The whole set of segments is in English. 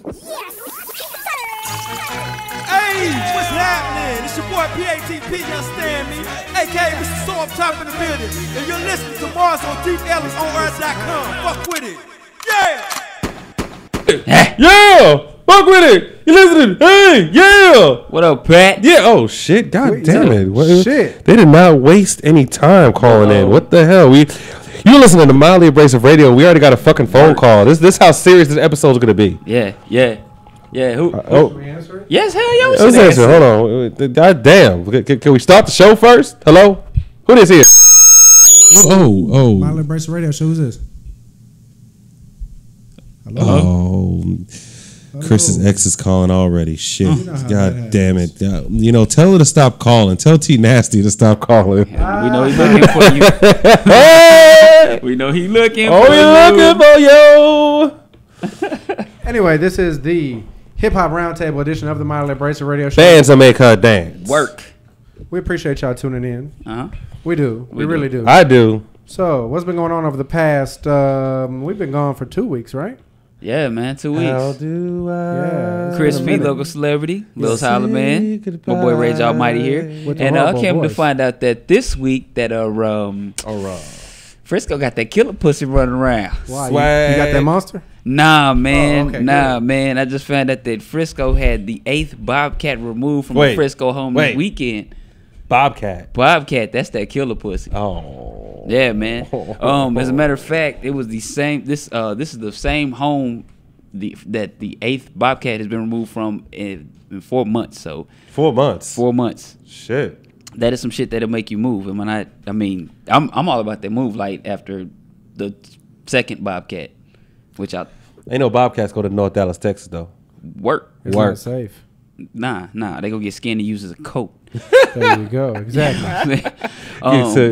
Hey, what's happening? It's your boy PATP, you understand me? AKA Mr. Soft Top in the building. And you're listening to Mars on DeepEllis.com. Fuck with it. Yeah! Yeah! Fuck with it! You listening? Hey! Yeah! What up, Pat? Yeah! Oh, shit. God damn it. Shit. They did not waste any time calling in. What the hell? You listening to Mildly Abrasive Radio. We already got a fucking phone call. This how serious this episode is going to be. Yeah. Who? Answer it? Yes, hell yeah. Let's answer. Hold on. God damn. Can we start the show first? Hello? Who this here? Oh. Mildly Abrasive Radio Show. Who's this? Hello? Oh. Chris's ex is calling already. Shit. You know how God that damn it. Tell her to stop calling. Tell T Nasty to stop calling. We know he's looking for you. We know he's looking for you. Oh, you looking for yo? Anyway, this is the Hip Hop Roundtable edition of the Mildly Abrasive Radio Show. Bands that make her dance. Work. We appreciate y'all tuning in. We do. We really do. I do. So, what's been going on over the past? We've been gone for 2 weeks, right? Yeah, man. 2 weeks. How do I? Yeah. Chris Been a V, minute. local celebrity, Lil Tyler, man. My boy Rage Almighty here. With the And I horrible came to voice. find out that this week that Frisco got that killer pussy running around. Wow, you got that monster? Nah, man. Oh, okay, nah, good. man. I just found out that Frisco had the 8th Bobcat removed from a Frisco home this weekend. Bobcat. Bobcat, that's that killer pussy. Oh. Yeah, man. As a matter of fact, it was the same. This is the same home that the 8th Bobcat has been removed from in 4 months. So 4 months. 4 months. Shit. That is some shit that'll make you move. I'm all about that move. Like after the 2nd Bobcat, which I Ain't no Bobcats go to North Dallas, Texas though. work. It's not safe. Nah, they go get skinned and used as a coat. There you go. Exactly.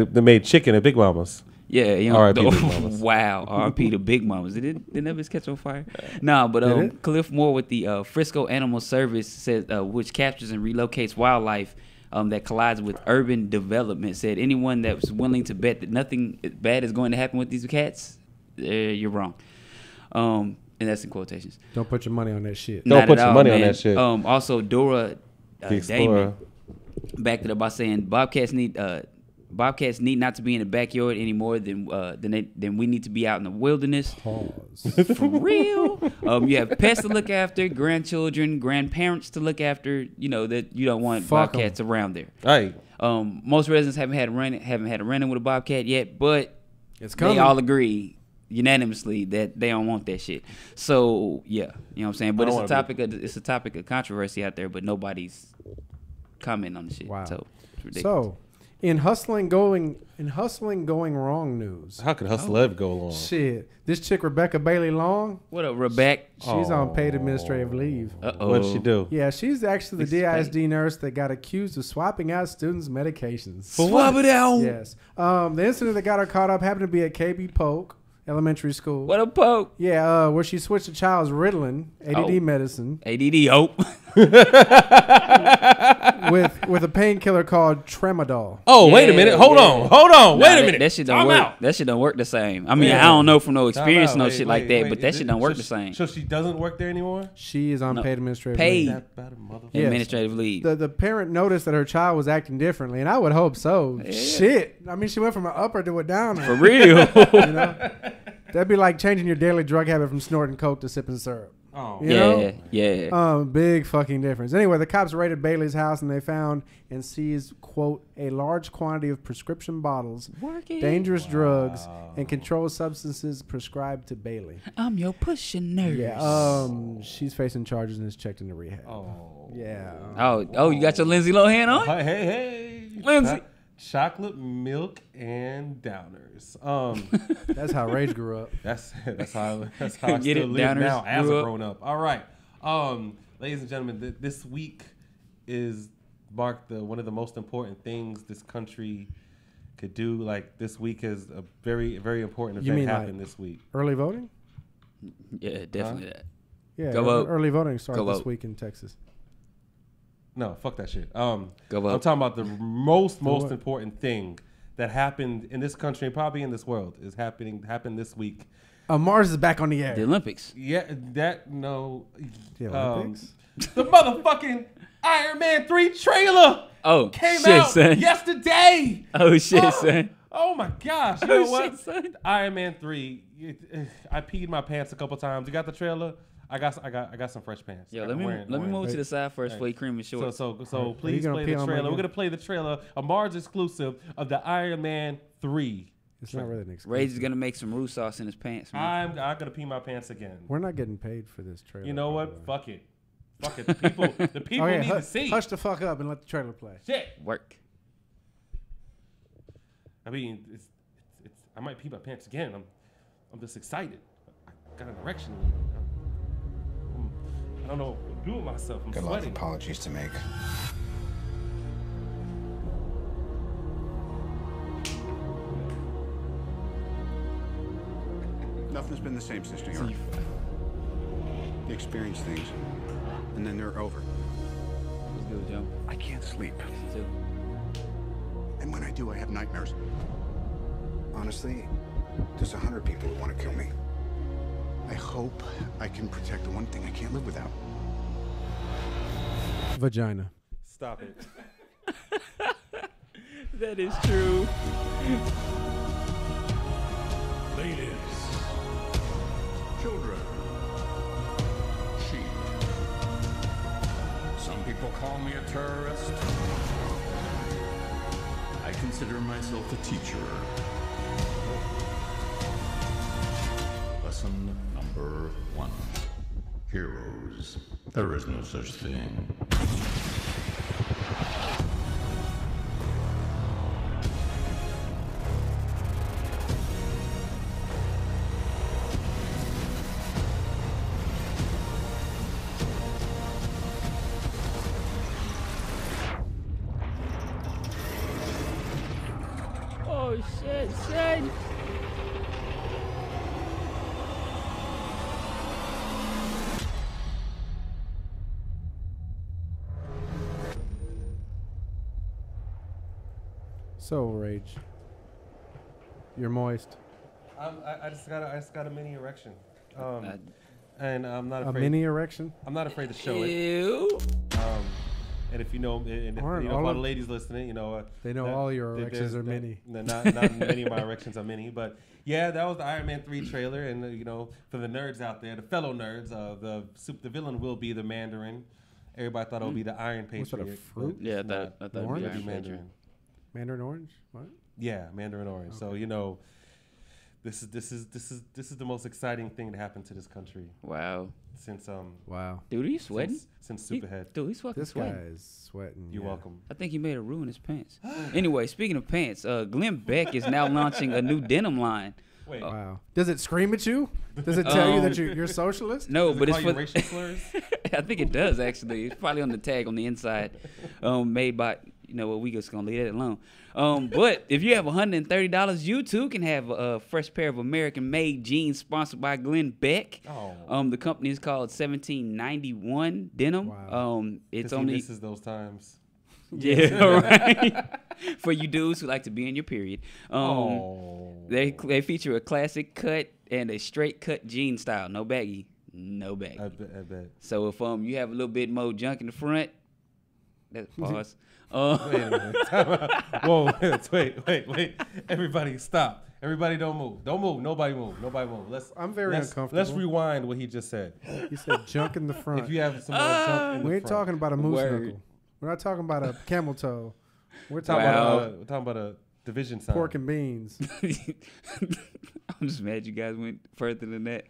They made chicken at Big Mama's. Yeah, you know. R.I.P. Big Mamas. Wow, R.I.P. to Big Mamas. Did never catch on fire? Nah, but Cliff Moore with the Frisco Animal Service says, which captures and relocates wildlife that collides with urban development, said anyone that was willing to bet that nothing bad is going to happen with these cats, you're wrong. And that's in quotations. Don't put your money on that shit. Don't Not put at your all, money on man. that shit. Also, Dora The Explorer. Damon backed it up by saying Bobcats need not to be in the backyard any more than we need to be out in the wilderness. Pause. For real. You have pets to look after, grandchildren, grandparents to look after. You know that you don't want Fuck Bobcats around there. Hey. Most residents haven't had a run-in with a Bobcat yet, but It's coming. they all agree unanimously that they don't want that shit. So yeah, you know what I'm saying. But it's a topic of controversy out there, but nobody's commenting on the shit. Wow. So it's ridiculous. So, in hustling going wrong news. How could Hustle Ev go along? Shit, this chick Rebecca Bailey Long, What up, Rebecca? she's on paid administrative leave. What did she do? Yeah, she's actually the Thanks, DISD nurse that got accused of swapping out students' medications. Swap it out. Yes. The incident that got her caught up happened to be at KB Polk Elementary School. What up, Poke? Yeah, where she switched a child's Ritalin, ADD medicine, ADD hope. with a painkiller called Tramadol. Oh, wait a minute. Hold on. Wait a minute. That shit don't Time work. out. That shit don't work the same. I mean, Yeah. I don't know from no Time experience, out. no Wait, shit like that, but that shit don't work the same. So she doesn't work there anymore? She is on No. paid administrative Paid. leave. That bad a mother. Yes. Administrative leave. The parent noticed that her child was acting differently, and I would hope so. Shit. I mean, she went from an upper to a downer. For real. You know? That'd be like changing your daily drug habit from snorting coke to sipping syrup. Oh. You know? Yeah. Big fucking difference. Anyway, the cops raided Bailey's house and they found and seized, quote, a large quantity of prescription bottles, dangerous drugs, and controlled substances prescribed to Bailey. I'm your pushing nurse. Yeah. She's facing charges and is checked into rehab. Oh. Yeah. Oh, you got your Lindsay Lohan on? Hey. Lindsay. Chocolate milk and downers. That's how Rage grew up. That's how I Get still it, live downers, now as a grew up. grown up. All right, ladies and gentlemen, this week is marked one of the most important things this country could do. Like this week is a very, very important You event mean happened like- this week. Early voting? Yeah, definitely that. Yeah. Go vote. Early voting started Go this vote. week in Texas. No, fuck that shit. Go vote. I'm talking about the most what? important thing that happened in this country and probably in this world happened this week. Mars is back on the air. The Olympics. Yeah, that no. The Olympics? The motherfucking Iron Man 3 trailer Oh, came shit, out son. yesterday. Oh, shit, son. Oh my gosh! You Oh, know what? shit, son. Iron Man 3. I peed my pants a couple times. You got the trailer? I got some fresh pants. Yo, I'm let me wearing- move to the side first for you cream and shorts. So please gonna play pee the on my trailer. We're gun? gonna play the trailer, a Mars exclusive of the Iron Man 3. It's not really an exclusive. Rage is gonna make some roux sauce in his pants, man. I'm gonna pee my pants again. We're not getting paid for this trailer. You know by what? the way. Fuck it. Fuck it. The people Okay, need to see. hush the fuck up and let the trailer play. Shit. Work. I mean, it's I might pee my pants again. I'm just excited. I got an erection. I don't know what to do with myself. I'm Got a lot of sweating. apologies to make. Nothing's been the same since New York. You experience things, and then they're over. What's good, Joe? I can't sleep. Too. And when I do, I have nightmares. Honestly, there's 100 people who want to kill me. I hope I can protect the one thing I can't live without. Vagina. Stop it. That is true. Ladies, children, sheep. Some people call me a terrorist. I consider myself a teacher. Lesson number 1. Heroes. There is no such thing. Oh shit, son. So, Rage. You're moist. I just got a mini erection. And I'm not A afraid. mini erection? I'm not afraid to show it. Ew. And if you know, and if, Aren't you know, all all of- the ladies listening, you know, They know all your erections are mini. Not many of my erections are mini, but yeah, that was the Iron Man 3 trailer, and you know, for the nerds out there, the fellow nerds, the villain will be the Mandarin. Everybody thought it would be the Iron What's that, a Patriot. fruit? Yeah, I thought it'd be Orange? Iron Mandarin. Mandarin. Mandarin orange? What? Yeah, Mandarin Orange. So you know, this is the most exciting thing to happen to this country Wow. since Wow. Dude, are you sweating? since Superhead. Dude, he's fucking This sweating. guy is sweating. You're yeah. welcome. I think he made a ruin his pants. Anyway, speaking of pants, Glenn Beck is now launching a new denim line. Wait, Wow. Does it scream at you? Does it tell you that you're socialist? No, does it but it's call you for. racial slurs? I think it does actually. It's probably on the tag on the inside, made by we just gonna leave that alone. But if you have $130, you too can have a fresh pair of American-made jeans sponsored by Glenn Beck. Oh. The company is called 1791 Denim. Wow. It's He only misses those times. yeah, right. For you dudes who like to be in your period. Oh. They feature a classic cut and a straight cut jean style, no baggy. I bet. So if you have a little bit more junk in the front, that's pause. Wait a minute. Time out. Whoa, wait. Everybody stop. Everybody don't move. Don't move. Nobody move. I'm very uncomfortable. Let's rewind what he just said. He said junk in the front. If you have some more junk in the We ain't front. talking about a moose Word. knuckle. We're not talking about a camel toe. We're We're talking Wow. about talking about a division sign. pork and beans. I'm just mad you guys went further than that.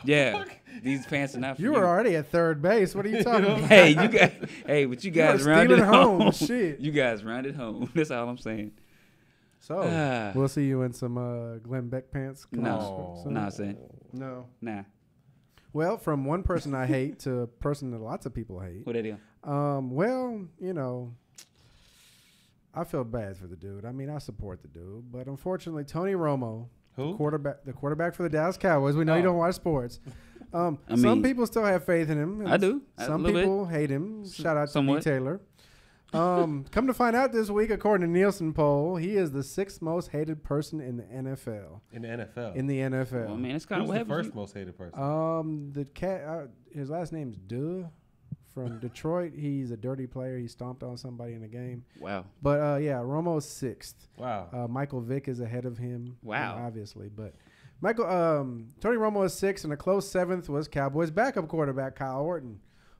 Yeah, these pants are not for You were already at third base. What are you talking about? Hey, you guys. Hey, but you guys were rounded stealing home. home. Shit. You guys rounded home. That's all I'm saying. So Ah. we'll see you in some Glenn Beck pants. No, soon. nah, son. No. Nah. Well, from one person I hate to a person that lots of people hate. What they do? Well, I feel bad for the dude. I mean, I support the dude, but unfortunately, Tony Romo, Who? the quarterback for the Dallas Cowboys. We know you don't watch sports. Some mean, people still have faith in him. I do. A Some little bit. people hate him. Shout out to Somewhat. Nick Taylor. Come to find out this week, according to Nielsen poll, he is the 6th most hated person in the NFL. In the NFL. In the NFL. Well, man, it's kind of Who's what the happens. first most hated person? The cat. His last name's Duh, from Detroit. He's a dirty player. He stomped on somebody in a game. Wow. But yeah, Romo's 6th. Wow. Michael Vick is ahead of him. Wow. Obviously, but Tony Romo is 6th, and a close 7th was Cowboys backup quarterback Kyle Orton,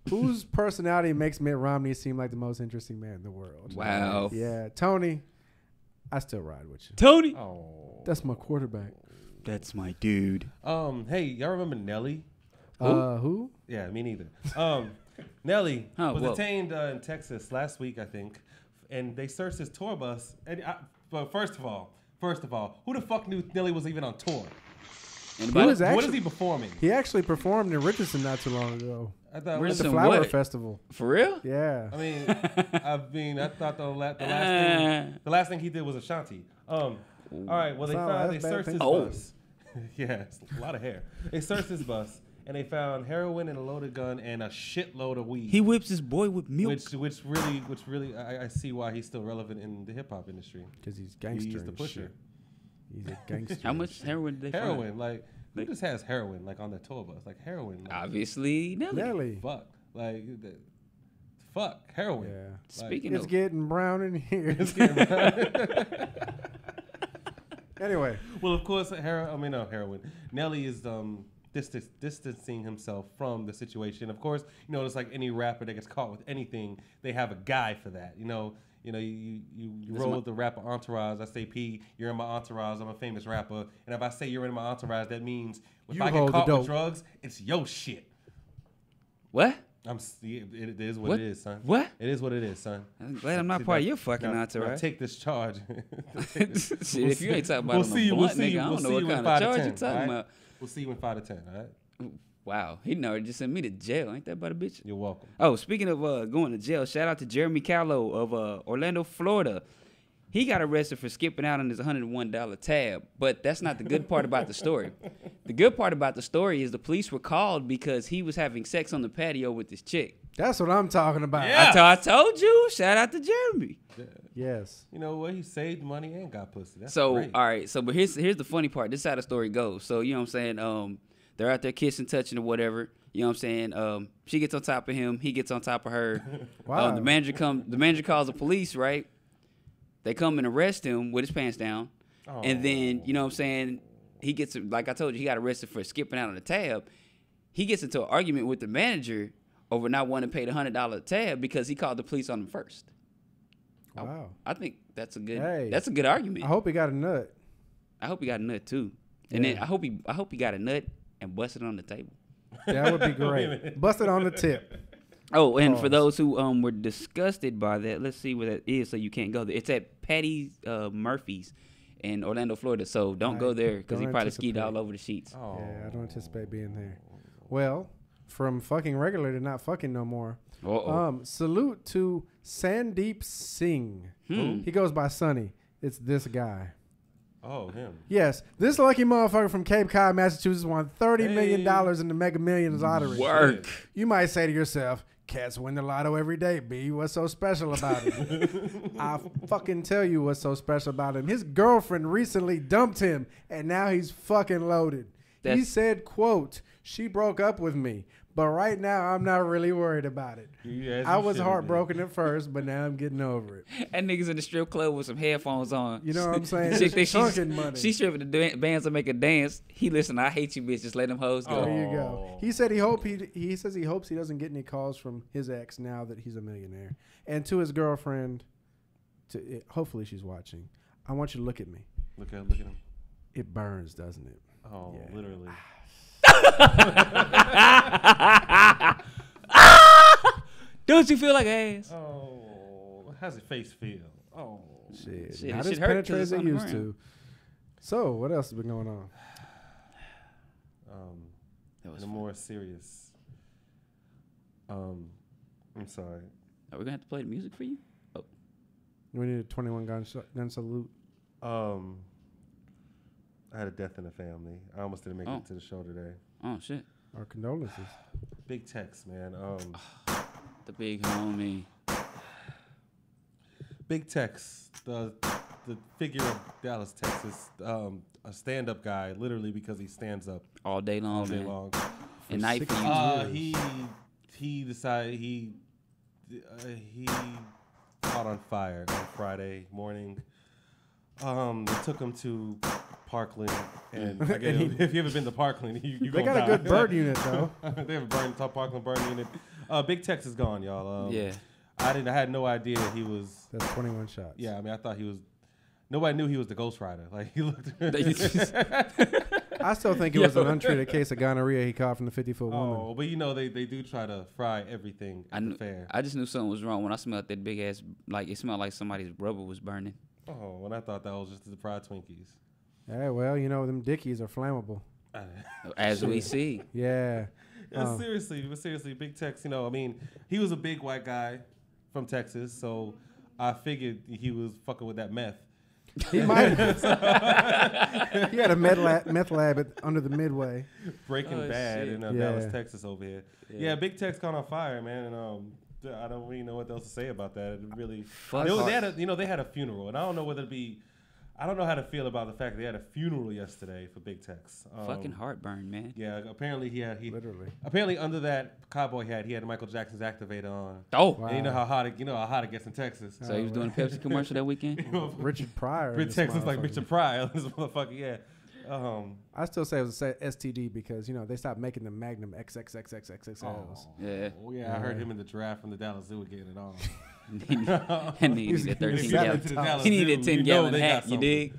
whose personality makes Mitt Romney seem like the most interesting man in the world. Wow. Yeah, Tony, I still ride with you. Tony. Oh. That's my quarterback. That's my dude. Hey, y'all remember Nelly? Who? Yeah, me neither. Nelly was whoa. detained in Texas last week, I think, and they searched his tour bus. But first of all, who the fuck knew Nelly was even on tour? Anybody? What is he performing? He actually performed in Richardson not too long ago I thought. at Richardson the Flower what? Festival. For real? Yeah. I thought the last thing he did was Ashanti. All right. Well, they searched his bus. Yeah, it's a lot of hair. They searched his bus and they found heroin and a loaded gun and a shitload of weed. He whips his boy with milk. Which really, I see why he's still relevant in the hip hop industry. Because he's gangster. He's the and pusher. shit. He's a gangster. How much heroin did they Heroin, find? like who just has heroin like on their tour bus? Like heroin. Like, Obviously, Nelly. Nelly. fuck, like fuck heroin. Yeah. Speaking It's of, getting brown in here. Anyway. Well, of course, heroin. Nelly is distancing himself from the situation. Of course, it's like any rapper that gets caught with anything, they have a guy for that. You roll with the rapper entourage. I say, P, you're in my entourage. I'm a famous rapper, and if I say you're in my entourage, that means if I get caught with drugs, it's your shit. what? It is what What? it is, son. What? It is what it is, son. I'm glad I'm not part of your fucking Now entourage. take this charge. Shit, if you ain't talking about We'll on see the you. blunt, nigga, I don't know what kind of charge you talking right? about. We'll see you in 5 to 10. All right. Wow, he already just sent me to jail. Ain't that about a bitch? You're welcome. Oh, speaking of going to jail, shout out to Jeremy Callow of Orlando, Florida. He got arrested for skipping out on his $101 tab, but that's not the good part about the story. The good part about the story is the police were called because he was having sex on the patio with this chick. That's what I'm talking about. Yeah. I told you. Shout out to Jeremy. Yes. You know what? He saved money and got pussy. That's So, great. all right. So, but here's the funny part. This is how the story goes. So, you know what I'm saying? They're out there kissing, touching, or whatever. You know what I'm saying? She gets on top of him. He gets on top of her. Wow. The manager calls the police, right? They come and arrest him with his pants down. Oh. And then, you know what I'm saying? He gets, like I told you, he got arrested for skipping out on the tab. He gets into an argument with the manager over not wanting to pay the $100 tab because he called the police on him first. Wow. I think that's a good argument. I hope he got a nut. I hope he got a nut too. And then I hope he got a nut and busted on the table. That would be great. Busted on the tip. Oh, and for Pause. those who were disgusted by that, let's see where that is so you can't go there. It's at Patty Murphy's in Orlando, Florida. So don't go there because he don't probably skied anticipate. all over the sheets. Oh. Yeah, I don't anticipate being there. Well, from fucking regular to not fucking no more. Salute to Sandeep Singh. He goes by Sonny. It's this guy. Oh, him. Yes, this lucky motherfucker from Cape Cod, Massachusetts won $30 million in the Mega Millions lottery. Work. You might say to yourself, cats win the lotto every day, B. What's so special about him? I'll fucking tell you what's so special about him. His girlfriend recently dumped him, and now he's fucking loaded. He said, quote, she broke up with me, but right now I'm not really worried about it. I was heartbroken at first, but now I'm getting over it. And niggas in the strip club with some headphones on. You know what I'm saying? She think Chunking money. She's stripping the bands to make a dance. He listen, I hate you, bitch. Just let them hoes go. There you go. He said he says he hopes he doesn't get any calls from his ex now that he's a millionaire. And to his girlfriend, hopefully she's watching. I want you to look at me. Look at him. It burns, doesn't it? Oh, Yeah. literally. Don't you feel like ass? Oh, how's your face feel? Oh, Shit. Shit, Not it as should hurt 'cause penetrated it's as it on the used ground. to. So, what else has been going on? That was the more serious. I'm sorry. Are we gonna have to play the music for you? We need a 21 gun salute. I had a death in the family. I almost didn't make it to the show today. Oh shit. Our condolences. Big Tex, man. The big homie. Big Tex, the figure of Dallas, Texas, a stand-up guy, literally because he stands up all day long. All day long. And night for you. He decided he caught on fire on Friday morning. They took him to Parkland, and again, if you ever been to Parkland, you they got a good burn unit though. They have a Parkland burn unit. Big Tex is gone, y'all. Yeah, I had no idea he was. That's 21 shots. Yeah, I mean, I thought he was. Nobody knew he was the Ghost Rider. Like he looked. I still think it was an untreated case of gonorrhea he caught from the 50-foot woman. Oh, but you know they do try to fry everything at the fair. I just knew something was wrong when I smelled that big ass. Like it smelled like somebody's rubber was burning. Oh, when I thought that was just the fried Twinkies. Yeah, well, you know them Dickies are flammable. As we see. Yeah. Seriously, Big Tex. You know, I mean, he was a big white guy from Texas, so I figured he was fucking with that meth. He might have. He had a meth lab under the Midway. Breaking Bad in Dallas, Texas over here. Yeah, Big Tex caught on fire, man, and I don't really know what else to say about that. It really, they had a funeral, and I don't know whether to be. I don't know how to feel about the fact that they had a funeral yesterday for Big Tex. Fucking heartburn, man. Yeah, apparently literally. Apparently under that cowboy hat, he had Michael Jackson's Activator on. Oh, wow. And you know how hot it gets in Texas. So he was doing a Pepsi commercial that weekend. Richard Pryor. Big Tex was like Richard Pryor. This motherfucker, yeah. I still say it was STD because they stopped making the Magnum XXXXXLs. Yeah. Oh yeah, I heard him in the giraffe from the Dallas Zoo getting it on. And he needed a 13 gallon. He needed a 10-gallon hat. You dig?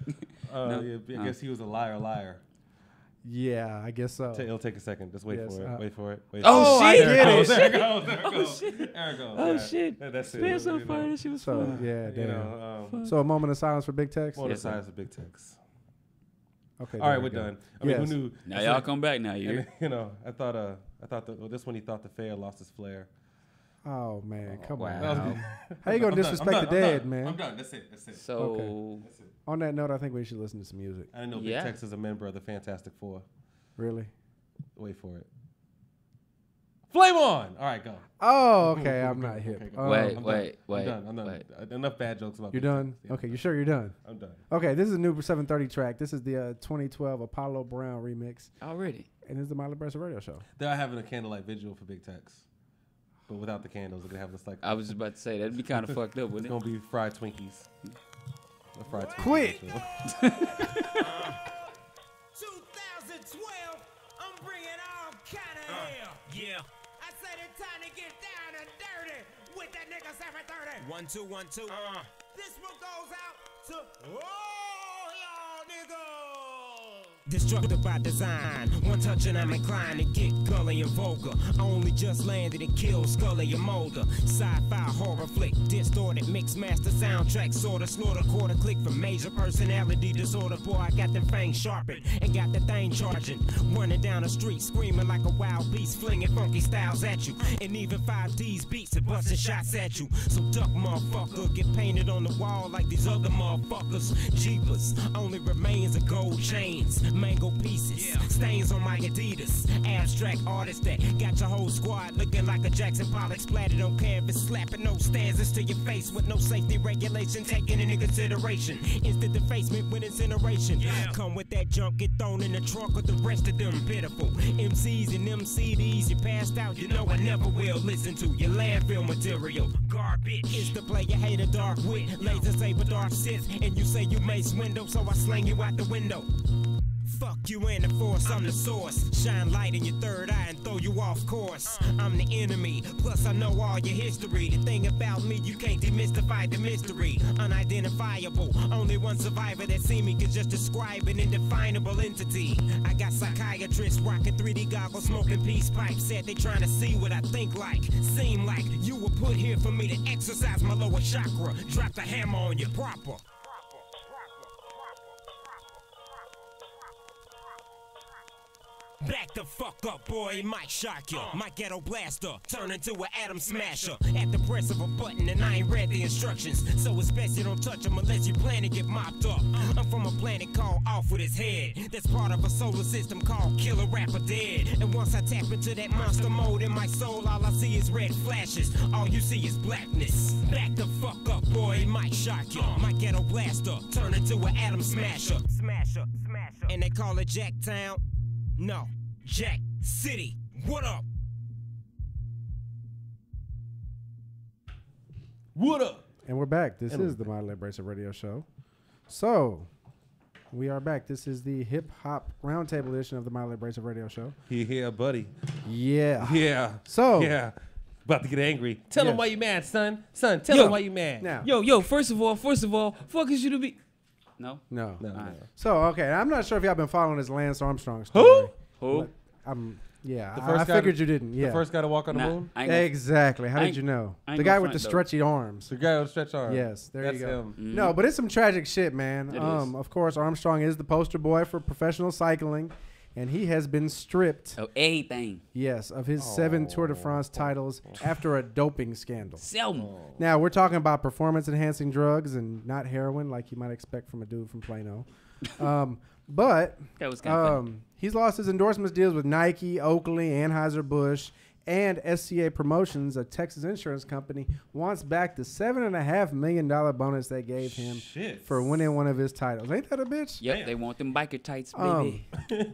I guess he was a liar. Yeah, I guess so. It'll take a second. Just wait for it. Wait for it. Oh shit! There it goes. Oh shit! That's it. Spare some fire. That shit was fun. Yeah, damn. So a moment of silence for Big Tex. Moment of silence for Big Tex. Okay. All right, we're done. I mean, who knew? Now y'all come back now. I thought this one he thought the fair lost his flair. Oh man, come on! Wow. How you gonna disrespect the dead, man? I'm done. That's it. So, okay. That's it. On that note, I think we should listen to some music. I didn't know Big Tex is a member of the Fantastic Four. Really? Wait for it. Flame on! All right, go. Oh, okay. I'm not hip. Wait. I'm done. Enough bad jokes about. You're done? Yeah. Okay, you sure you're done? I'm done. Okay, this is a new 730 track. This is the 2012 Apollo Brown remix. Already. And this is the Miley Bressa radio show. They're having a candlelight vigil for Big Tex. But without the candles, they're going to have this like... I was just about to say, that'd be kind of fucked up, wouldn't it? It's going to be fried Twinkies. Fried Twinkies. Quit! 2012, I'm bringing all kind of hell. Yeah. I said it's time to get down and dirty with that nigga 730. 1, 2, 1, 2. This one goes out to all y'all niggas. Destructive by design. One touch and I'm inclined to get gully and vulgar. I only just landed and killed Scully and Mulder. Sci-fi horror flick, distorted mixed master soundtrack, sorta slaughter quarter click for major personality disorder. Boy, I got them fangs sharpened and got the thing charging. Running down the street, screaming like a wild beast, flinging funky styles at you. And even 5D's beats and busting shots at you. So duck, motherfucker, get painted on the wall like these other motherfuckers. Jeepers, only remains of gold chains. Mango pieces, stains on my Adidas. Abstract artist that got your whole squad looking like a Jackson Pollock splattered on canvas, slapping no stanzas to your face with no safety regulation taken into consideration. Instant defacement with incineration. Come with that junk, get thrown in the trunk of the rest of them pitiful MCs and them CDs you passed out. You know I never will listen to your landfill material. Garbage. It's the play you hate a dark wit, laser saber dark Sith, and you say you Mace Window, so I slang you out the window. Fuck you and the force, I'm the source. Shine light in your third eye and throw you off course. I'm the enemy, plus I know all your history. The thing about me, you can't demystify the mystery. Unidentifiable, only one survivor that see me could just describe an indefinable entity. I got psychiatrists rocking 3D goggles, smoking peace pipes. Said they trying to see what I think like. Seem like you were put here for me to exercise my lower chakra. Drop the hammer on you proper. Back the fuck up, boy, might shock you. My ghetto blaster turn into an atom smasher. At the press of a button, and I ain't read the instructions. So it's best you don't touch them unless you plan to get mopped up. I'm from a planet called Off with His Head. That's part of a solar system called Killer Rapper Dead. And once I tap into that monster mode in my soul, all I see is red flashes. All you see is blackness. Back the fuck up, boy, might shock you. My ghetto blaster turn into an atom smasher. Smasher. And they call it Jacktown. No, Jack City. What up? What up? And we're back. This is the Mildly Abrasive Radio Show. So, we are back. This is the Hip Hop Roundtable edition of the Mildly Abrasive Radio Show. Yeah, buddy. Yeah. Yeah. So, yeah. About to get angry. Tell Yes. him why you mad, son. Son, tell Yo. him why you mad. now. Yo, first of all, fuck is you to be. No? No. No, All no. right. So, okay. I'm not sure if y'all been following this Lance Armstrong story. Who? Yeah. The I first guy figured to- you didn't. Yeah. The first guy to walk on the Nah, moon? I ain't gonna- Exactly. How I did ain't- you know? I ain't The gonna guy with the front, though. stretchy arms. The guy with the stretch arm. Yes, there That's you go. him. No, but it's some tragic shit, man. It is. Of course, Armstrong is the poster boy for professional cycling, and he has been stripped, Oh, everything. yes, of his 7 Tour de France titles after a doping scandal. Sell me. Now, we're talking about performance-enhancing drugs and not heroin like you might expect from a dude from Plano. But That was kind of funny. he's lost his endorsements deals with Nike, Oakley, Anheuser-Busch, and SCA Promotions, a Texas insurance company, wants back the $7.5 million bonus they gave him Shit. for winning one of his titles. Ain't that a bitch? Yep, they want them biker tights, baby.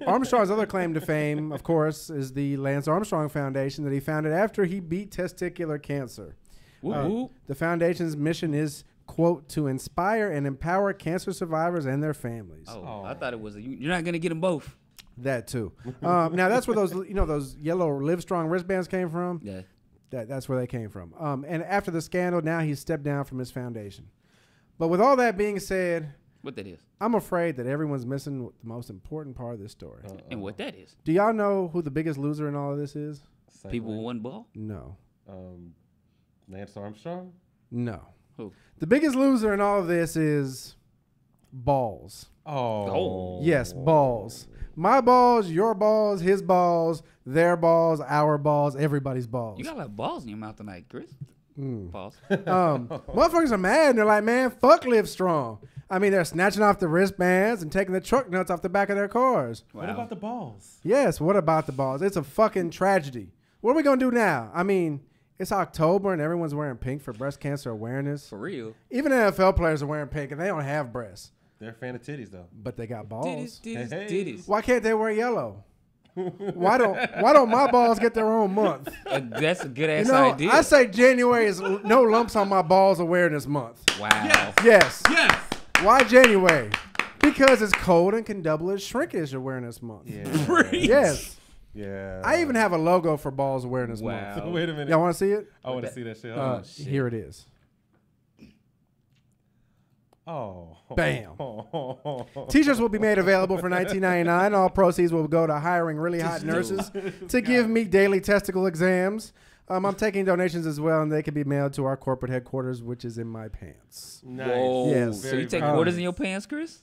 Armstrong's other claim to fame, of course, is the Lance Armstrong Foundation that he founded after he beat testicular cancer. Woo-woo. The foundation's mission is, quote, to inspire and empower cancer survivors and their families. Oh, I thought it was. You're not gonna get them both. That too. Now that's where those those yellow Livestrong wristbands came from. Yeah. That's where they came from. And after the scandal, now he's stepped down from his foundation. But with all that being said, What that is I'm afraid that everyone's missing the most important part of this story. and what that is. Do y'all know who the biggest loser in all of this is? People with one ball. No. Lance Armstrong? No. Who? The biggest loser in all of this is balls. Oh. Yes, balls. My balls, your balls, his balls, their balls, our balls, everybody's balls. You got a lot of balls in your mouth tonight, Chris. Balls. Motherfuckers are mad and they're like, man, fuck Live Strong. I mean, they're snatching off the wristbands and taking the truck nuts off the back of their cars. What about the balls? Yes, what about the balls? It's a fucking tragedy. What are we going to do now? I mean, it's October and everyone's wearing pink for breast cancer awareness. For real? Even NFL players are wearing pink and they don't have breasts, They're a fan of titties, though. but they got balls. Ditties. Why can't they wear yellow? Why don't my balls get their own month? That's a good ass You know, idea. I say January is no lumps on my balls awareness month. Wow. Yes. Yes. Why January? Because it's cold and can double as shrinkage awareness month. Yeah. Yes. Yeah. I even have a logo for balls awareness Wow. month. Wait a minute. Y'all want to see it? I want to see that shit. Hold on. Here it is. Oh. Bam. T-shirts will be made available for $19.99. All proceeds will go to hiring really hot nurses to give me daily testicle exams. I'm taking donations as well, and they can be mailed to our corporate headquarters, which is in my pants. Nice. Whoa. Yes. So you take Very quarters nice. in your pants, Chris?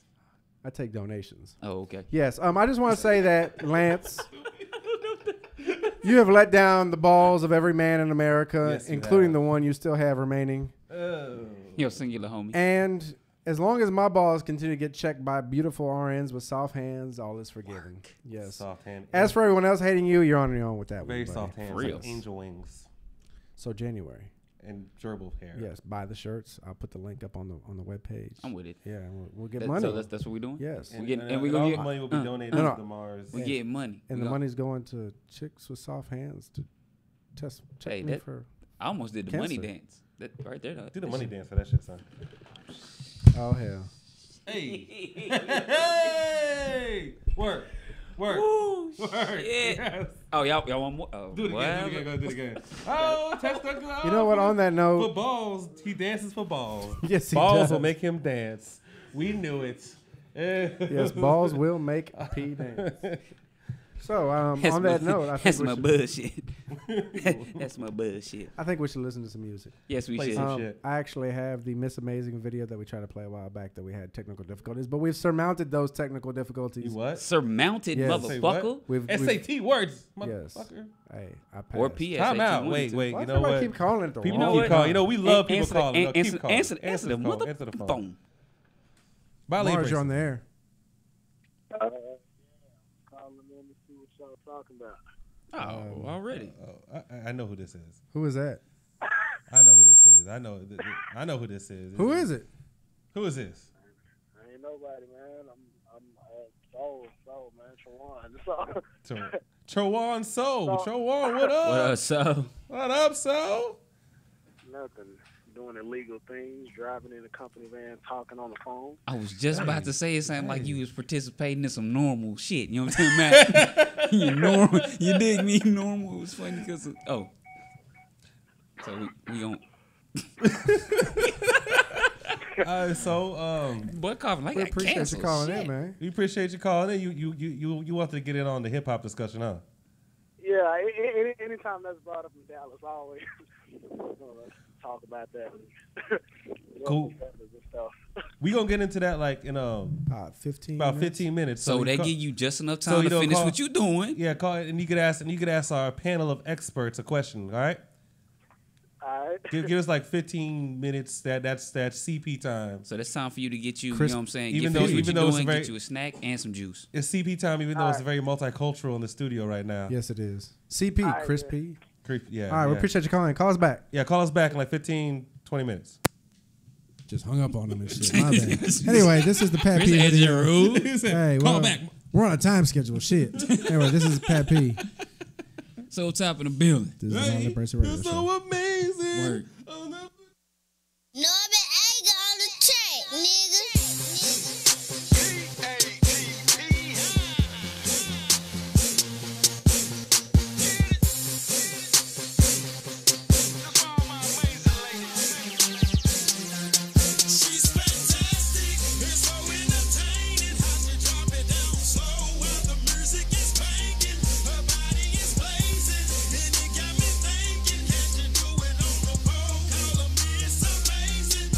I take donations. Oh, okay. Yes. I just want to say that, Lance, you have let down the balls of every man in America, Yes, you including have. the one you still have remaining. Yo, singular homie. And as long as my balls continue to get checked by beautiful RNs with soft hands, all is forgiven. Yes. Soft hand. As for everyone else hating you, you're on your own with that very one. soft buddy. hands, For real. like angel wings So January. and gerbil hair. Yes, buy the shirts. I'll put the link up on the webpage. I'm with it. Yeah, and we'll get That- money. So that's what we're doing? Yes. We get, And, and we and gonna all get the money will be donated No, to no. the Mars. We getting money. And We the go- money's going to chicks with soft hands to check Hey, me that- for. I almost did the money Cancer. dance. That right there. Though. Do the money dance for that shit, son. Oh hell. Hey. Hey. Work. Work. Woo, Work. shit. Yes. Oh, y'all want more? Oh, Do it again. Do it again. Go do it again. Oh, test the glove. You know what? On that For note, balls, he dances for balls. Yes, he balls does. will make him dance. We knew it. yes, balls will make P dance. So on that note, I think that's my bullshit. That's my bullshit. I think we should listen to some music. Yes, we Play should. some shit. I actually have the Miss Amazing video that we tried to play a while back that we had technical difficulties, but we've surmounted those technical difficulties. You what? Surmounted, Yes. Say what? motherfucker. We've SAT words, yes. motherfucker. Hey, I passed. Or PS. Time out. Wait. Why You does know everybody what? keep calling it the People wrong know keep what? calling. You know, we love people Answer the- calling. No, keep calling. Answer the phone. mother Answer the phone. phone. Violate Mars, you're on racism. the air. Calling in to see what y'all talking about. Oh, already. Oh, I know who this is. Who is that? I know who this is. I know who this is. Who is it? Who is this? Ain't nobody, man. I'm soul, man. Trawan. That's all. Trawan Soul. Trawan, what up? What up, so? What up, Soul? Nothing. Doing illegal things, driving in a company van, talking on the phone. I was just about to say it sounded like you was participating in some normal shit. You know what I'm saying, Matt? You normal. You dig me? Normal. It was funny because of, So we on. Boy, coughing like We I appreciate you canceled. calling Shit. in, man. We appreciate you calling in. You wanted to get in on the hip hop discussion, huh? Yeah, anytime that's brought up in Dallas, I always talk about that. Cool. We gonna get into that like in 15 about minutes? 15 minutes. So they you give you just enough so time you to don't finish call- what you doing. Yeah, call it, and you could ask our panel of experts a question. All right. All right. Give us like 15 minutes. That's CP time. So that's time for you to get you. Chris- You know what I'm saying? even Get though- finished what even you're though it's doing, a very- get you a snack and some juice. It's CP time, even though it's very multicultural in the studio right now. Yes, it is. CP, All right, Chris yeah. P. Yeah. All right, we appreciate you calling. Call us back. Yeah, call us back in like 15, 20 minutes. Just hung up on him and shit. My bad. Anyway, this is the Pat Chris P. Edge, video. rude. Hey, Call well, back. We're on a time schedule. Shit. Anyway, this is Pat P. So top of the building. This is the Lonely Person Radio You're Show. so amazing. Word. Norbit Aga on the track, nigga. She's fantastic, it's so entertaining how she drop it down slow while the music is banging, her body is blazing, and it got me thinking, can she do it on the pole? Call her Miss Amazing.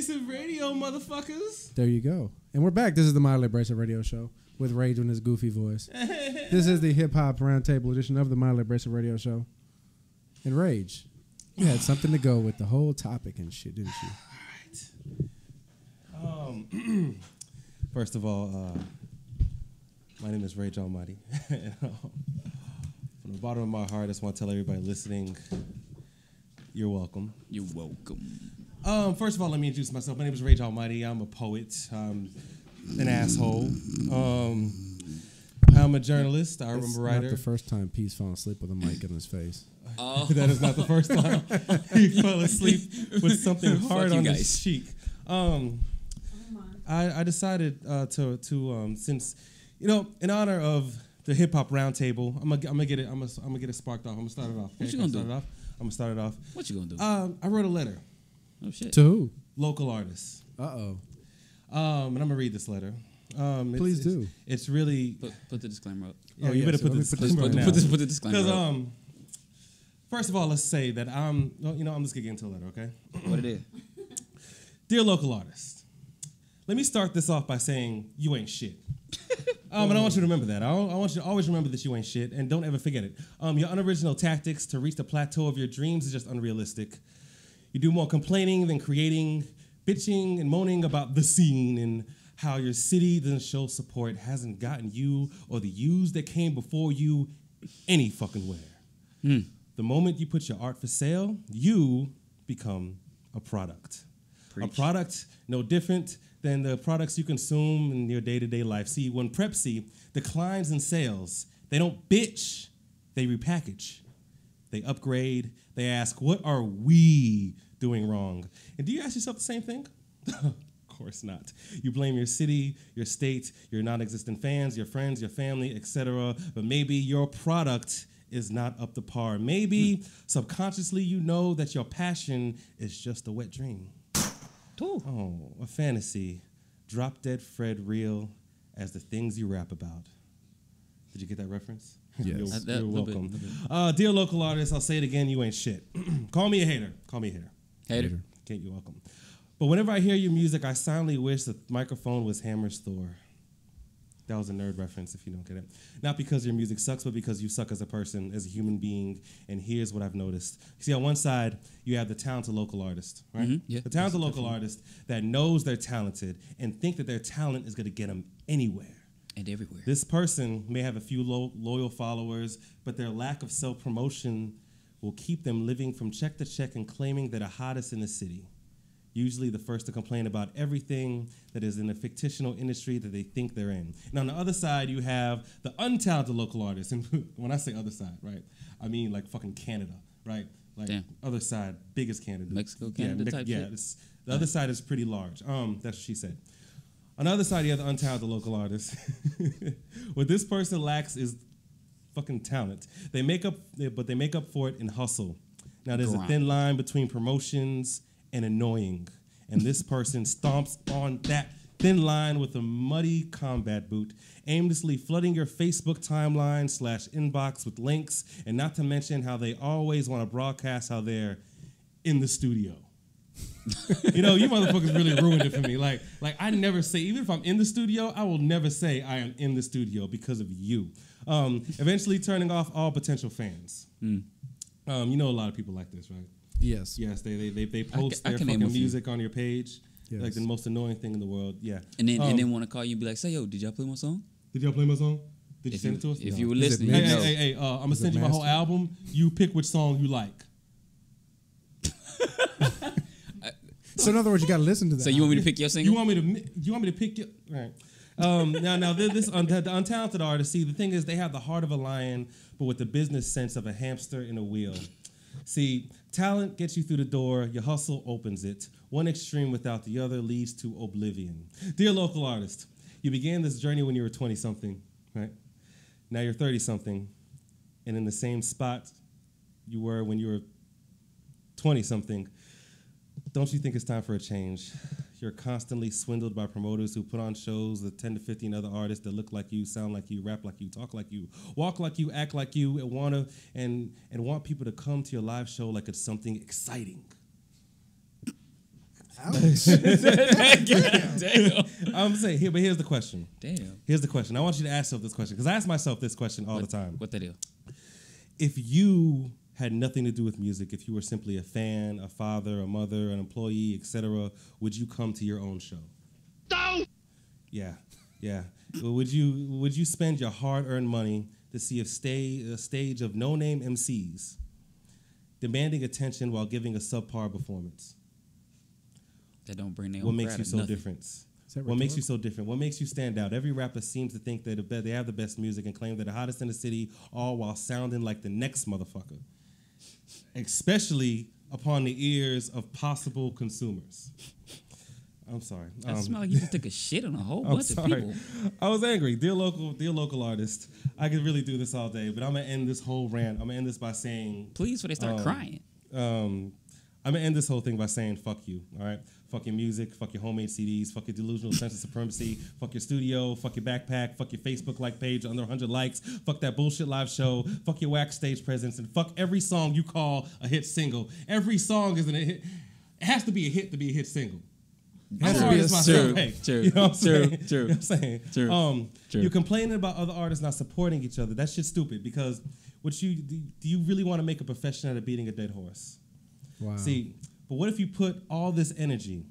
Abrasive Radio, motherfuckers. There you go. And we're back. This is the Mildly Abrasive Radio Show with Rage on his goofy voice. This is the Hip Hop Roundtable edition of the Mildly Abrasive Radio Show. And Rage, you had something to go with the whole topic and shit, didn't you? All right. First of all, my name is Rage Almighty. From the bottom of my heart, I just want to tell everybody listening, you're welcome. You're welcome. First of all, let me introduce myself. My name is Rage Almighty. I'm a poet. I'm an asshole. I'm a journalist. I'm a writer. Not the first time Peace fell asleep with a mic in his face. Oh. That is not the first time he fell asleep with something hard on his cheek. I decided to since in honor of the Hip Hop Roundtable, I'm gonna get it sparked off. I'm gonna start it off. Okay? What you gonna do? I'm gonna start it off. What you gonna do? I wrote a letter. Oh shit. To who? Local artists. Uh-oh. And I'm gonna read this letter. Please do. It's really put the disclaimer up. Oh, you better put the disclaimer now. Put the disclaimer up. First of all, let's say that I'm just gonna get into a letter, okay? What it is? Dear local artist, let me start this off by saying you ain't shit. And I want you to remember that. I want you to always remember that you ain't shit, and don't ever forget it. Your unoriginal tactics to reach the plateau of your dreams is just unrealistic. You do more complaining than creating, bitching and moaning about the scene and how your city doesn't show support, hasn't gotten you or the yous that came before you any fucking where. The moment you put your art for sale, you become a product. Preach. A product no different than the products you consume in your day-to-day life. See, when Pepsi declines in sales, they don't bitch, they repackage. They upgrade, they ask, what are we doing wrong? And do you ask yourself the same thing? Of course not. You blame your city, your state, your non-existent fans, your friends, your family, etc. But maybe your product is not up to par. Maybe subconsciously you know that your passion is just a wet dream. Oh, a fantasy. Drop dead Fred real as the things you rap about. Did you get that reference? Yes. You're welcome. Dear local artists, I'll say it again, you ain't shit. Call me a hater. Call me a hater. Hater. Okay, you're welcome. But whenever I hear your music, I silently wish the microphone was Hammer's Thor. That was a nerd reference, if you don't get it. Not because your music sucks, but because you suck as a person, as a human being. And here's what I've noticed. See, on one side, you have the talented local artist, right? Mm-hmm. Yeah, the talented local artist that knows they're talented and think that their talent is going to get them anywhere. And everywhere. This person may have a few loyal followers, but their lack of self-promotion will keep them living from check to check and claiming they're the hottest in the city. Usually the first to complain about everything that is in the fictional industry that they think they're in. And on the other side, you have the untalented local artists. And when I say other side, right, I mean like fucking Canada, right? Like other side, biggest Canada. Mexico, Canada type shit? The other side is pretty large. That's what she said. On the other side, you have the untalented local artists. What this person lacks is fucking talent. They make up for it in hustle. Now, there's a thin line between promotions and annoying. And this person stomps on that thin line with a muddy combat boot, aimlessly flooding your Facebook timeline / inbox with links, and not to mention how they always want to broadcast how they're in the studio. You motherfuckers really ruined it for me. Like I never say, even if I'm in the studio, I will never say I am in the studio because of you. Eventually turning off all potential fans. A lot of people like this, right? Yes. Yes, they post their fucking music on your page. Yes. Like the most annoying thing in the world. Yeah. And then want to call you and be like, say, yo, did y'all play my song? Did y'all play my song? Did you send it to us? If you were listening, hey, I'm gonna send you my whole album. You pick which song you like. So in other words, you got to listen to that. So you want me to pick your single? You want me to pick your? All right. Now the untalented artist. See, the thing is, they have the heart of a lion, but with the business sense of a hamster in a wheel. See, talent gets you through the door. Your hustle opens it. One extreme without the other leads to oblivion. Dear local artist, you began this journey when you were 20-something, right? Now you're 30-something, and in the same spot you were when you were 20-something. Don't you think it's time for a change? You're constantly swindled by promoters who put on shows with 10 to 15 other artists that look like you, sound like you, rap like you, talk like you, walk like you, act like you, and want people to come to your live show like it's something exciting. Damn. I'm saying here, but here's the question. Damn. Here's the question. I want you to ask yourself this question because I ask myself this question all the time. What that is? If you had nothing to do with music, if you were simply a fan, a father, a mother, an employee, etc., would you come to your own show? No. Yeah. Would you spend your hard-earned money to see a stage of no-name MCs demanding attention while giving a subpar performance? That don't bring their own What makes crowd you or so nothing. different? What makes you so different? What makes you stand out? Every rapper seems to think that they have the best music and claim they're the hottest in the city, all while sounding like the next motherfucker, especially upon the ears of possible consumers. I'm sorry. That smell like you just took a shit on a whole bunch of people. I was angry. Dear local artist, I could really do this all day, but I'm going to end this whole rant. I'm going to end this by saying... Please, before they start crying. I'm going to end this whole thing by saying fuck you, all right? Fuck your music, fuck your homemade CDs, fuck your delusional sense of supremacy, fuck your studio, fuck your backpack, fuck your Facebook like page under 100 likes, fuck that bullshit live show, fuck your whack stage presence, and fuck every song you call a hit single. Every song isn't a hit. It has to be a hit to be a hit single. Has to be a true. You know what I'm saying? True. You know what I'm saying? True. You're complaining about other artists not supporting each other. That shit's stupid because do you really want to make a profession out of beating a dead horse? Wow. See, but what if you put all this energy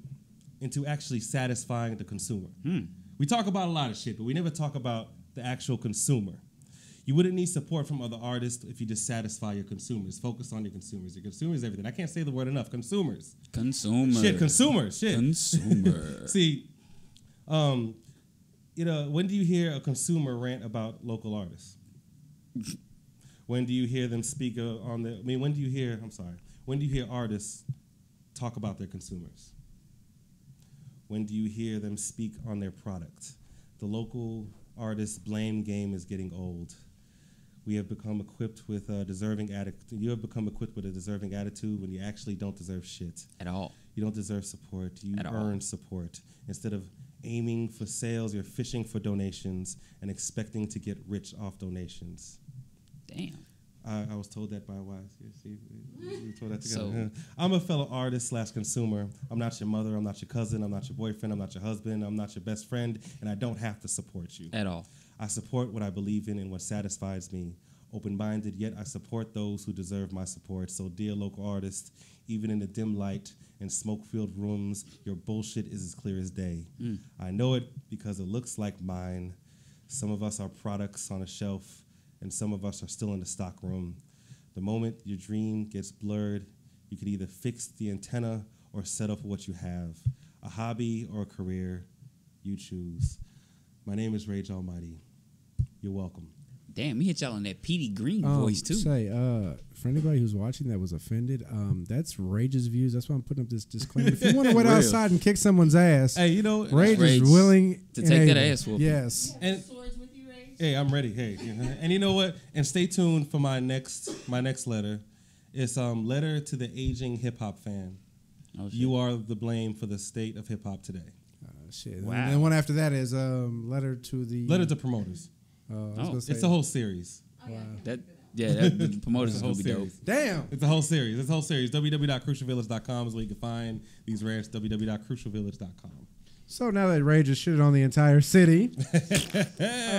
into actually satisfying the consumer? We talk about a lot of shit, but we never talk about the actual consumer. You wouldn't need support from other artists if you just satisfy your consumers. Focus on your consumers. Your consumers, everything. I can't say the word enough. Consumers. Consumer. Consumers. Consumer. See, when do you hear a consumer rant about local artists? When do you hear them speak on the? I mean, when do you hear artists talk about their consumers? When do you hear them speak on their product? The local artist blame game is getting old. We have become equipped with a deserving attitude. You have become equipped with a deserving attitude when you actually don't deserve shit. At all. You don't deserve support. You At all. earn support. Instead of aiming for sales, you're fishing for donations and expecting to get rich off donations. Damn. I was told that by Wise. See, we told that together. I'm a fellow artist / consumer. I'm not your mother. I'm not your cousin. I'm not your boyfriend. I'm not your husband. I'm not your best friend. And I don't have to support you. At all. I support what I believe in and what satisfies me. Open-minded, yet I support those who deserve my support. So, dear local artist, even in the dim light and smoke-filled rooms, your bullshit is as clear as day. I know it because it looks like mine. Some of us are products on a shelf, and some of us are still in the stock room. The moment your dream gets blurred, you can either fix the antenna or settle for what you have. A hobby or a career, you choose. My name is Rage Almighty. You're welcome. Damn, he hit y'all on that Petey Green voice, too. For anybody who's watching that was offended, that's Rage's views. That's why I'm putting up this disclaimer. If you want to wait outside and kick someone's ass, hey, Rage is willing to take that ass whooping. Yes. And hey, I'm ready. Hey, and you know what? And stay tuned for my next letter. It's letter to the aging hip hop fan. Oh, you are the blame for the state of hip hop today. Shit. Wow. And then one after that is letter to promoters. It's a whole series. Wow. The promoters is gonna be dope. Damn. It's a whole series. www.crucialvillage.com is where you can find these rants. www.crucialvillage.com. So now that Rage has shitted on the entire city,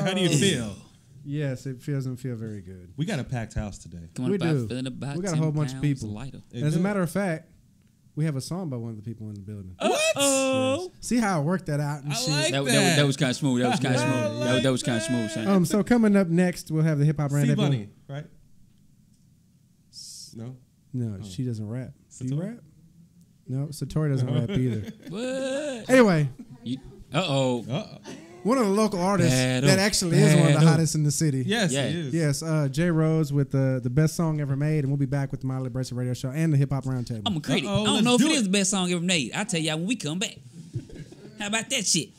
how do you feel? Yes, it doesn't feel very good. We got a packed house today. We do. We got a whole bunch of people. As a matter of fact, we have a song by one of the people in the building. What? Yes. See how I worked that out and shit. Like that was kind of smooth. That was kind of smooth. That was kind of smooth. Son. So coming up next, we'll have the hip hop rant. C-Bunny, right? No, she doesn't rap. Satori? Do you rap? No, Satori doesn't rap either. What? Anyway. Uh-oh. One of the local artists that actually is one of the hottest in the city. Yes, he is. Yes, Jay Rose with the best song ever made, and we'll be back with the Mildly Abrasive Radio Show and the Hip Hop Roundtable. I'm a critic. I don't know if it is the best song ever made. I'll tell y'all when we come back. How about that shit?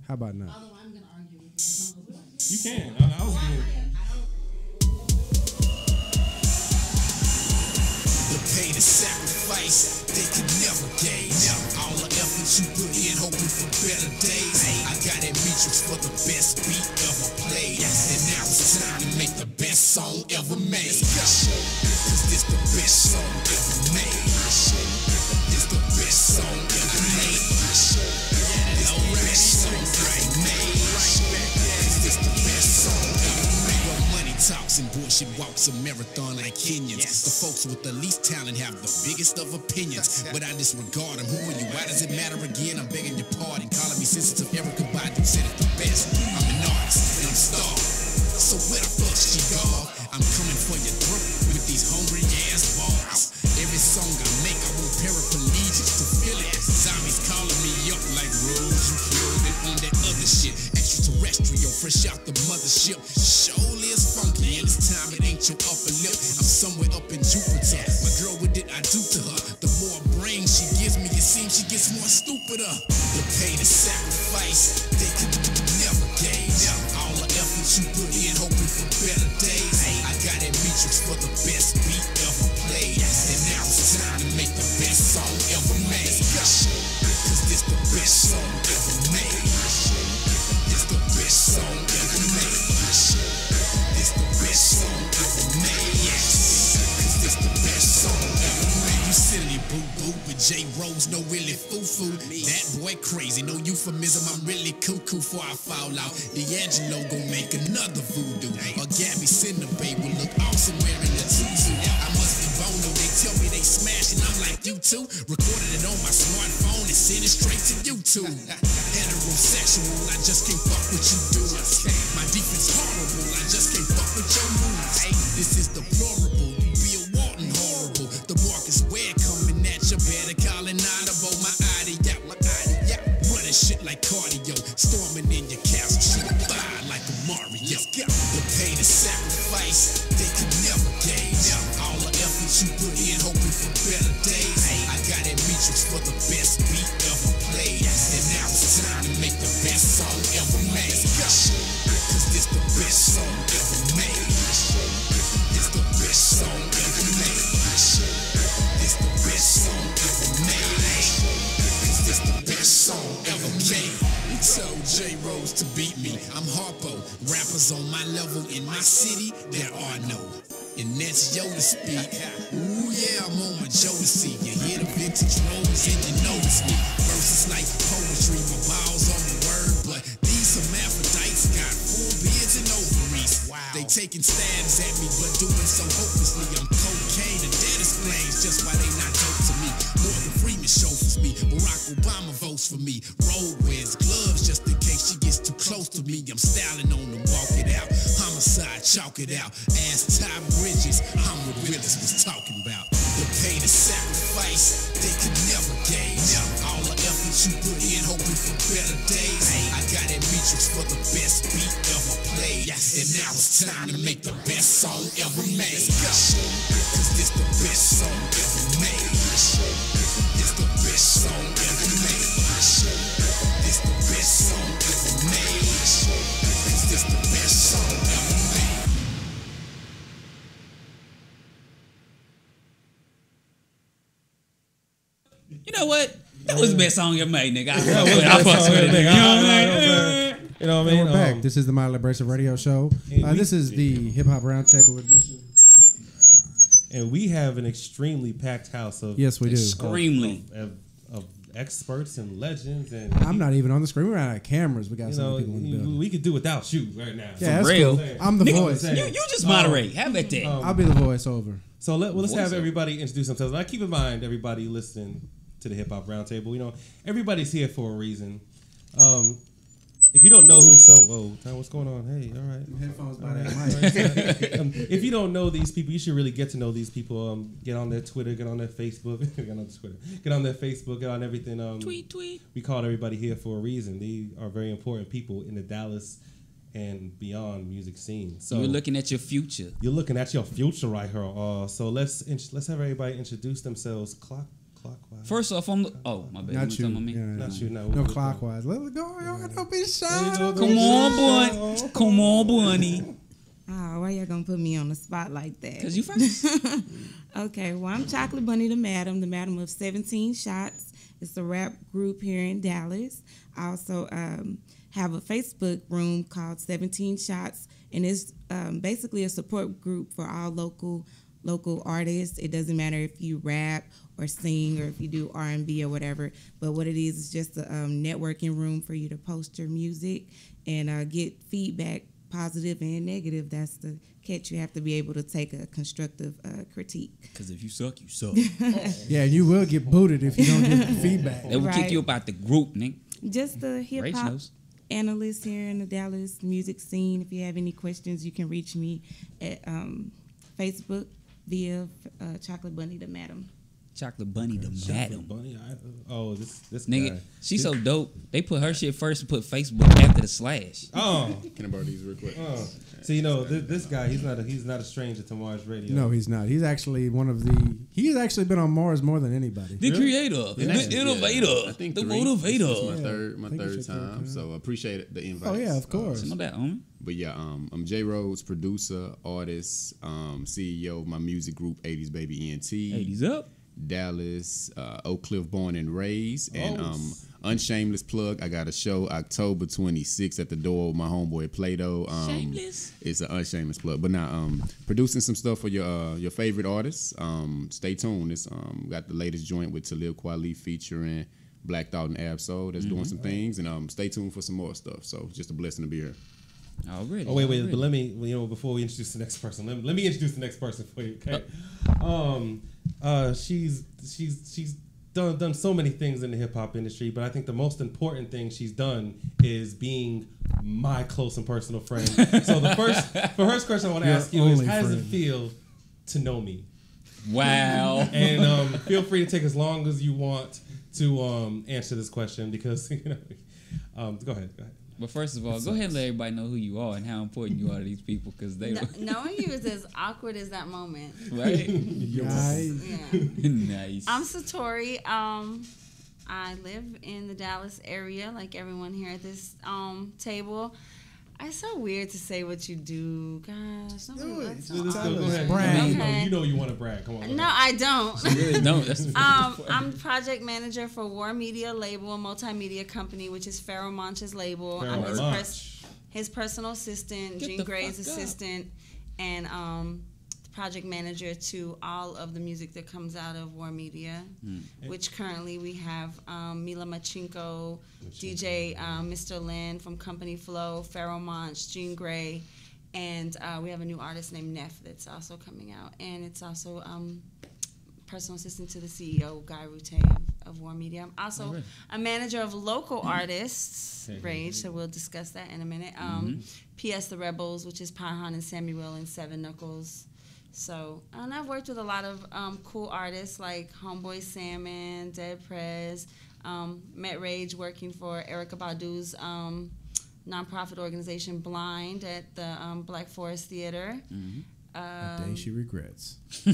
How about now? Although I'm going to argue with you. You can. I was good. The pain and sacrifice they can never gauge. All the effort you put in, hoping for better days. I got ambitions for the best beat ever played, and now it's time to make the best song ever made. Cause this the best song ever made. This the best song ever made. shit walks a marathon like Kenyans. The folks with the least talent have the biggest of opinions, but I disregard them. Who are you? Why does it matter again? I'm begging your pardon. Calling me sensitive, Erykah Badu said it the best. I'm an artist and I'm starved. So where the fuck she go? I'm coming for your throat with these hungry ass bars. Every song I make, I want paraplegics to feel it. Zombies calling me up like Rose, you killed it on that other shit. Extraterrestrial, fresh out the mothership. Surely it's funky, and this time it ain't your upper lip. I'm somewhere up in Jupiter. My girl, what did I do to her? The more brain she gives me, it seems she gets more stupider. The pain is sacrifice, they can never gauge. All the effort you put in, hoping for better days. I got that matrix for the best beat ever played. And now it's time to make the best song ever made. Cause this the best song ever made. This the best song ever made. This the best song ever made. Cause this the best song ever made. You silly boo-boo with J. Rose, no really foo-foo. That boy crazy, no euphemism, I'm really cuckoo before I fall out. D'Angelo gon' make another voodoo. Or Gabby Cinnabay will look awesome wearing a tutu. I must be Bono, they tell me they smashing, I'm like, you too? Recorded it on my smartphone and sent it straight to YouTube. Heterosexual, I just can't fuck with you dudes. My defense horrible, I just can't fuck with your moves. This is deplorable, you Bill Walton horrible. The Marcus Ware coming at you, better call an audible. My audio, running shit like cardio. Storming in your castle, shooting fire like a Mario. The pain is sacrifice, they can never gauge. All the effort you put in, hoping for better days. I got that matrix for the best beat ever played. And now it's time to make the best song ever made. Cause this the best song ever made. This the best song ever made. This the best song ever made. Cause this the best song ever made. You told J. Rose to beat me, I'm Harpo. Rappers on my level in my city, there are no. And that's Yoda speak. Ooh yeah, I'm on my Jodeci. You hear the vintage rolls and you notice me. Verses like poetry, my balls on the word, but these hermaphrodites got full beards and ovaries. Wow. They taking stabs at me, but doing so hopelessly. I'm cocaine and that explains just why they not dope to me. Morgan Freeman chauffeurs me. Barack Obama votes for me. Roll wears gloves just in case she gets too close to me. I'm styling on them, walk it out. Homicide, chalk it out. Ass Ty Bridges, I'm what Willis was talking about. The pain is sacrifice, they can never gauge. All the effort you put in, hoping for better days. I got that matrix for the best beat ever played. And now it's time to make the best song ever made. Cause this the best song ever made. This the best song ever made. This the best song ever made. Cause this the best song ever made. You know what? That was the best song ever made, nigga. You know what I mean? We're back. This is the Mildly Abrasive Radio Show. This is the Hip Hop Roundtable edition. And we have an extremely packed house of yes, we do. Extremely of experts and legends, and I'm not even on the screen. We're out of cameras. We got some people in the building. We could do without you right now. Yeah, that's real. Cool. I'm the voice. You just moderate. Have at that. I'll be the voiceover. So let's have everybody introduce themselves. Now keep in mind, everybody listening to the Hip Hop Roundtable, you know, everybody's here for a reason. If you don't know who what's going on? Hey, all right. Headphones by that mic. If you don't know these people, you should really get to know these people. Get on their Twitter, get on their Facebook, get on their Facebook, get on everything. Tweet. We called everybody here for a reason. They are very important people in the Dallas and beyond music scene. So you're looking at your future. You're looking at your future right here. So let's have everybody introduce themselves clockwise. First off, my bad. Not you. Me? Yeah, not you. No clockwise. Let it go. Y'all don't be shy. Come on, Bunny. Oh, why y'all gonna put me on the spot like that? Cause you first. Okay, well, I'm Chocolate Bunny, the Madam of 17 Shots. It's a rap group here in Dallas. I also have a Facebook room called 17 Shots, and it's basically a support group for all local artists. It doesn't matter if you rap or sing or if you do R&B or whatever, but what it is just a networking room for you to post your music and get feedback positive and negative. That's the catch. You have to be able to take a constructive critique. Because if you suck, you suck. Yeah, you will get booted if you don't get the feedback. They will kick you up out the group, nigga. Just the hip Rach hop knows. analyst here in the Dallas music scene. If you have any questions, you can reach me at Facebook via Chocolate Bunny the Madam. Chocolate Bunny the Madam. Bunny, this nigga, guy. she's so dope. They put her shit first and put Facebook after the slash. Oh, can I borrow these real quick? So this guy, he's not a stranger to Mars Radio. No, he's not. He's actually he's actually been on Mars more than anybody. The creator, the innovator, I think the 3. motivator. This is my third time, so I appreciate the invite. Oh yeah, of course. Know that, homie. But yeah, I'm J Rhodes, producer, artist, CEO of my music group 80s Baby ENT. 80s up. Dallas, Oak Cliff born and raised, and unshameless plug. I got a show October 26th at the door with my homeboy Plato. Shameless. It's an unshameless plug, but now producing some stuff for your favorite artists. Stay tuned. It's got the latest joint with Talib Kweli featuring Black Thought and Absol that's doing some things, and stay tuned for some more stuff. So just a blessing to be here. Already. Oh wait, but let me before we introduce the next person, let me introduce the next person for you. Okay. She's done so many things in the hip hop industry, but I think the most important thing she's done is being my close and personal friend. So the first question I want to ask you is, how does it feel to know me? Wow. And feel free to take as long as you want to answer this question because go ahead. But first of all, go ahead and let everybody know who you are and how important you are to these people, because they knowing you is as awkward as that moment, right? Nice. Yeah. Nice. I'm Satori. I live in the Dallas area, like everyone here at this table. It's so weird to say what you do, gosh. Go Awesome. brag. Okay. You know you want to brag. Come on. No, I don't. You really don't. That's the I'm project manager for War Media Label, a multimedia company, which is Pharaoh Monch's label. I'm his personal assistant, Jean Gray's assistant, and project manager to all of the music that comes out of War Media, which currently we have Mila Machinko, DJ Mr. Lin from Company Flow, Pharaoh Monch, Jean Gray, and we have a new artist named Neff that's also coming out. And it's also personal assistant to the CEO, Guy Rute of War Media. I'm also a manager of local artists, Rage, so we'll discuss that in a minute. P.S. The Rebels, which is Pahan and Samuel and Seven Knuckles. So, and I've worked with a lot of cool artists like Homeboy Salmon, Dead Prez, met Rage working for Erykah Badu's nonprofit organization Blind at the Black Forest Theater. A day she regrets. A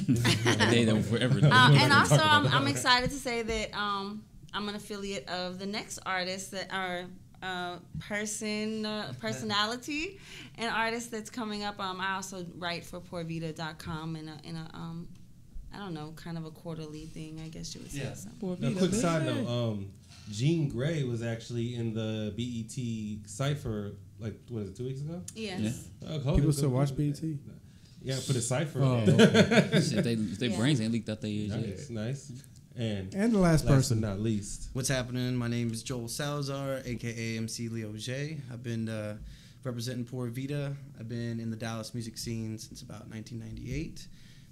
day that will forever. And also, I'm excited to say that I'm an affiliate of the next artists that are personality and artist that's coming up. I also write for PoorVita.com in a I don't know, kind of a quarterly thing, I guess you would say. Yeah. Now, quick side note, Jean Grey was actually in the BET Cypher, like, what is it, 2 weeks ago? Yes. Yeah. People still watch BET? Yeah, for the Cypher. Oh, okay. Shit, they brains ain't leaked out their ears yet. Nice. And the last person, but not least. What's happening? My name is Joel Salazar, aka MC Leo J. I've been representing Poor Vita. I've been in the Dallas music scene since about 1998.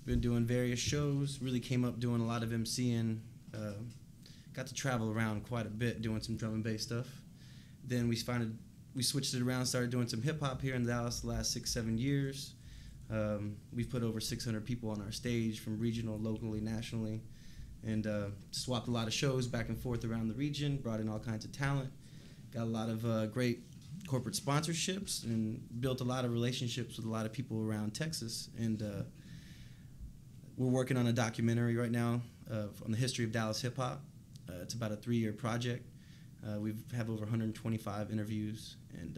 Been doing various shows. Really came up doing a lot of MCing. Got to travel around quite a bit doing some drum and bass stuff. Then we switched it around, started doing some hip hop here in Dallas the last 6-7 years. We've put over 600 people on our stage from regional, locally, nationally. And swapped a lot of shows back and forth around the region, brought in all kinds of talent, got a lot of great corporate sponsorships, and built a lot of relationships with a lot of people around Texas. And we're working on a documentary right now on the history of Dallas hip-hop. It's about a 3-year project. We have over 125 interviews, and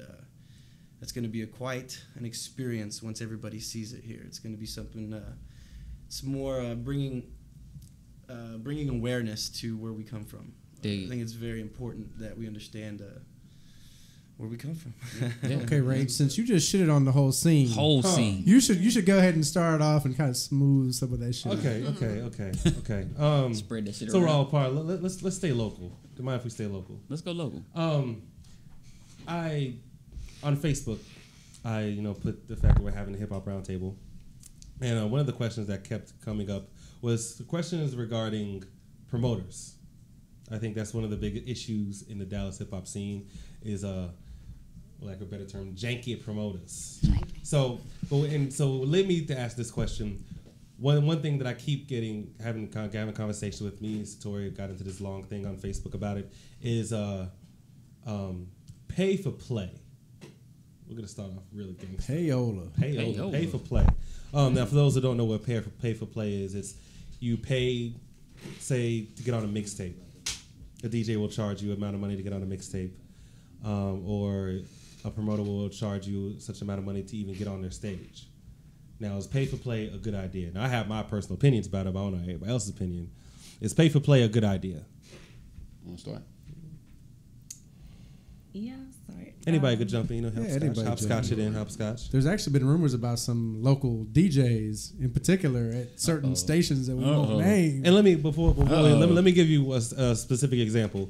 it's going to be quite an experience once everybody sees it here. It's going to be something, it's more bringing awareness to where we come from. I think it's very important that we understand where we come from. Okay, Rage, since you just shitted on the whole scene. You should go ahead and start off and kind of smooth some of that shit. Okay. Spread that shit so around. we're all part. Let's stay local. Do you mind if we stay local? Let's go local. On Facebook, I put the fact that we're having a hip hop roundtable, and one of the questions that kept coming up was the questions regarding promoters. I think that's one of the big issues in the Dallas hip hop scene is like a better term, janky promoters. So led me to ask this question. One thing that I keep having a conversation with me, Satori got into this long thing on Facebook about it, is pay for play. We're gonna start off really gangster. Payola. Pay for play. Now, for those who don't know what pay for play is, it's you pay, say, to get on a mixtape. A DJ will charge you amount of money to get on a mixtape, or a promoter will charge you such amount of money to even get on their stage. Now, is pay for play a good idea? Now, I have my personal opinions about it, but I don't know everybody else's opinion. Is pay for play a good idea? Want to start? Yeah, sorry. Anybody could jump in, hopscotch it in, hopscotch. There's actually been rumors about some local DJs, in particular, at certain stations that we won't name. And let me give you a specific example.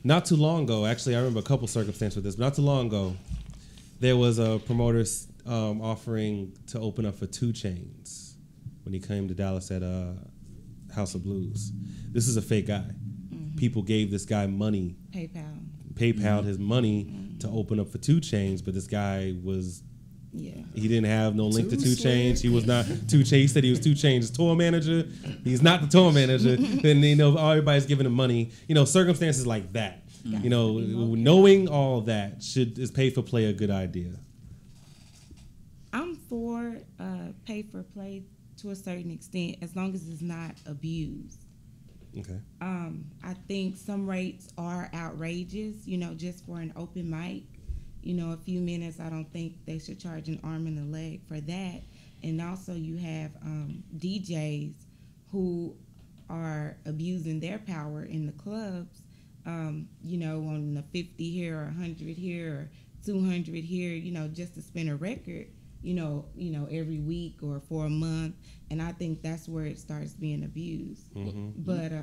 Not too long ago, actually, I remember a couple circumstances with this. But not too long ago, there was a promoter offering to open up for 2 Chainz when he came to Dallas at House of Blues. This is a fake guy. Mm-hmm. People gave this guy money. PayPal his money to open up for 2 Chainz, but this guy was. Yeah. He didn't have no link to 2 Chainz. He was not 2 Chainz. He said he was 2 Chainz' tour manager. He's not the tour manager. Then everybody's giving him money. Circumstances like that. Knowing all that, is pay for play a good idea? I'm for pay for play to a certain extent, as long as it's not abused. Okay. I think some rates are outrageous. Just for an open mic. A few minutes, I don't think they should charge an arm and a leg for that. And also you have DJs who are abusing their power in the clubs, on the 50 here or 100 here or 200 here, just to spin a record, every week or for a month. And I think that's where it starts being abused. Mm-hmm. But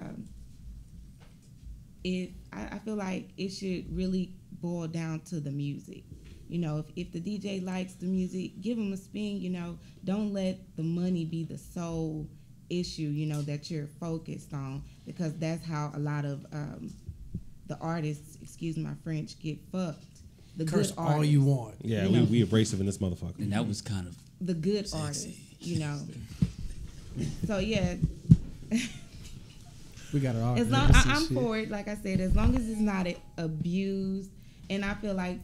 I feel like it should really boil down to the music. If the DJ likes the music, give him a spin. Don't let the money be the sole issue, that you're focused on, because that's how a lot of the artists, excuse my French, get fucked. The Curse good artists, all you want. Yeah, we abrasive in this motherfucker. And that was kind of the good sexy. So yeah. We got it all. I'm for it, like I said, as long as it's not abused. And I feel like,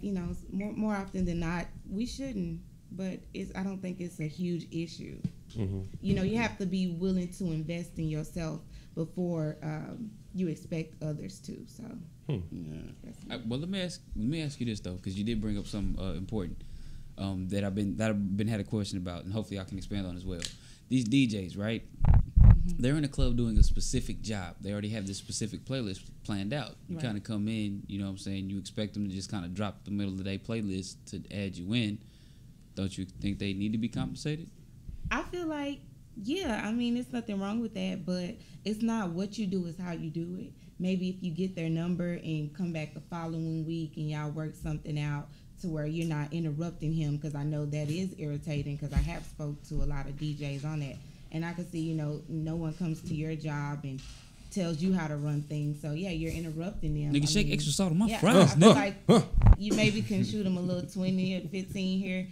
more often than not, we shouldn't. But I don't think it's a huge issue. Mm-hmm. You have to be willing to invest in yourself before you expect others to. So. Yeah. Well, let me ask you this though, because you did bring up something important that I've been had a question about, and hopefully I can expand on as well. These DJs, right? They're in a club doing a specific job. They already have this specific playlist planned out. You kind of come in, you expect them to just kind of drop the middle of the day playlist to add you in. Don't you think they need to be compensated? I feel like, yeah, there's nothing wrong with that, but it's not what you do, it's how you do it. Maybe if you get their number and come back the following week and y'all work something out to where you're not interrupting him, because I know that is irritating, because I have spoke to a lot of DJs on that. And I can see, no one comes to your job and tells you how to run things. So, yeah, you're interrupting them. Nigga, shake extra salt on my fries. I feel like you maybe can shoot them a little 20 or 15 here,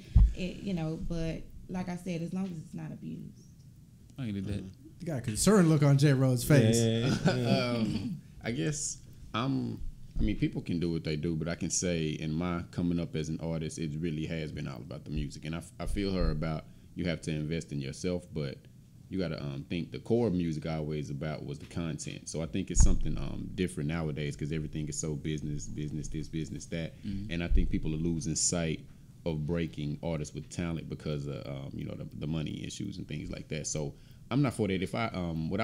but like I said, as long as it's not abused. I can do that. You got a concerned look on J. Road's face. Yeah. I guess people can do what they do, but I can say in my coming up as an artist, it really has been all about the music. And I feel her about you have to invest in yourself, but you got to think the core music always about was the content. So I think it's something different nowadays, because everything is so business this, business that. Mm-hmm. And I think people are losing sight of breaking artists with talent because of the money issues and things like that. So I'm not for that. If what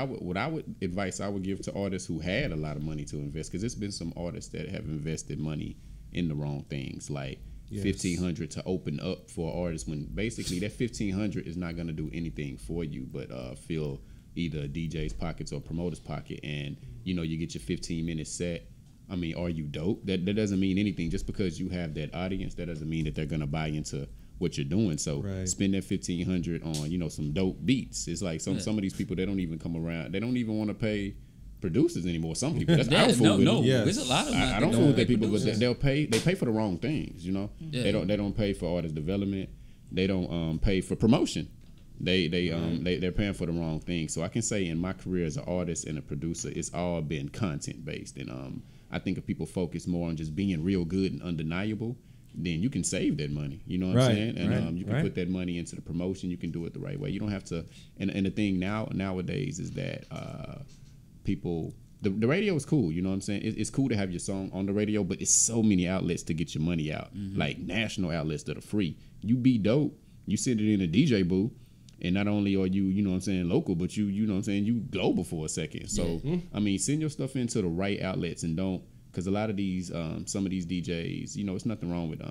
advice I would give to artists who had a lot of money to invest, because there's been some artists that have invested money in the wrong things, like $1,500 to open up for artists, when basically that $1,500 is not going to do anything for you but fill either a DJ's pockets or promoter's pocket, and you get your 15-minute set. I mean, are you dope? That doesn't mean anything. Just because you have that audience, that doesn't mean that they're gonna buy into what you're doing. So spend that $1,500 on some dope beats. It's like some of these people, they don't even come around. They don't even want to pay producers anymore. Some people, that's I don't fool with them. There's a lot of them. I don't fool with that people, but they pay for the wrong things. They don't pay for artist development. They don't pay for promotion. They're paying for the wrong thing. So I can say in my career as an artist and a producer, it's all been content based. And I think if people focus more on just being real good and undeniable, then you can save that money. You know what I'm saying? And you can put that money into the promotion. You can do it the right way. You don't have to. And the thing nowadays is that people. The radio is cool, you know what I'm saying? It's cool to have your song on the radio, but it's so many outlets to get your money out, like national outlets that are free. You be dope, you send it in a DJ booth, and not only are you know what I'm saying, local, but you know what I'm saying, you global for a second. So, I mean, send your stuff into the right outlets and don't, because a lot of these, some of these DJs, it's nothing wrong with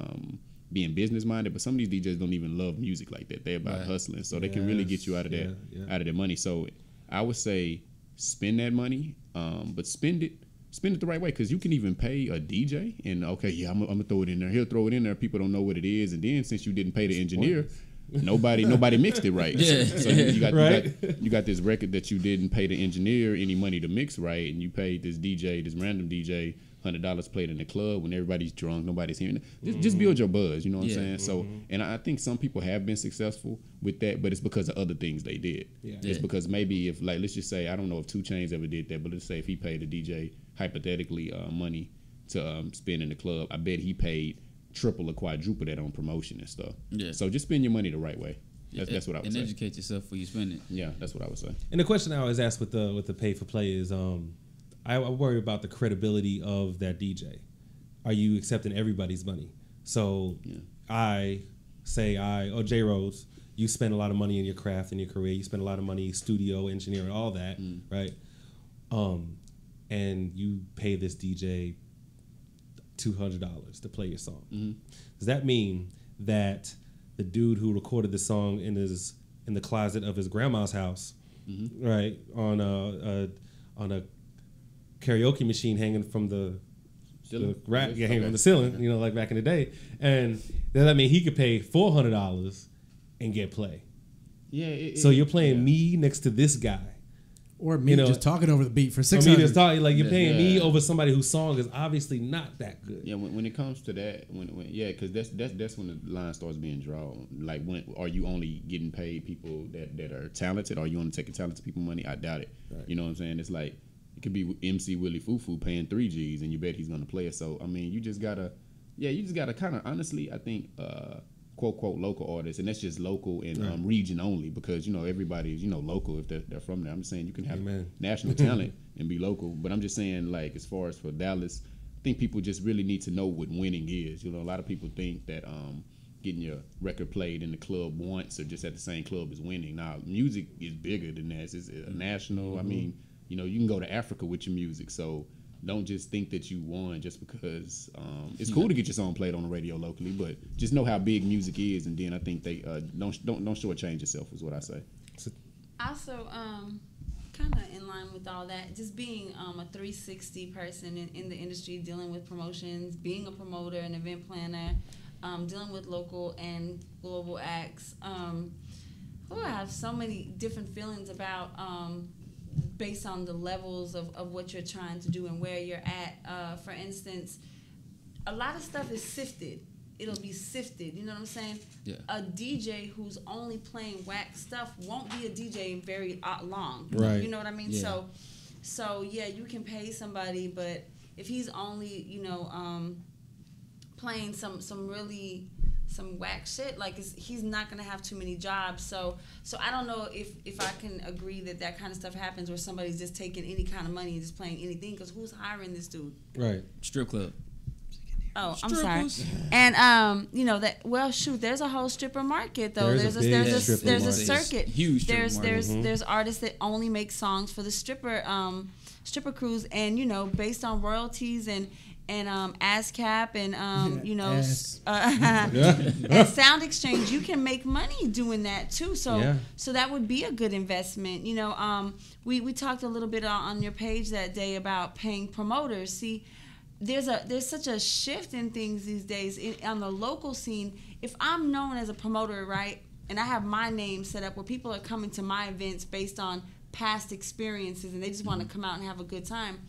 being business minded, but some of these DJs don't even love music like that. They're about hustling, so they can really get you out of that, out of their money. So I would say spend that money, but spend it the right way, because you can even pay a DJ and I'm gonna throw it in there. He'll throw it in there. People don't know what it is, and then since you didn't pay the engineer, nobody mixed it right. So you got this record that you didn't pay the engineer any money to mix right, and you paid this DJ, this random DJ, $100 played in the club when everybody's drunk, nobody's hearing it. Just build your buzz, you know what I'm saying? So, and I think some people have been successful with that, but it's because of other things they did. It's because maybe if, like, let's just say, I don't know if 2 Chainz ever did that, but let's say if he paid a DJ hypothetically money to spend in the club, I bet he paid triple or quadruple that on promotion and stuff. So just spend your money the right way. That's what I would say. And educate yourself before you spend it. Yeah, that's what I would say. And the question I always ask with the pay for play is, I worry about the credibility of that DJ. Are you accepting everybody's money? So I say, J Rose, you spend a lot of money in your craft, in your career. You spend a lot of money, studio, engineering, all that, right? And you pay this DJ $200 to play your song. Does that mean that the dude who recorded the song in the closet of his grandma's house, right, on a karaoke machine hanging from the rack, hanging from the ceiling, like back in the day, and does that mean he could pay $400 and get play? So you're playing me next to this guy, or me just talking over the beat for $600. You're paying me over somebody whose song is obviously not that good. Yeah, when it comes to that, because that's when the line starts being drawn. Like, when are you only getting paid people that are talented? Or are you only taking talented people money? I doubt it. Right. You know what I'm saying? It's like, it could be MC Willie Fufu paying 3 G's and you bet he's gonna play it. So I mean, you just gotta kind of, honestly, I think quote local artists, and that's just local and region only, because everybody's local if they're from there. I'm just saying you can have national talent and be local, but I'm just saying, like, as far as for Dallas, I think people just really need to know what winning is. A lot of people think that getting your record played in the club once or just at the same club is winning. Now, music is bigger than that. It's national. I mean, you can go to Africa with your music, so don't just think that you won just because it's cool to get your song played on the radio locally, but just know how big music is, and then I think they don't shortchange yourself is what I say. Also, kind of in line with all that, just being a 360 person in the industry, dealing with promotions, being a promoter, an event planner, dealing with local and global acts. I have so many different feelings about based on the levels of what you're trying to do and where you're at. For instance, a lot of stuff is sifted. It'll be sifted, you know what I'm saying? Yeah. A DJ who's only playing whack stuff won't be a DJ very long. Right. You know what I mean? Yeah. So yeah, you can pay somebody, but if he's only, playing some whack shit, like, he's not gonna have too many jobs. So I don't know if I can agree that kind of stuff happens where somebody's just taking any kind of money and just playing anything, because who's hiring this dude? Right. Strip club. Oh, strippers. I'm sorry. And there's a whole stripper market though. There's a circuit. Huge. There's artists that only make songs for the stripper crews, and based on royalties and ASCAP and and Sound Exchange, you can make money doing that too. So that would be a good investment. We talked a little bit on your page that day about paying promoters. See, there's such a shift in things these days on the local scene. If I'm known as a promoter, right, and I have my name set up where people are coming to my events based on past experiences and they just want to come out and have a good time,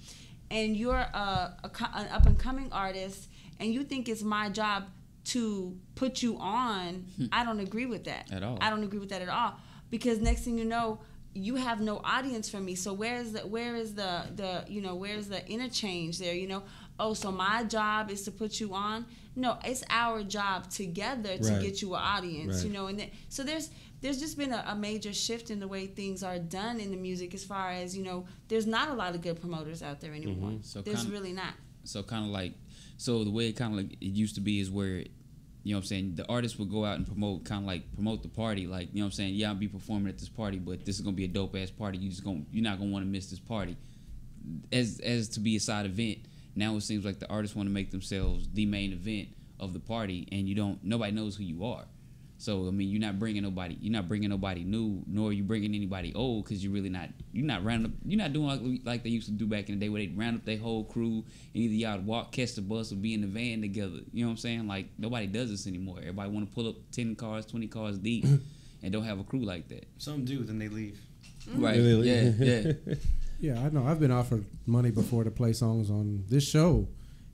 and you're an up and coming artist and you think it's my job to put you on, I don't agree with that at all. I don't agree with that at all, because next thing you know, you have no audience for me. So where is the where's the interchange there? You know, oh, so my job is to put you on? No, it's our job together to get you an audience. Right. You know, and so there's just been a major shift in the way things are done in the music, as far as, you know, there's not a lot of good promoters out there anymore. So there's really not. So kind of like, so the way it kind of like it used to be is where, you know what I'm saying, the artist would go out and promote the party, like, you know what I'm saying, yeah, I'll be performing at this party, but this is gonna be a dope ass party. You're not gonna want to miss this party. As to be a side event, now it seems like the artists want to make themselves the main event of the party, and nobody knows who you are. So I mean, you're not bringing nobody new, nor are you bringing anybody old, because you're not doing like they used to do back in the day, where they'd round up their whole crew and either y'all walk, catch the bus, or be in the van together. You know what I'm saying? Like, nobody does this anymore. Everybody want to pull up 10 cars, 20 cars deep, and don't have a crew like that. Some do, then they leave. Right? Yeah. Yeah, I know. I've been offered money before to play songs on this show,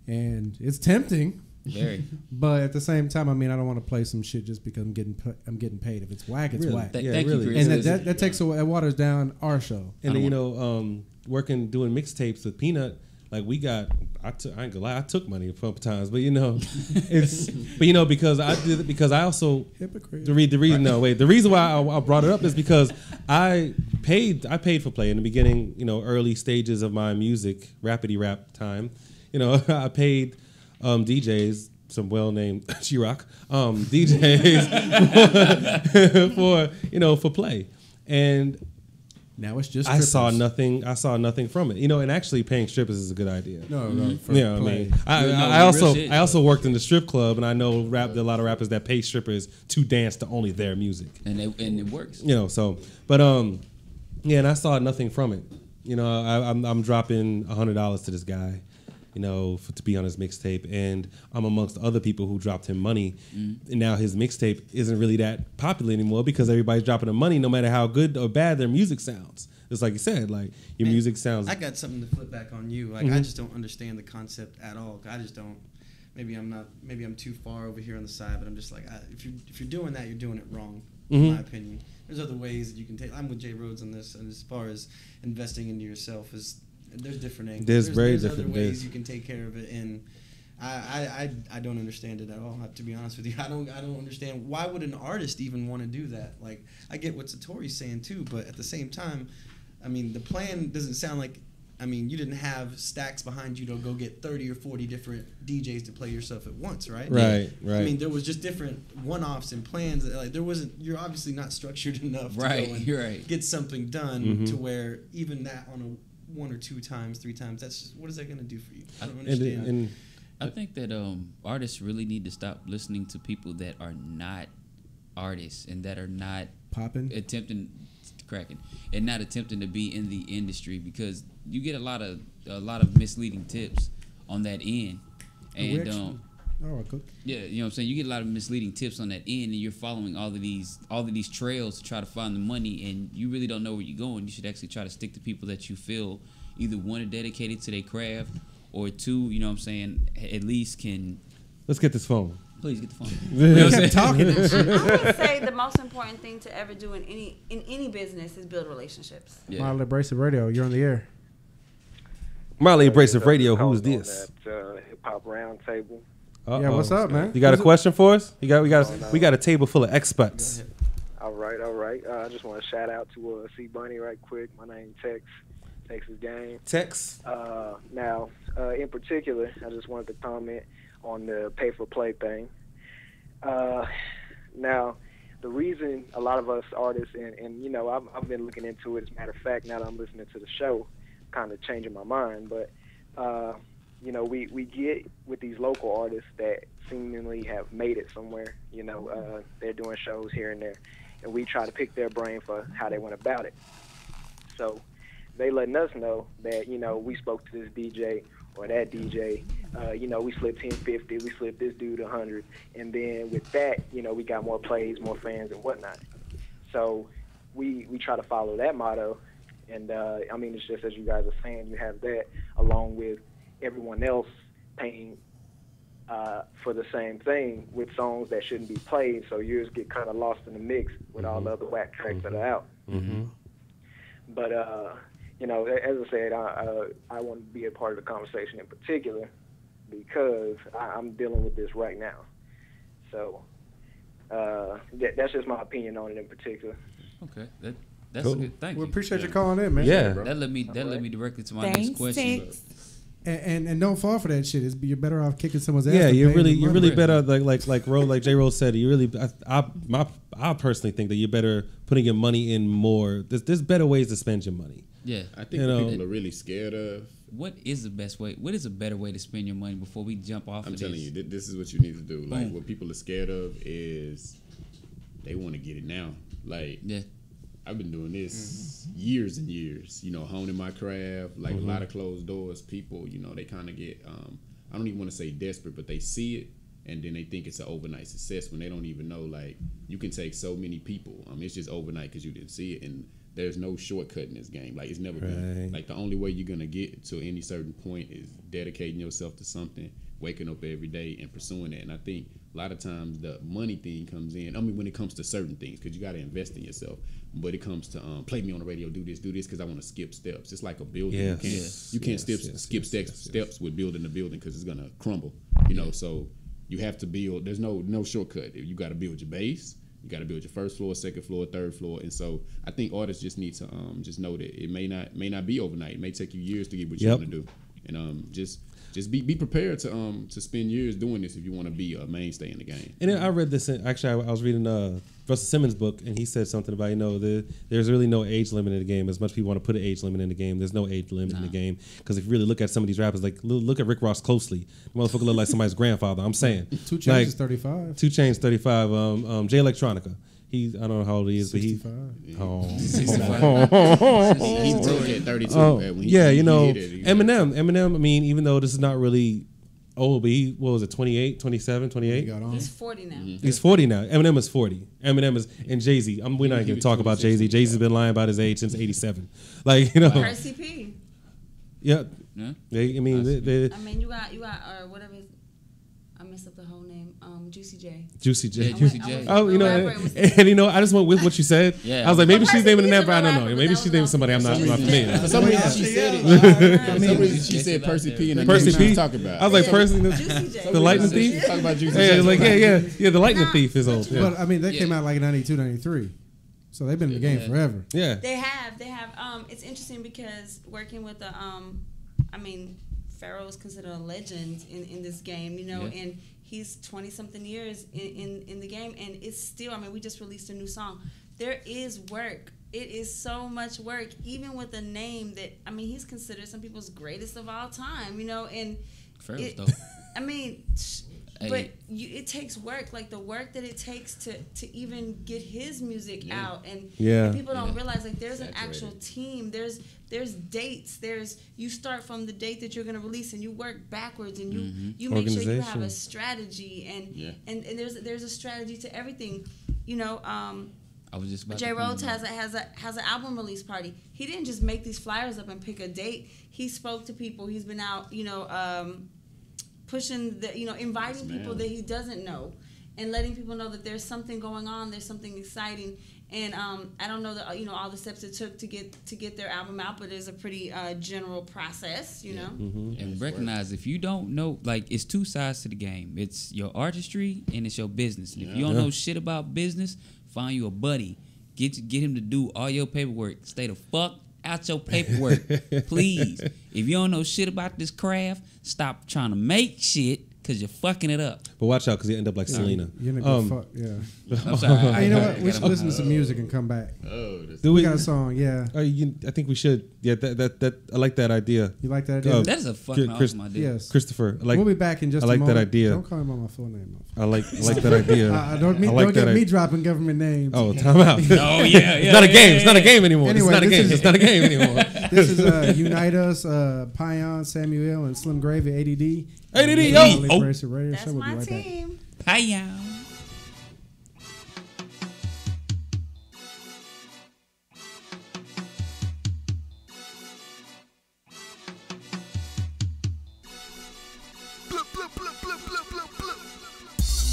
and it's tempting. Very. But at the same time, I mean, I don't want to play some shit just because I'm getting paid. If it's whack, it's whack. Thank you, Chris. And that takes away, that waters down our show. And then, you know, doing mixtapes with Peanut, like I ain't gonna lie, I took money a couple times, but you know, because I also hypocrite. The reason why I brought it up is because I paid for play in the beginning, you know, early stages of my music, rapidy rap time. You know, I paid DJs, some well-named Chirac DJs for play, and now it's just I saw nothing from it, you know. And actually, paying strippers is a good idea. No, I mean, I also worked in the strip club, and I know there are a lot of rappers that pay strippers to dance to only their music, and it works. You know, so but yeah, and I saw nothing from it. You know, I'm dropping $100 to this guy, you know, to be on his mixtape, and I'm amongst other people who dropped him money, and now his mixtape isn't really that popular anymore because everybody's dropping him money, no matter how good or bad their music sounds. It's like you said, like your music sounds. I got something to flip back on you. Like I just don't understand the concept at all. I just don't. Maybe I'm too far over here on the side, but I'm just like, if you're doing that, you're doing it wrong, in my opinion. There's other ways that you can take. I'm with Jay Rhodes on this, and as far as investing into yourself there's different angles. There's other ways you can take care of it, and I don't understand it at all. To be honest with you, I don't understand why would an artist even want to do that. Like, I get what Satori's saying too, but at the same time, I mean, the plan doesn't sound like. I mean, you didn't have stacks behind you to go get 30 or 40 different DJs to play your stuff at once, right? Right. I mean, there was just different one-offs and plans. Like, there wasn't. You're obviously not structured enough to go and get something done to where even that on a 1 or 2 times, 3 times. That's just, what is that going to do for you? I don't understand. And I think that artists really need to stop listening to people that are not artists and that are not attempting to be in the industry, because you get a lot of misleading tips on that end, and yeah, you know what I'm saying, you get a lot of misleading tips on that end, and you're following all of these trails to try to find the money, and you really don't know where you're going. You should actually try to stick to people that you feel either one, are dedicated to their craft, or 2, you know what I'm saying, at least can. Let's get this phone. Please get the phone. You know what I'm talking and shit. I would say the most important thing to ever do in any business is build relationships. Yeah. Marley Abrasive Radio, you're on the air. Marley Abrasive Radio, who's this? Hip Hop Roundtable. Yeah, what's up, man? You got a question for us? We got a table full of experts. All right. I just want to shout out to C Bunny right quick. My name is Texas Game. Tex. Now, in particular, I just wanted to comment on the pay for play thing. Now, the reason a lot of us artists, and you know, I've been looking into it. As a matter of fact, now that I'm listening to the show, kind of changing my mind. But you know, we get with these local artists that seemingly have made it somewhere. You know, they're doing shows here and there, and we try to pick their brain for how they went about it. So they letting us know that, you know, we spoke to this DJ, or that DJ, you know, we slip 10, 50, we slip this dude 100, and then with that, you know, we got more plays, more fans, and whatnot. So we try to follow that motto, and I mean, it's just as you guys are saying, you have that along with everyone else paying for the same thing with songs that shouldn't be played, so yours get kind of lost in the mix with all the other whack tracks that are out. But you know, as I said, I want to be a part of the conversation in particular because I'm dealing with this right now. So that's just my opinion on it in particular. Okay, that's Cool. a good. Thank We you. appreciate you calling in, man. Yeah. That led me directly to my Thanks, next question. Tex. And don't fall for that shit. You're better off kicking someone's ass. Yeah, than you're paying them really money. better like J. Rose said. You really, I personally think that you're better putting your money in more. There's better ways to spend your money. Yeah, I think what people are really scared of. What is the best way? What is a better way to spend your money before we jump off? I'm of telling this? you, this is what you need to do. Like Boom. what people are scared of is they want to get it now. Like I've been doing this years and years. You know, honing my craft. Like a lot of closed doors. People, you know, they kind of get. I don't even want to say desperate, but they see it and then they think it's an overnight success when they don't even know. Like you can take so many people. It's just overnight because you didn't see it, and there's no shortcut in this game. Like it's never been. Like the only way you're gonna get to any certain point is dedicating yourself to something, waking up every day and pursuing it. And I think a lot of times the money thing comes in. I mean, when it comes to certain things, because you got to invest in yourself. But it comes to play me on the radio, do this, because I want to skip steps. It's like a building. You can't skip steps with building the building because it's gonna crumble. You know, so you have to build. There's no shortcut. You got to build your base. You got to build your first floor, second floor, third floor, and so I think artists just need to just know that it may not be overnight. It may take you years to get what you want to do, and just be prepared to spend years doing this if you want to be a mainstay in the game. And then I read this. Actually, I was reading Russell Simmons' book, and he said something about there's really no age limit in the game. As much people want to put an age limit in the game, there's no age limit in the game because if you really look at some of these rappers, like look at Rick Ross closely, the motherfucker look like somebody's grandfather. I'm saying 2 Chainz is 35. 2 Chainz 35. Jay Electronica. I don't know how old he is, 65. but he broke at 32. Eminem. I mean, even though this is not really old, but he, what was it, 28, 27, 28? He's 40 now. He's 40 now. Eminem is 40. Eminem is, and Jay-Z. We're not going to talk about Jay-Z. Jay-Z's been lying about his age since 87. Like, you know. RCP. Yeah. I mean, you got whatever. I messed up the whole name. Juicy J. Juicy J. Juicy J. Oh, you know, and you know, I just went with what you said. I was like, maybe she's naming a rapper. I don't know. Maybe she's naming somebody I'm not familiar. For some reason, she said it. For some reason, she said Percy P. And Percy P. Talking about. I was like, Percy, the Lightning Thief. Talking about Juicy J. Like, yeah. The Lightning Thief is old. But I mean, they came out like in 92, 93. So they've been in the game forever. Yeah. They have. It's interesting because working with the, Pharaoh is considered a legend in this game, you know, and he's 20-something years in the game, and it's still, we just released a new song. There is work. It is so much work, even with a name that, he's considered some people's greatest of all time, you know, and Pharaoh's dope. But it takes work, like the work that it takes to even get his music out, and people don't realize like there's an actual team. There's dates. You start from the date that you're gonna release, and you work backwards, and you make sure you have a strategy, and there's a strategy to everything, you know. I was just about J. Rhodes has an album release party. He didn't just make these flyers up and pick a date. He spoke to people. He's been out, you know. Pushing inviting people that he doesn't know, and letting people know that there's something going on, there's something exciting, and I don't know that all the steps it took to get their album out, but it's a pretty general process, you know. And recognize if you don't know, like it's two sides to the game. It's your artistry and it's your business. And if you don't know shit about business, find you a buddy, get him to do all your paperwork. Stay the fuck out your paperwork, please. If you don't know shit about this craft, stop trying to make shit because you're fucking it up. But watch out because you end up like Selena. You're gonna go fuck, yeah. I'm sorry. You know what? We should listen to some music and come back. Do we got a song? Yeah. I think we should. Yeah, that I like that idea. You like that idea? That is a fucking awesome idea. Yes. Christopher. We'll be back in just a moment. I like that idea. Don't call him on my full name. I like that idea. Don't get me dropping government names. Oh, time out. Oh, yeah. It's not a game. It's not a game anymore. It's not a game. It's not a game anymore. This is Unite Us, Pion, Samuel, and Slim Gravy, ADD. ADD, yo! That's my team. Pion.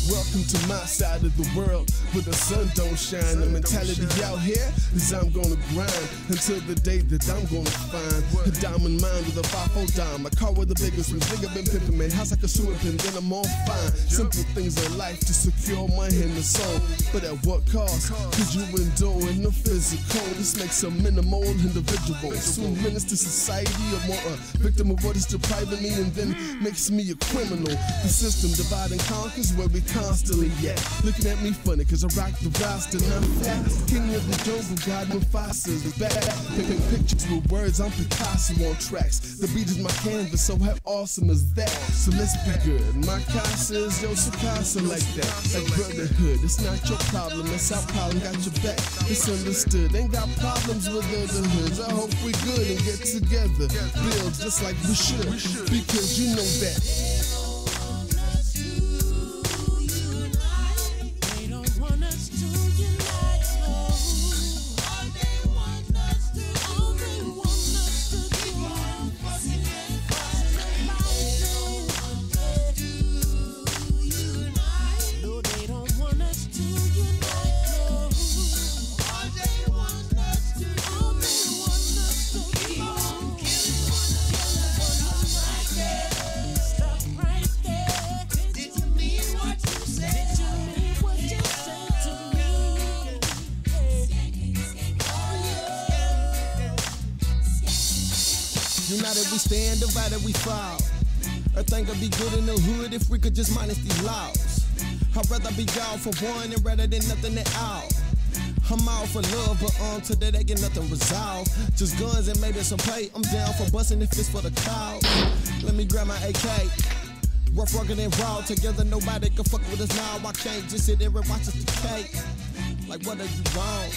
Welcome to my side of the world where the sun don't shine. The mentality out here is I'm gonna grind until the day that I'm gonna find a diamond mine with a 5-4 dime. A car with the biggest ones, nigga been pimping me. House like a sewer pin, then I'm all fine. Simple things in life to secure money in the soul. But at what cost could you endure in the physical? This makes a minimal individual. Soon menace to society, or more a victim of what is depriving me, and then makes me a criminal. The system divide and conquers where we constantly at. Looking at me funny cause I rock the roster and I'm fat. King of the jungle, God Mufasa's is back. Picking pictures with words, I'm Picasso on tracks. The beat is my canvas, so how awesome is that? So let's be good. My casa is your Sakasa like that. Like brotherhood, it's not your problem, it's our problem, got your back. It's understood, ain't got problems with other hoods. I hope we good and get together. Build just like we should, because you know that. United we stand, divided we fall. Everything could be good in the hood if we could just minus these laws. I'd rather be gone for one and rather than nothing at all. I'm all for love, but today they get nothing resolved. Just guns and maybe some pay. I'm down for busting if it's for the cause. Let me grab my AK. Rough, rugged, and raw. Together nobody can fuck with us now. I can't just sit there and watch us decay. Like what are you wrong?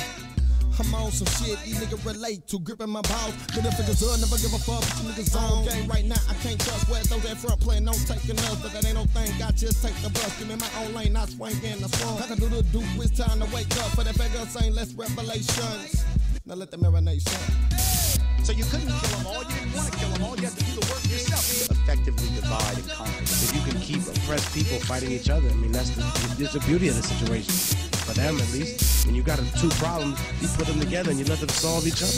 I'm on some shit these niggas relate to, gripping my balls. Middle fingers up, never give a fuck what you niggas on. Game right now, I can't trust where those that front playing, don't take enough, but that ain't no thing, I just take the bus. Give me my own lane, I swing in the swung. I can do the dupe, it's time to wake up. For that figure saying less revelations. Now let the marinate son. So you couldn't kill them all, you didn't want to kill them all, you had to do the work yourself. Effectively divide and conquer. If you can keep oppressed people fighting each other, I mean, that's the beauty of the situation. For them, at least, when you got two problems, you put them together and you let them solve each other.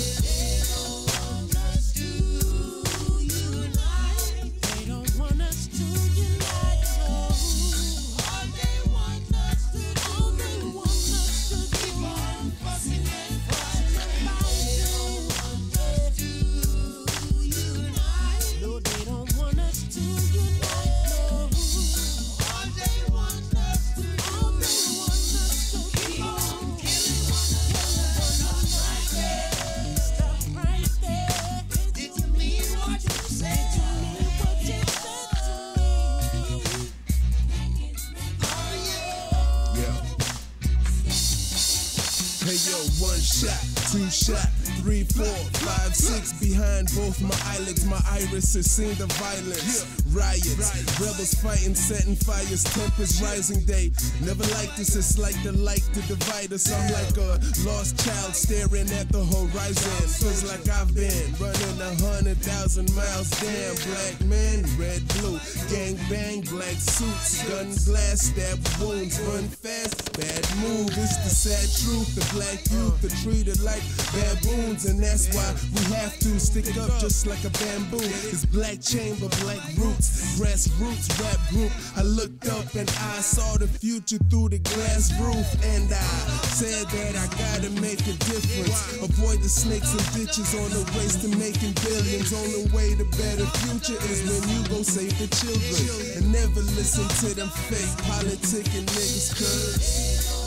Hey yo, 1 shot, 2 shot, 3, 4, 5, 6 behind both my eyelids. My irises seen the violence. Riots, rebels fighting, setting fires, tempers rising. They never like this, it's like they like to divide us. I'm like a lost child staring at the horizon. Feels like I've been running 100,000 miles. Damn, black man, red, blue, gang bang, black suits, gun blast, stab wounds, run fast, bad move. It's the sad truth. The black youth are treated like baboons, and that's why we have to stick up just like a bamboo. It's black chamber, black roots, grassroots rap group. I looked up and I saw the future through the glass roof, and I said that I gotta make a difference. Avoid the snakes and ditches on the race to making billions. Only way to better future is when you go save the children, and never listen to them fake politicking niggas, cause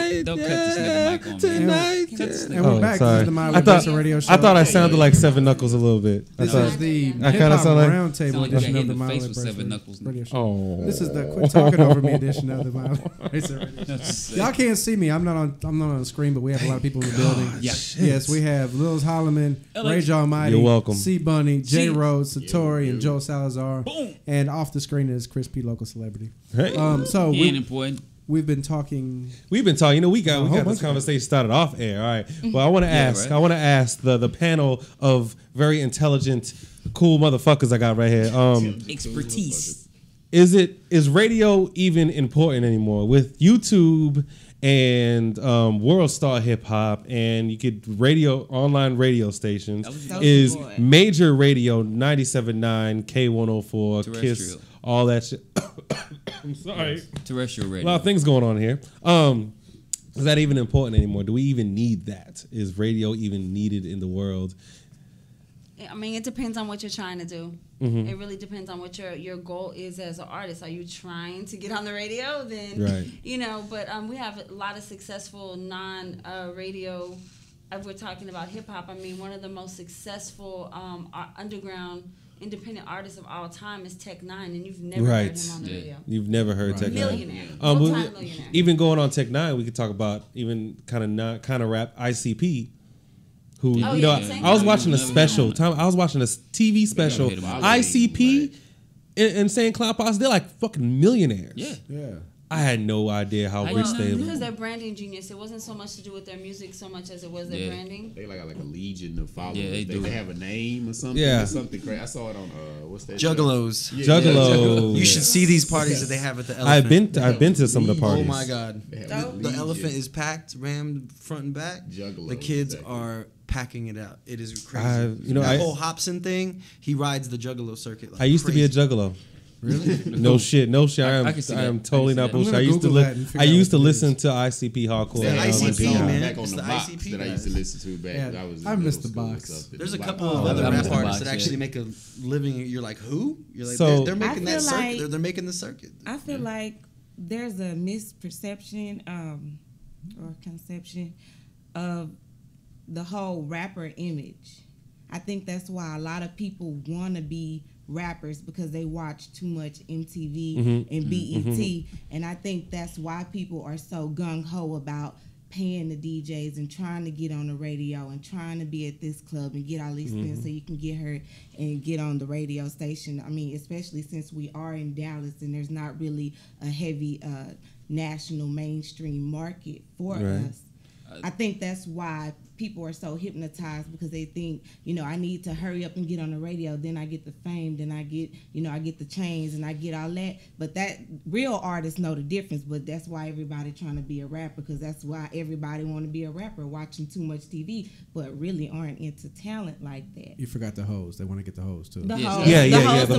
tonight. Don't cut this nigga mic on, tonight. And we're back. This is the Miley Bass Radio Show. I thought I sounded like Seven Knuckles a little bit. This is the hip hop roundtable edition of the Miley Bass Radio Show. Oh. This is the quit talking over me edition of the Miley Bass Radio Show. Y'all can't see me. I'm not on the screen, but we have a lot of people in the building. Yes, we have Lils Holloman, Rage Almighty, You're welcome. C Bunny, J Rose, Satori, and Joe Salazar. Boom. And off the screen is Chris P, local celebrity. Hey. So He ain't important. we've been talking. We got this conversation started off air. All right. Well, I want to ask. I want to ask the panel of very intelligent, cool motherfuckers I got right here. Expertise. Is radio even important anymore with YouTube and World Star Hip Hop, and you could online radio stations? Is major radio 97.9, K104, KISS, all that shit? I'm sorry. Terrestrial radio. A lot of things going on here. Is that even important anymore? Do we even need that? Is radio even needed in the world? I mean, it depends on what you're trying to do. Mm-hmm. It really depends on what your goal is as an artist. Are you trying to get on the radio? Then, right. But we have a lot of successful non-radio. If we're talking about hip hop, I mean, one of the most successful underground independent artists of all time is Tech Nine, and you've never heard him on the radio. You've never heard Tech Nine. Millionaire. Multi-millionaire. Even going on Tech Nine, we could talk about even kind of rap ICP. Who I was watching a special. I was watching a TV special. ICP and Insane Cloud Posse, they're like fucking millionaires. Yeah. I had no idea how rich they were. Because they're branding genius. It wasn't so much to do with their music so much as it was their branding. They like a legion of followers. Yeah, they have a name or something. Yeah. Or something crazy. I saw it on what's that? Juggalos. Juggalos. You should see these parties that they have at the Elephant. I've been to some of the parties. Oh my god. The Elephant is packed, rammed front and back. Juggalos. The kids are packing it out. It is crazy. That whole Hobson thing, he rides the Juggalo circuit. Like I used to be a Juggalo. Really? No shit. I am totally not bullshit. I used to listen to ICP hardcore. The ICP, man. Back on the box that I used to listen to back. I missed the box. There's a couple of other rap artists that actually make a living. You're like, who? You're like, so, they're making that circuit. They're making the circuit. I feel like there's a misperception or conception of the whole rapper image. I think that's why a lot of people want to be rappers, because they watch too much MTV and BET, and I think that's why people are so gung-ho about paying the DJs and trying to get on the radio and trying to be at this club and get all these things so you can get her and get on the radio station. I mean, especially since we are in Dallas and there's not really a heavy national mainstream market for us. I think that's why people are so hypnotized, because they think, I need to hurry up and get on the radio, then I get the fame, then I get, I get the chains and I get all that. But that real artists know the difference, but that's why everybody trying to be a rapper, because that's why everybody want to be a rapper, watching too much TV, but really aren't into talent like that. You forgot the hoes. They want to get the hoes too. The hoes. Yeah. The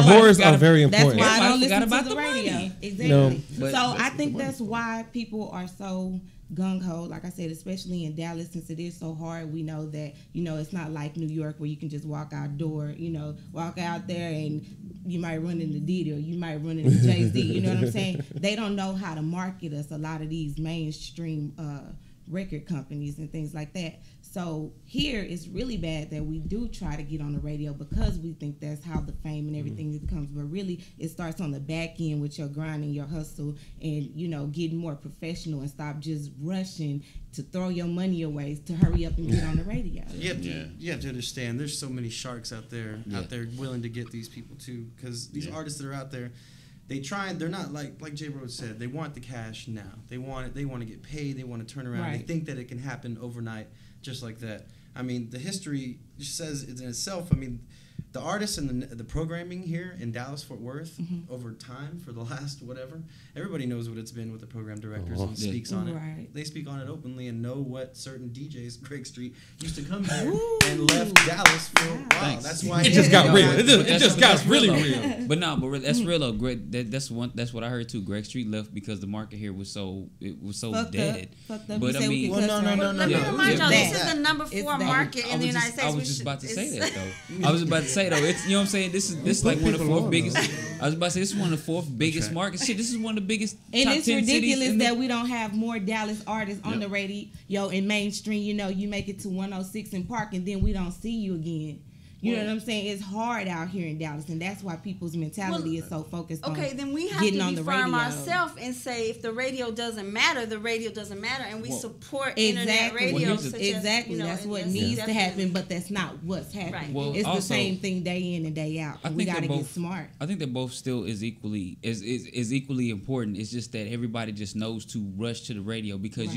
whores are very important. That's why I don't listen to the radio. Exactly. So I think that's why people are so gung-ho, like I said, especially in Dallas, since it is so hard. We know that, it's not like New York where you can just walk out there and you might run into Diddy or you might run into Jay-Z, you know what I'm saying? They don't know how to market us, a lot of these mainstream record companies and things like that. So here it's really bad that we do try to get on the radio, because we think that's how the fame and everything comes. But really, it starts on the back end with your grind and your hustle, and getting more professional and stop just rushing to throw your money away to hurry up and get on the radio. You have to understand, there's so many sharks out there willing to get these people too, because these artists that are out there, they're not like J Rose said, they want the cash now. They want it, they want to get paid, they want to turn around. Right. They think that it can happen overnight just like that. I mean, the history says it in itself. I mean, the artists and the programming here in Dallas-Fort Worth over time for the last whatever, everybody knows what it's been with the program directors and speaks on it. They speak on it openly and know what certain DJs, Greg Street, used to come here and left Dallas for a while. That's why it just got real. It just got really real. But that's real though. Greg, that's what I heard too. Greg Street left because the market here was so dead. Fucked up. But I mean, no. Let me remind y'all, this is the number 4 market in the United States. I was just about to say that though. I was about to say say though, it's you know what I'm saying. This is like one of the fourth biggest. I was about to say this is one of the fourth biggest markets. Shit, this is one of the biggest. And top it's 10 ridiculous that we don't have more Dallas artists on the radio in mainstream. You know, you make it to 106 in Park, and then we don't see you again. You know what I'm saying? It's hard out here in Dallas, and that's why people's mentality is so focused on then we have getting to on be the firm radio ourselves and say if the radio doesn't matter, the radio doesn't matter, and we support exactly. internet radio. Exactly, that's what needs to happen, but that's not what's happening. Right. Well, it's also, the same thing day in and day out. We got to get smart. I think that both still is equally important. It's just that everybody just knows to rush to the radio because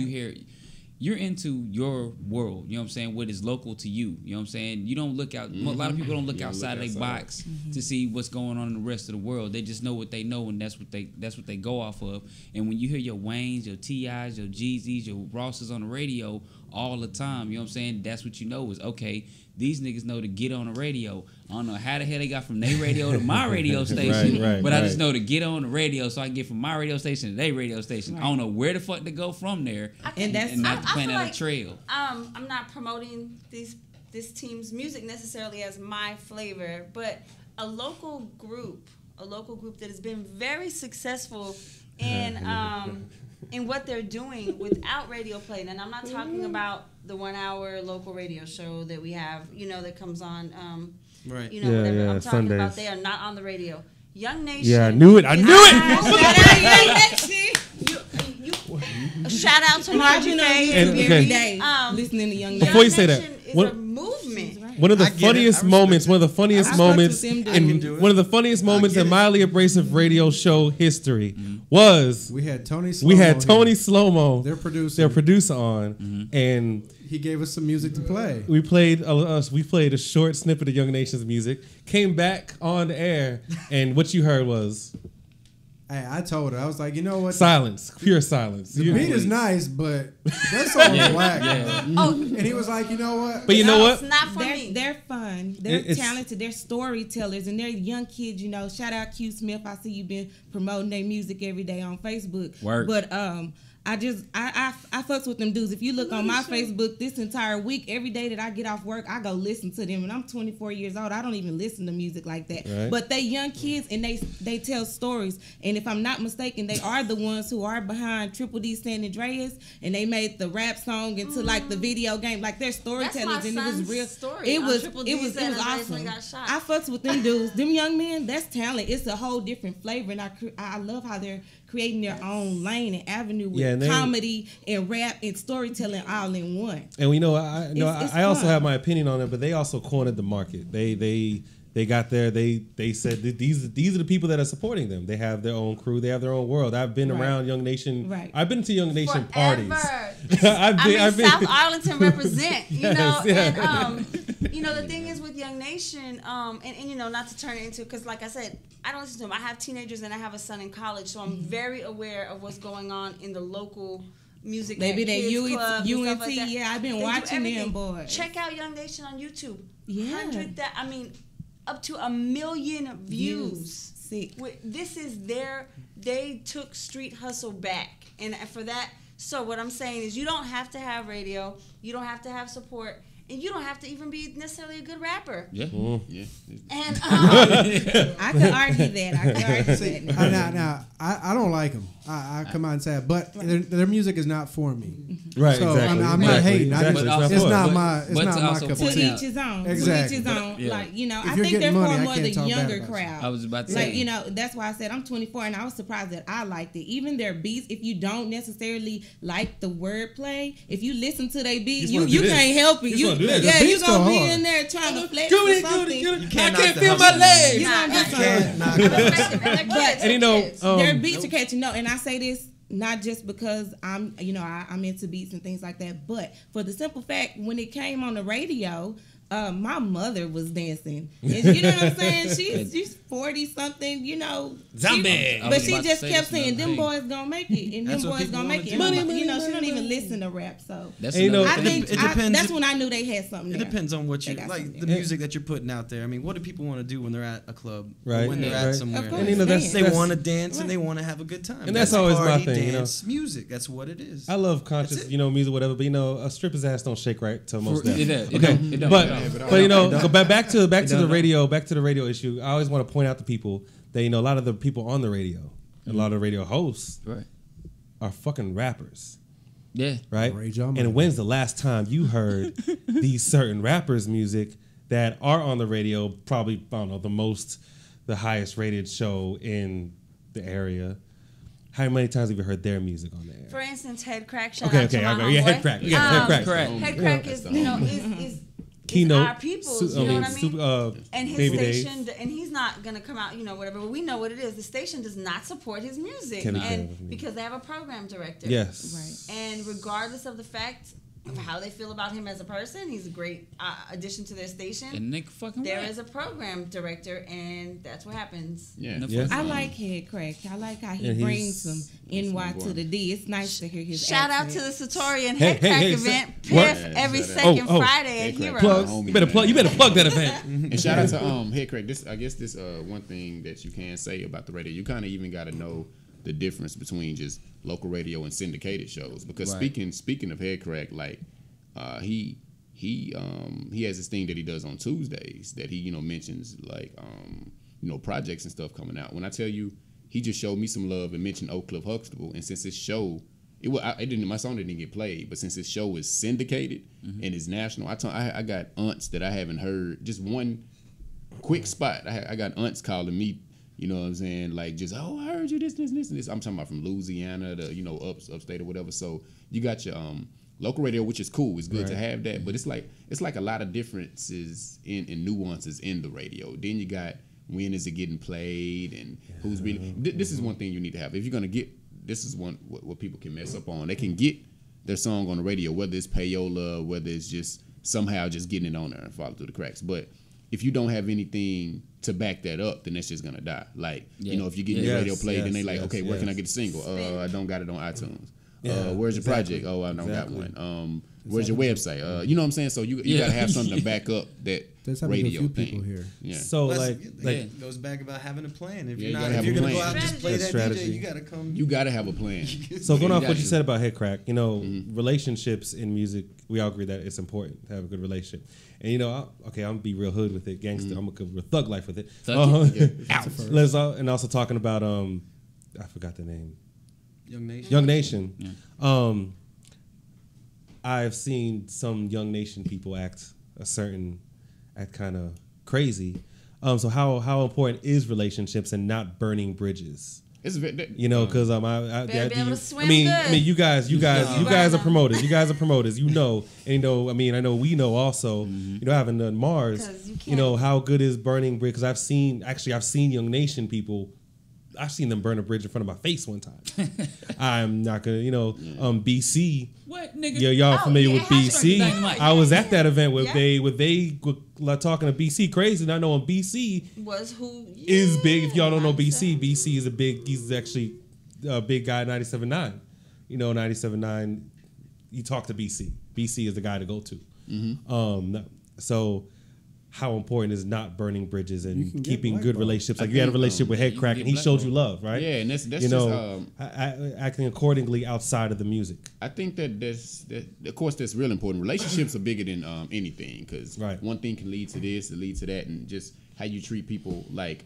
you're into your world, you know what I'm saying, what is local to you, you know what I'm saying? You don't look out, a lot of people don't look outside of their box to see what's going on in the rest of the world. They just know what they know, and that's what they go off of. And when you hear your Waynes, your T.I.s, your Jeezys, your Rosses on the radio all the time, you know what I'm saying, that's what you know is, okay, these niggas know to get on the radio. I don't know how the hell they got from their radio to my radio station, but I just know to get on the radio so I can get from my radio station to their radio station. I don't know where the fuck to go from there, and not to plan out a trail. I'm not promoting this team's music necessarily as my flavor, but a local group that has been very successful in what they're doing without radio play. And I'm not talking about the 1 hour local radio show that we have, you know, that comes on, right. you know, whatever. I'm talking Sundays. about they are not on the radio. Young Nation. Yeah, I knew it. Shout out to Margie Faye every day listening to Young Nation. Before you say that, is a movement. One of the funniest moments in mildly abrasive radio show history was we had Tony Slomo, their producer on, and he gave us some music to play. We played a short snippet of Young Nation's music, came back on the air, and what you heard was. Hey, I told her, I was like, you know what? Silence, pure silence. The beat is nice, but that song's whack. And he was like, you know what? But you know what? It's not for me. They're fun. They're talented. They're storytellers, and they're young kids. You know, shout out Q Smith. I see you've been promoting their music every day on Facebook. Word. But I fucks with them dudes. If you look on my Facebook this entire week, every day that I get off work, I go listen to them. And I'm 24 years old. I don't even listen to music like that. Right. But they young kids, and they tell stories. And if I'm not mistaken, they are the ones who are behind Triple D San Andreas, and they made the rap song into like the video game. Like they're storytellers, and it was real. It was awesome. I fucks with them dudes. Them young men, that's talent. It's a whole different flavor, and I love how they're creating their own lane and avenue with comedy and rap and storytelling all in one. And we know, I also have my opinion on it, but they also cornered the market. They got there. They said that these are the people that are supporting them. They have their own crew. They have their own world. I've been around Young Nation. Right. I've been to Young Nation parties. I've been South Arlington represent. You know, and you know the thing is with Young Nation, and you know not to turn it into because like I said, I don't listen to them. I have teenagers and I have a son in college, so I'm very aware of what's going on in the local music. Maybe they UNT. Like that. Yeah, I've been watching them boys. Check out Young Nation on YouTube. Yeah, up to 1 million views. Sick. This is they took street hustle back, and for that. So what I'm saying is, you don't have to have radio, you don't have to have support, and you don't have to even be necessarily a good rapper. Yeah, And I could argue that. Now I don't like them. I come out and say it, but their music is not for me. Right, so exactly. I'm not hating. Exactly. It's not my cup of tea. To each his own. Exactly. To each his own. Yeah. Like, you know, If I you're think they're getting for money, more I the can't talk bad younger about crowd. I was about to say. Like, you know, that's why I said I'm 24 and I was surprised that I liked it. Even their beats, if you don't necessarily like the wordplay, if you listen to their beats, you can't help it. You gonna be in there trying to flex or something. I can't feel my legs. But you know, their beats are catchy. No, and I say this not just because I'm into beats and things like that, but for the simple fact when it came on the radio, my mother was dancing. And you know what I'm saying? She's 40 something, you know. Zombie. But she just kept saying, them boys gonna make it. And them boys gonna make it. And you know, she don't even listen to rap. So I think it depends. That's when I knew they had something there. It depends on what you like, the music that you're putting out there. I mean, what do people want to do when they're at a club? Right. When they're at somewhere. And you know, they want to dance and they want to have a good time. And that's always my thing, dance, music. That's what it is. I love conscious, music, whatever. But you know, a stripper's ass don't shake right till most days. It don't. But you know, go back to the radio issue. I always want to point out to people that a lot of the people on the radio, a lot of radio hosts, are fucking rappers. Yeah. Right. And when's the last time you heard these certain rappers' music that are on the radio? Probably, I don't know, the highest rated show in the area. How many times have you heard their music on the air? For instance, Head Crack. Shout out to my homeboy. Yeah, Head Crack. Head Crack is Keynote, our people's, you know what I mean? And his station, and he's not gonna come out, whatever. But we know what it is. The station does not support his music, because they have a program director. Yes, right. And regardless of the fact of how they feel about him as a person, he's a great addition to their station. And Nick fucking there is a program director, and that's what happens. Yeah, I like Head Crack. I like how he brings some NY to the D. It's nice to hear his Shout accent. out to the Satorian Head Crack event, Piff, every second Friday at Heroes. You better plug that event. And shout out to Head Crack. I guess this one thing that you can say about the radio, you kind of even got to know the difference between just local radio and syndicated shows, because speaking of Head Crack, like he has this thing that he does on Tuesdays that he mentions like projects and stuff coming out. When I tell you, he just showed me some love and mentioned Oak Cliff Huxtable, and since his show my song didn't get played, but since his show is syndicated and is national, I got aunts that I haven't heard. Just one quick spot, I got aunts calling me. You know what I'm saying? Like, just, I heard you this. I'm talking about from Louisiana to, upstate or whatever. So you got your local radio, which is cool. It's good to have that. But it's like a lot of differences in nuances in the radio. Then you got when is it getting played and who's really. This is one thing you need to have. If you're going to get, this is one what people can mess up on. They can get their song on the radio, whether it's payola, whether it's just somehow just getting it on there and fall through the cracks. But if you don't have anything to back that up, then that's just gonna die. Like, if you're getting your radio played, then they like, okay, where can I get the single? I don't got it on iTunes. Where's your project? Oh, I don't got one. Where's your website? You know what I'm saying? So you gotta have something to back up that radio thing. Here. Yeah. So it goes back about having a plan. If you're gonna go out and just play that DJ, you gotta come. You gotta have a plan. So going off what you said about Head Crack, relationships in music, we all agree that it's important to have a good relationship. And I'm gonna be real hood with it, gangster. I'm gonna go thug life with it. And also talking about I forgot the name. Young Nation. Yeah. I've seen some Young Nation people act kind of crazy. So how important is relationships and not burning bridges? It's because I mean, you guys are promoters. You guys are promoters. And I know we know also. Having done Mars, how good is burning bridge? Because I've seen Young Nation people. I've seen them burn a bridge in front of my face one time. I'm not gonna, BC. What nigga? Y'all familiar with BC? I was at that event where they were talking to BC crazy. And I know BC is big. If y'all don't know BC, BC is he's actually a big guy. 97.9, 97.9. You talk to BC. BC is the guy to go to. So. How important is not burning bridges and keeping good relationships? Like you had a relationship with Head Crack, and he showed you love, right? Yeah, and that's acting accordingly outside of the music. I think that of course that's real important. Relationships are bigger than anything, because one thing can lead to this, it leads to that, and just how you treat people. Like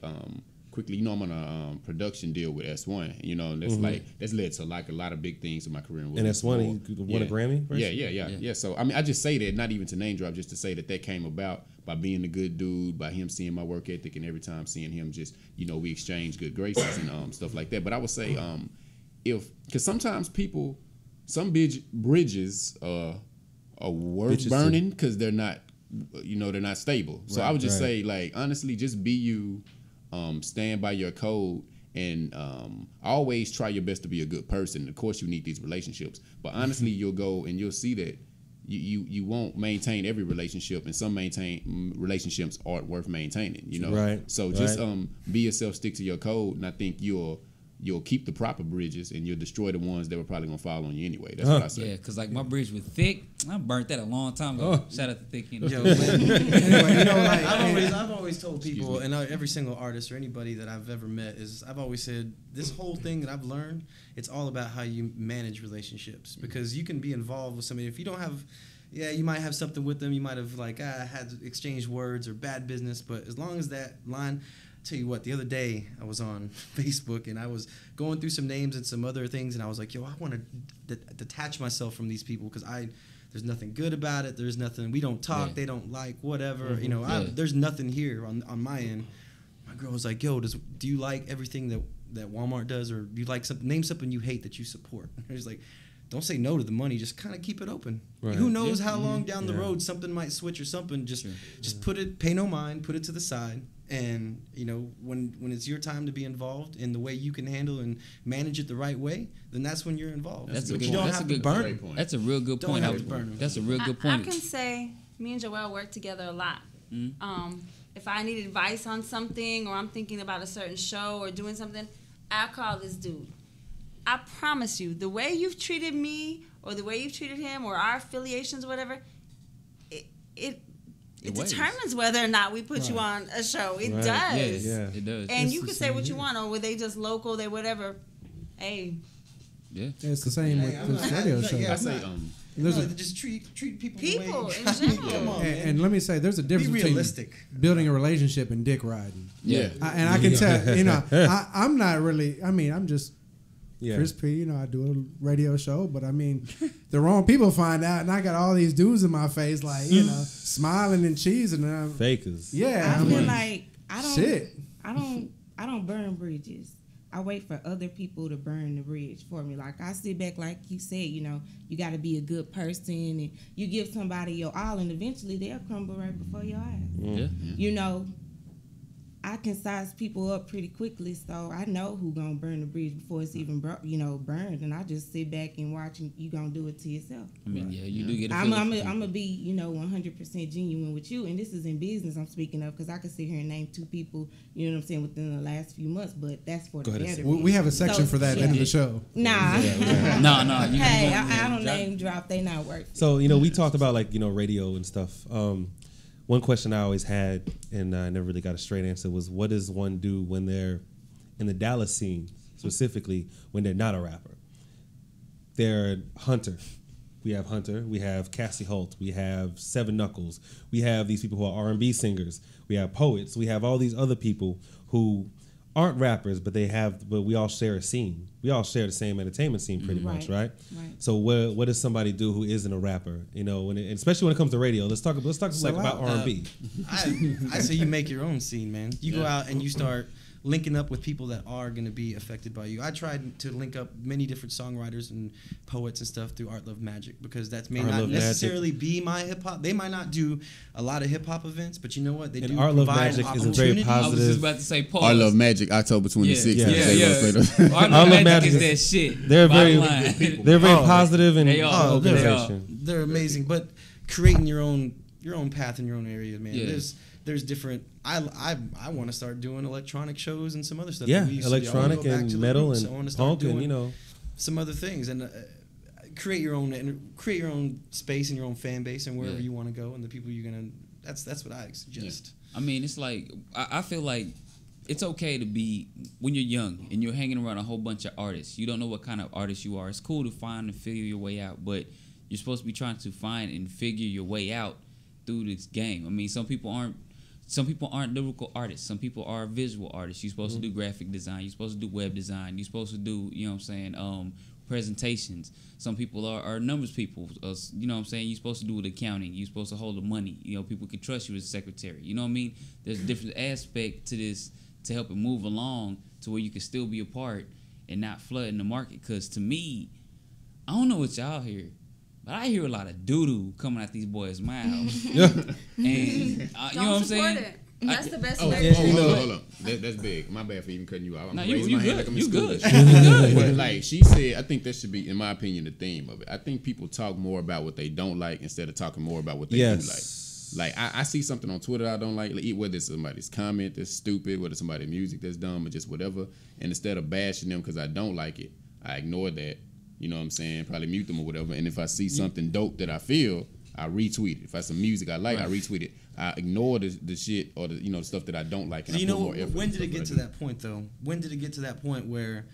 quickly, I'm on a production deal with S1, and that's that's led to like a lot of big things in my career. And S1, he won a Grammy. Right? Yeah. So I mean, I just say that not even to name drop, just to say that came about by being a good dude, by him seeing my work ethic, and every time seeing him just, we exchange good graces and stuff like that. But I would say, because sometimes some bridges are worth burning because they're not, they're not stable. So I would just say, like, honestly, just be you, stand by your code, and always try your best to be a good person. Of course, you need these relationships, but honestly, you'll go and you'll see that you won't maintain every relationship, and some relationships aren't worth maintaining. Right. So just be yourself, stick to your code, and I think you'll keep the proper bridges, and you'll destroy the ones that were probably gonna fall on you anyway. That's what I say. Yeah, because like my bridge with Thick, I burnt that a long time ago. Shout out to Thick. I've always told people, and every single artist or anybody that I've ever met I've always said this whole thing that I've learned, it's all about how you manage relationships, because you can be involved with somebody if you don't have yeah, you might have something with them. You might have like had exchanged words or bad business. But as long as that line, tell you what, the other day I was on Facebook and I was going through some names and some other things, and I was like, yo, I want to detach myself from these people because there's nothing good about it. There's nothing. We don't talk. They don't like whatever. You know, there's nothing here on my end. My girl was like, yo, do you like everything that Walmart does, or do you like something? Name something you hate that you support. I was like, don't say no to the money. Just kind of keep it open. Right. Who knows how long down the road something might switch or something. Just pay no mind, put it to the side. And, you know, when it's your time to be involved in the way you can handle and manage it the right way, then that's when you're involved. That's a but good, you don't that's have a good to burn point. That's a real good point. That's a real good point. I can say me and Joelle work together a lot. If I need advice on something or I'm thinking about a certain show or doing something, I'll call this dude. I promise you, the way you've treated me or the way you've treated him or our affiliations or whatever, it determines whether or not we put you on a show. It does. Yeah, it does. And you can say what you want, or were they just local, they whatever. Hey. Yeah. It's the same with this radio show. Yeah, I say, just treat people in general. Come on, and let me say, there's a difference between building a relationship and dick riding. Yeah. And I can tell, you know, I'm not really, I mean, I'm just Chris P, you know, I do a radio show, but I mean, the wrong people find out, and I got all these dudes in my face, like, you know, smiling and cheesing. And fakers. Yeah. I feel like I don't burn bridges. I wait for other people to burn the bridge for me. Like, I sit back, like you said, you know, you got to be a good person, and you give somebody your all, and eventually they'll crumble right before your eyes. Yeah. You know, I can size people up pretty quickly, so I know who gonna burn the bridge before it's even burned, and I just sit back and watch, and you gonna do it to yourself. I mean, you do get. I'm gonna be, you know, 100% genuine with you, and this is in business I'm speaking of, because I could sit here and name 2 people, you know what I'm saying, within the last few months, but that's for the better. We have a section for that in the show. Nah, no. Hey, I don't name drop. They not worth it. So, you know, we talked about, like, you know, radio and stuff. One question I always had, and I never really got a straight answer, was what does one do when they're in the Dallas scene, specifically when they're not a rapper? They're Hunter. We have Hunter. We have Cassie Holt. We have Seven Knuckles. We have these people who are R&B singers. We have poets. We have all these other people who aren't rappers, but we all share a scene. We all share the same entertainment scene pretty much, right? So what does somebody do who isn't a rapper? You know, especially when it comes to radio. Let's talk about R&B. I say you make your own scene, man. You go out and you start linking up with people that are going to be affected by you. I tried to link up many different songwriters and poets and stuff through Art Love Magic, because that may not necessarily be my hip hop. They might not do a lot of hip hop events, but you know what? They do Art Love Magic is a very positive. I was just about to say pause. Art Love Magic, October 26th. Art Love Magic is that shit. They're very positive and they're amazing. But creating your own path in your own area, man. Yeah. There's different. I want to start doing electronic shows and some other stuff. Yeah, electronic and metal and punk and, you know, some other things, and create your own space and your own fan base and wherever you want to go and the people you're gonna. That's what I suggest. I mean, it's like I feel like it's okay to be, when you're young and you're hanging around a whole bunch of artists. You don't know what kind of artist you are. It's cool to find and figure your way out, but you're supposed to be trying to find and figure your way out through this game. I mean, some people aren't lyrical artists. Some people are visual artists. You're supposed to do graphic design. You're supposed to do web design. You're supposed to do, you know what I'm saying, presentations. Some people are numbers people. You know what I'm saying? You're supposed to do with accounting. You're supposed to hold the money. You know, people can trust you as a secretary. You know what I mean? There's a different aspect to this to help it move along to where you can still be a part and not flood in the market. Because to me, I don't know what y'all hear, but I hear a lot of doo-doo coming out these boys' mouths. And you know what I'm saying? That's the best way. Hold on. That's big. My bad for even cutting you out. I'm raising my hand like I'm in school. You good. But like she said, I think that should be, in my opinion, the theme of it. I think people talk more about what they don't like instead of talking more about what they do like. Like I see something on Twitter I don't like, whether it's somebody's comment that's stupid, whether it's somebody's music that's dumb, or just whatever. And instead of bashing them because I don't like it, I ignore that. You know what I'm saying? Probably mute them or whatever. And if I see something dope that I feel, I retweet it. If I some music I like, I retweet it. I ignore the shit or the stuff that I don't like. And you know, when did it get to that point though? When did it get to that point where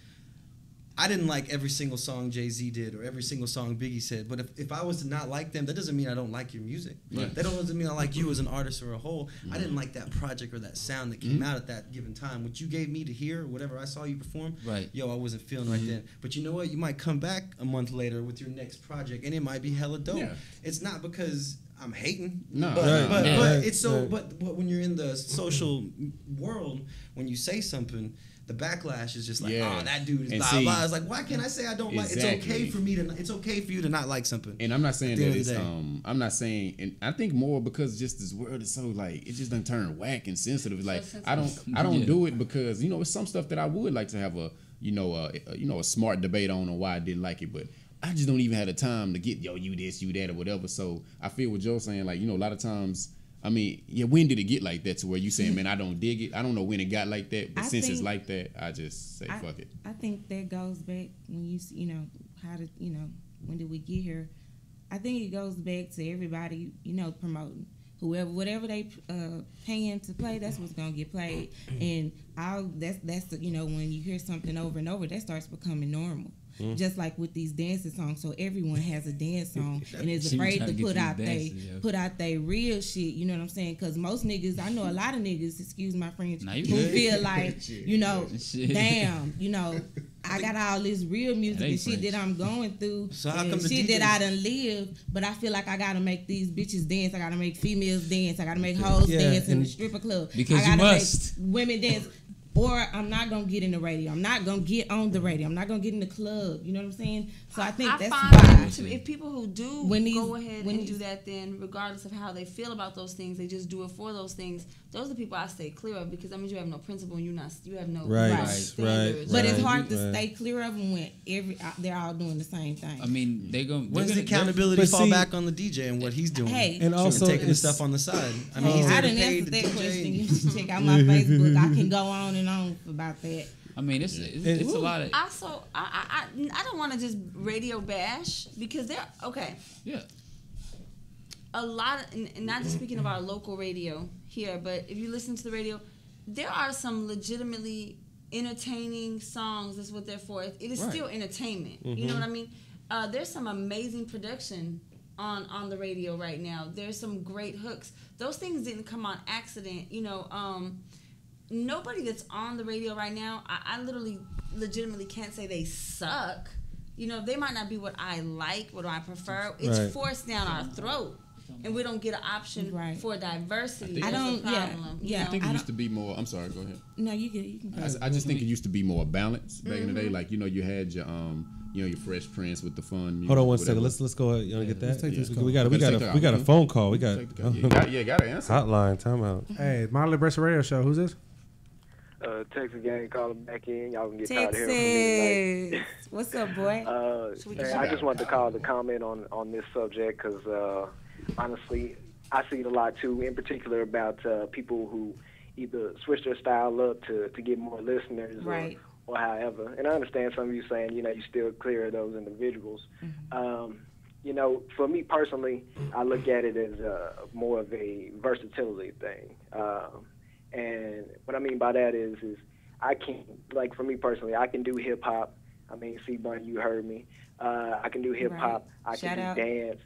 I didn't like every single song Jay-Z did or every single song Biggie said, but if I was to not like them, that doesn't mean I don't like your music. Right. That doesn't mean I like you as an artist or a whole. I didn't like that project or that sound that came out at that given time. What you gave me to hear, whatever I saw you perform, yo, I wasn't feeling right then. But you know what? You might come back a month later with your next project, and it might be hella dope. Yeah. It's not because I'm hating, but it's so. But when you're in the social world, when you say something, the backlash is just like, oh, that dude is blah blah. It's like, why can't I say I don't like? It's okay for me to. It's okay for you to not like something. And I'm not saying that it's. I'm not saying, and I think more because just this world is so like it just doesn't turn whack and sensitive. Like I don't do it because it's some stuff that I would like to have a smart debate on why I didn't like it, but I just don't even have the time to get you this, you that, or whatever. So I feel what Joe's saying, like, a lot of times. I mean, when did it get like that to where you saying, man, I don't dig it? I don't know when it got like that, but since it's like that, I just say fuck it. I think that goes back when when did we get here? I think it goes back to everybody, promoting. Whatever they paying to play, that's what's gonna get played. And that's when you hear something over and over, that starts becoming normal. Just like with these dancing songs, so everyone has a dance song and is afraid to put out their real shit. You know what I'm saying? Because most niggas, I know a lot of niggas, excuse my French, who feel like, damn, I got all this real music and shit that I'm going through, so how come shit that I done lived, but I feel like I gotta make these bitches dance. I gotta make females dance. I gotta make hoes dance in the stripper club. Because I gotta you must. make women dance. Or I'm not gonna get in the radio. I'm not gonna get on the radio. I'm not gonna get in the club. You know what I'm saying? So I think that's why. If people who do go ahead and do that, then regardless of how they feel about those things, they just do it for those things. Those are the people I stay clear of, because that means you have no principle and you have no standards. But it's hard to stay clear of them when they're all doing the same thing. I mean, when's the accountability fall back on the DJ and what he's doing? Hey, and also taking the stuff on the side. I mean, he's I didn't answer that question. You should check out my Facebook. I can go on and on about that. I mean, it's a lot of. Also, I don't want to just radio bash, because they're okay. Yeah. A lot of, and not just speaking of our local radio here, but if you listen to the radio, there are some legitimately entertaining songs. That's what they're for. It is still entertainment. Mm-hmm. You know what I mean? There's some amazing production on the radio right now. There's some great hooks. Those things didn't come on accident. Nobody that's on the radio right now, I literally legitimately can't say they suck. They might not be what I like, what I prefer. It's forced down our throat, and we don't get an option for diversity. I think it used to be more. I'm sorry, go ahead. No, you can. I just think it used to be more balanced back in the day. Like, you had your your Fresh Prince with the fun music. Hold on one second. Let's go ahead. You want to get that? Let's take this call. We got a phone call. We got gotta answer. Hotline. Time out. Hey, My Liberation Radio Show. Who's this? Texas gang calling back in. Y'all can get tired of hearing from me tonight. What's up, boy? I just wanted to call to comment on this subject because honestly, I see it a lot too. In particular about people who either switch their style up to get more listeners, or however. And I understand some of you saying you still clear of those individuals. Mm-hmm. For me personally, I look at it as more of a versatility thing. And what I mean by that is I can, like, for me personally, I can do hip hop. I mean, C-Bun, you heard me. I can do hip hop. I can do dance.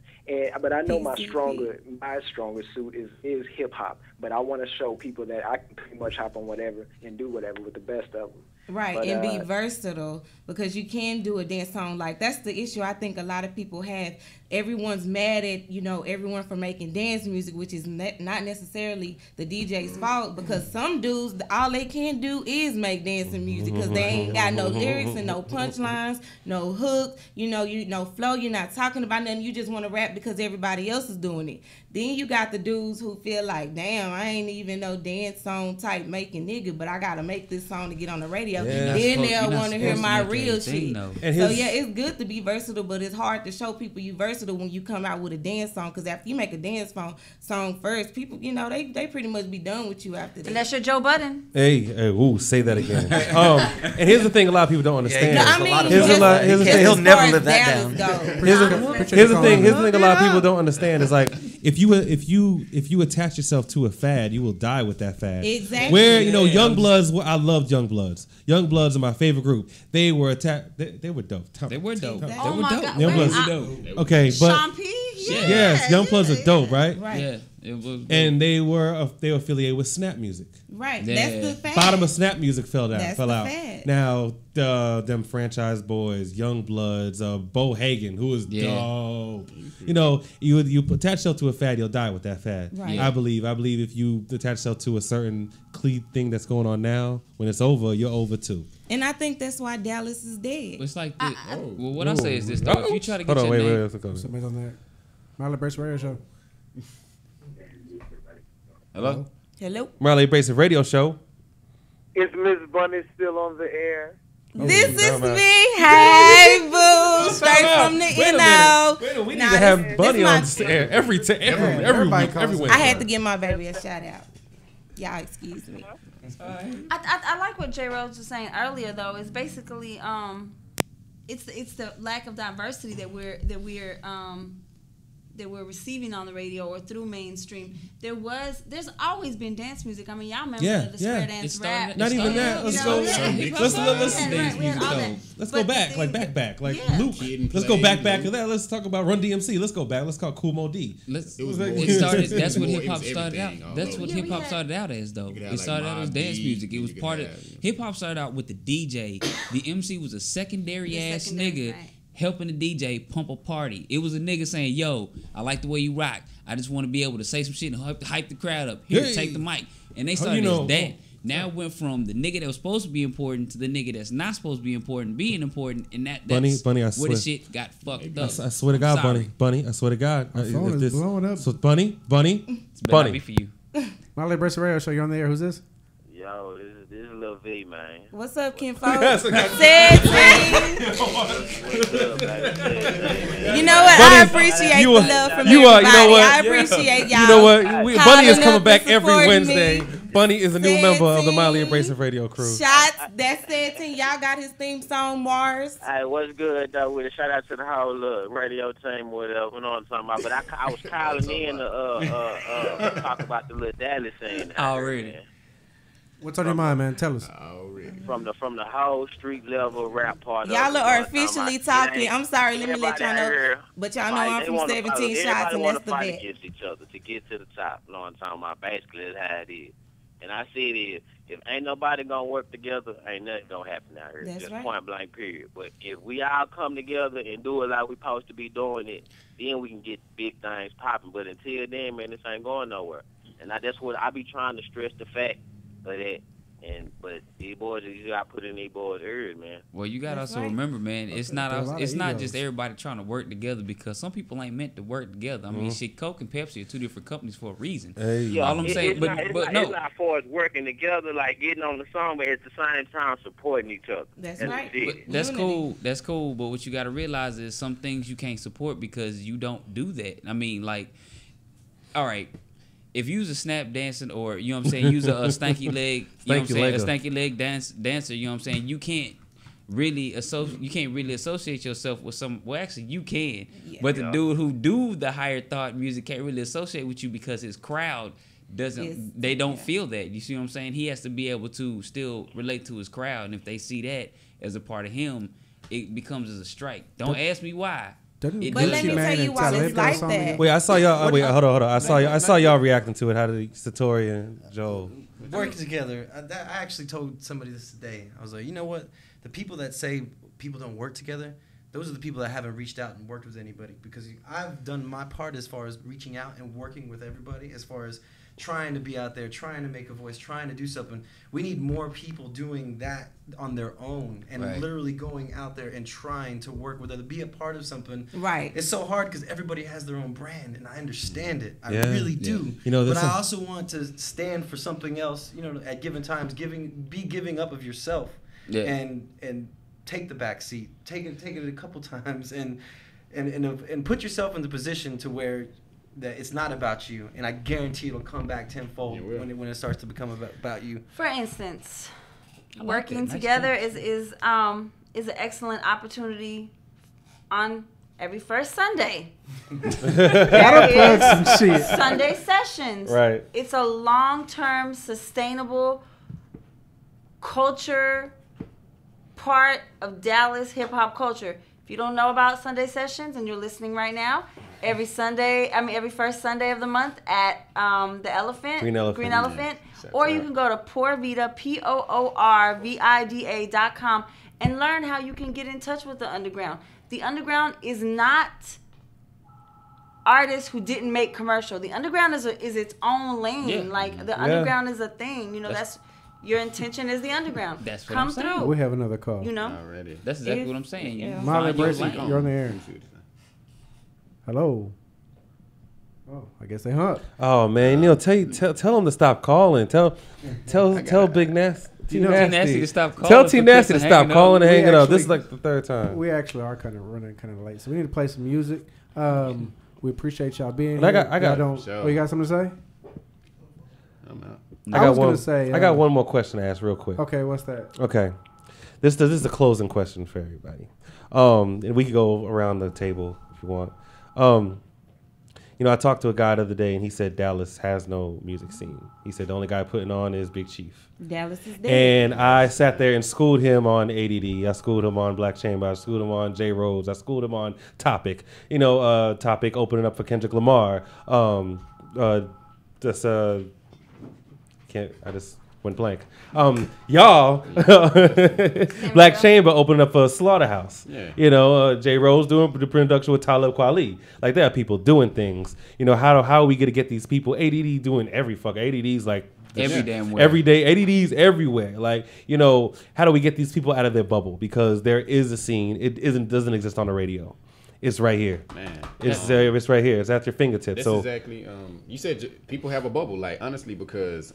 But I know my stronger suit is hip hop. But I want to show people that I can pretty much hop on whatever and do whatever with the best of them. Right, but, and be versatile, because you can do a dance song. Like, that's the issue I think a lot of people have. Everyone's mad at, everyone for making dance music, which is not necessarily the DJ's fault, because some dudes, all they can do is make dancing music, because they ain't got no lyrics and no punchlines, no hook, no flow. You're not talking about nothing. You just want to rap because everybody else is doing it. Then you got the dudes who feel like, damn, I ain't even no dance song type making nigga, but I got to make this song to get on the radio. Yeah. Then they'll want to hear my real shit. It's good to be versatile, but it's hard to show people you versatile when you come out with a dance song, because after you make a dance song first, people, they pretty much be done with you after that. Unless you're Joe Budden. Hey, say that again. And here's the thing a lot of people don't understand. He'll never live that down. Here's the thing a lot of people don't understand is, like, if you attach yourself to a fad, you will die with that fad. Exactly. Where Young Bloods, I loved Young Bloods. Young Bloods are my favorite group. They were They were dope. They were dope. Exactly. They were dope. God. Young Bloods Wait, are dope. Okay, but Sean P. yes, Young Bloods are dope, right? Right. Yeah, it was dope. And they were affiliated with Snap Music. Right. Yeah. That's the fad. Bottom of Snap Music fell That's out. the fad. Now them franchise boys, Young Bloods, Bo Hagen, who is dope. You attach yourself to a fad, you'll die with that fad. Right. I believe if you attach yourself to a certain thing that's going on now, when it's over, you're over too. And I think that's why Dallas is dead. It's like this. Well, what I say is this though: if you try to get Hold on, your name, wait. Somebody's on there. Marley Brace Radio Show. Hello? Hello? Marley Abrasive Radio Show. Is Miss Bunny still on the air? This is me. Hey, boo. Straight from the NO. We need to have Bunny on the air every week. I had to give my baby a shout out. Y'all excuse me. I like what J. Rose was saying earlier, though. It's basically it's the lack of diversity that we're receiving on the radio or through mainstream. There's always been dance music. I mean, y'all remember the square dance rap. Not even that. Let's go. Let's go back. Luke. Let's go back to that. Let's talk about Run DMC. Let's go back. Let's call Kool Moe D. That's what hip hop started out. That's what hip hop started out as, though. It started out as dance music. It was part of hip hop. Started out with the DJ. The MC was a secondary ass nigga. Right. Helping the DJ pump a party. It was a nigga saying, yo, I like the way you rock. I just want to be able to say some shit and hype the crowd up. Here, take the mic. And they started as that. Now it went from the nigga that was supposed to be important to the nigga that's not supposed to be important being important. And that's Bunny, I where the shit got fucked up. I swear to God, Bunny, I swear to God. My phone is blowing up. So Bunny. It's better not be for you. Marley Brace Radio Show, you're on the air. Who's this? Yo, this is Lil V, man. What's up, Ken Fox? You know what? I appreciate the love from everybody. You know what? I appreciate y'all. You know what? Bunny is coming back every Wednesday. Bunny is a new member of the Miley Abrasive Radio crew. Shots. That's it. Y'all got his theme song, Mars. Hey, what's good, though? With a shout out to the whole radio team, whatever. You know what I'm talking about? But I was calling in to talk about the little Dallas scene. Already. What's on your mind, man? Tell us. From the whole street level rap part. Y'all are officially talking. I'm sorry, let me let y'all know. But y'all know I'm from 17 Shots, and that's the fight vet. against each other to get to the top. You know what I'm talking about? Basically, that's how it is. And I see it is. If ain't nobody gonna work together, ain't nothing gonna happen out here. That's just right. Point blank, period. But if we all come together and do it like we supposed to be doing it, then we can get big things popping. But until then, man, this ain't going nowhere. And that's what I be trying to stress the fact of that. But these boys, you got to put in these boys' ears, man. Well, you got to also remember, man, it's not just everybody trying to work together, because some people ain't meant to work together. I mean, shit, Coke and Pepsi are two different companies for a reason. Yeah, all I'm saying, but no. It's not for us working together, like getting on the song, but at the same time supporting each other. That's right. That's cool. That's cool. But what you got to realize is some things you can't support because you don't do that. I mean, like, all right. If you use a snap dancing, or you know what I'm saying, use a stanky leg, you know what I'm saying, a stanky leg dancer, you know what I'm saying, you can't really associate yourself with some. Well, actually, you can, but the dude who do the higher thought music can't really associate with you because his crowd doesn't. They don't feel that. You see what I'm saying? He has to be able to still relate to his crowd, and if they see that as a part of him, it becomes as a strike. Don't ask me why. But let me tell you why it's like that. Wait, I saw y'all. Wait, hold on. I saw y'all reacting to it. How did Satori and Joel working together? I actually told somebody this today. I was like, you know what? The people that say people don't work together, those are the people that haven't reached out and worked with anybody. Because I've done my part as far as reaching out and working with everybody, as far as trying to be out there, trying to make a voice, trying to do something. We need more people doing that on their own and literally going out there and trying to work with others, be a part of something. Right. It's so hard because everybody has their own brand, and I understand it. I really do. You know, but I also want to stand for something else. You know, at given times, giving up of yourself, and take the back seat, take it a couple times, and put yourself in the position to where that it's not about you, and I guarantee it'll come back tenfold when it starts to become about you. For instance, working together is an excellent opportunity on every first Sunday. Gotta plug some shit. Sunday Sessions. Right. It's a long-term, sustainable culture part of Dallas hip-hop culture. If you don't know about Sunday Sessions and you're listening right now, every first Sunday of the month at the Elephant, Green Elephant. Or you can go to Poorvida, POORVIDA.com and learn how you can get in touch with the Underground. The Underground is not artists who didn't make commercial. The Underground is its own lane. Yeah. Like the Underground is a thing. You know, that's your intention is the Underground. That's what Come I'm saying. through. We have another call. You know, Already. That's exactly what I'm saying. Yeah. Marlon Find your Bracey, lane. you're on the air. Hello. Oh, I guess they hung up. Oh man, Neil, tell them to stop calling. Tell Big Nasty. T Nasty to stop calling. Tell T Nasty to stop calling and hanging up. This is actually- like the third time. We actually are kind of running kind of late, so we need to play some music. We appreciate y'all being And here. I got. Oh, you got something to say? I'm out. I was gonna say. I got one more question to ask real quick. Okay, what's that? Okay, this is a closing question for everybody. And we can go around the table if you want. You know, I talked to a guy the other day, and he said Dallas has no music scene. He said the only guy putting on is Big Chief. Dallas is dead. And I sat there and schooled him on ADD. I schooled him on Black Chamber. I schooled him on J. Rhodes. I schooled him on Topic. You know, Topic opening up for Kendrick Lamar. I just went blank. Y'all, Black Chamber opening up for Slaughterhouse. Yeah. You know, J. Rose doing the production with Talib Kweli. Like, there are people doing things. You know, how are we gonna get these people? ADD doing every fucking ADD's like Every damn way. every day. ADD's everywhere. Like, you know, how do we get these people out of their bubble? Because there is a scene. It doesn't exist on the radio. It's right here. Man. It's right here. It's at your fingertips. That's So exactly. You said people have a bubble. Like, honestly, because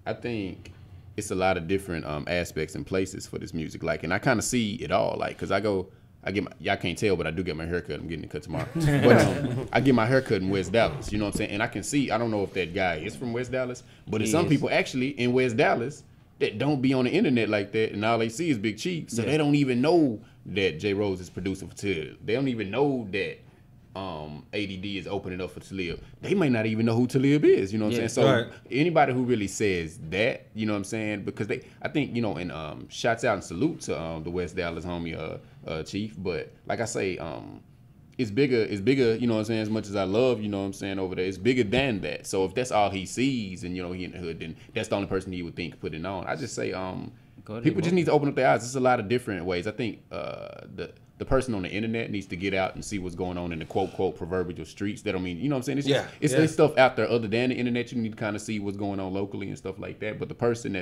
I think it's a lot of different aspects and places for this music. Like, and I kind of see it all. Like, cause y'all can't tell, but I do get my hair cut. I'm getting it cut tomorrow. But I get my hair cut in West Dallas. You know what I'm saying? And I can see. I don't know if that guy is from West Dallas, but there's some people actually in West Dallas that don't be on the internet like that, and all they see is Big Chief. So they don't even know that J. Rose is producing for Talib. They don't even know that ADD is opening up for Talib. They may not even know who Talib is. You know what I'm saying? So anybody who really says that, you know what I'm saying? Because I think, you know, and shouts out and salute to the West Dallas homie Chief. But like I say, it's bigger, you know what I'm saying, as much as I love, you know what I'm saying, over there, it's bigger than that. So if that's all he sees and, you know, he in the hood, then that's the only person he would think put it on. I just say people just need to open up their eyes. There's a lot of different ways. I think the person on the internet needs to get out and see what's going on in the quote proverbial streets. That don't mean, you know what I'm saying? It's stuff out there other than the internet. You need to kind of see what's going on locally and stuff like that. But the person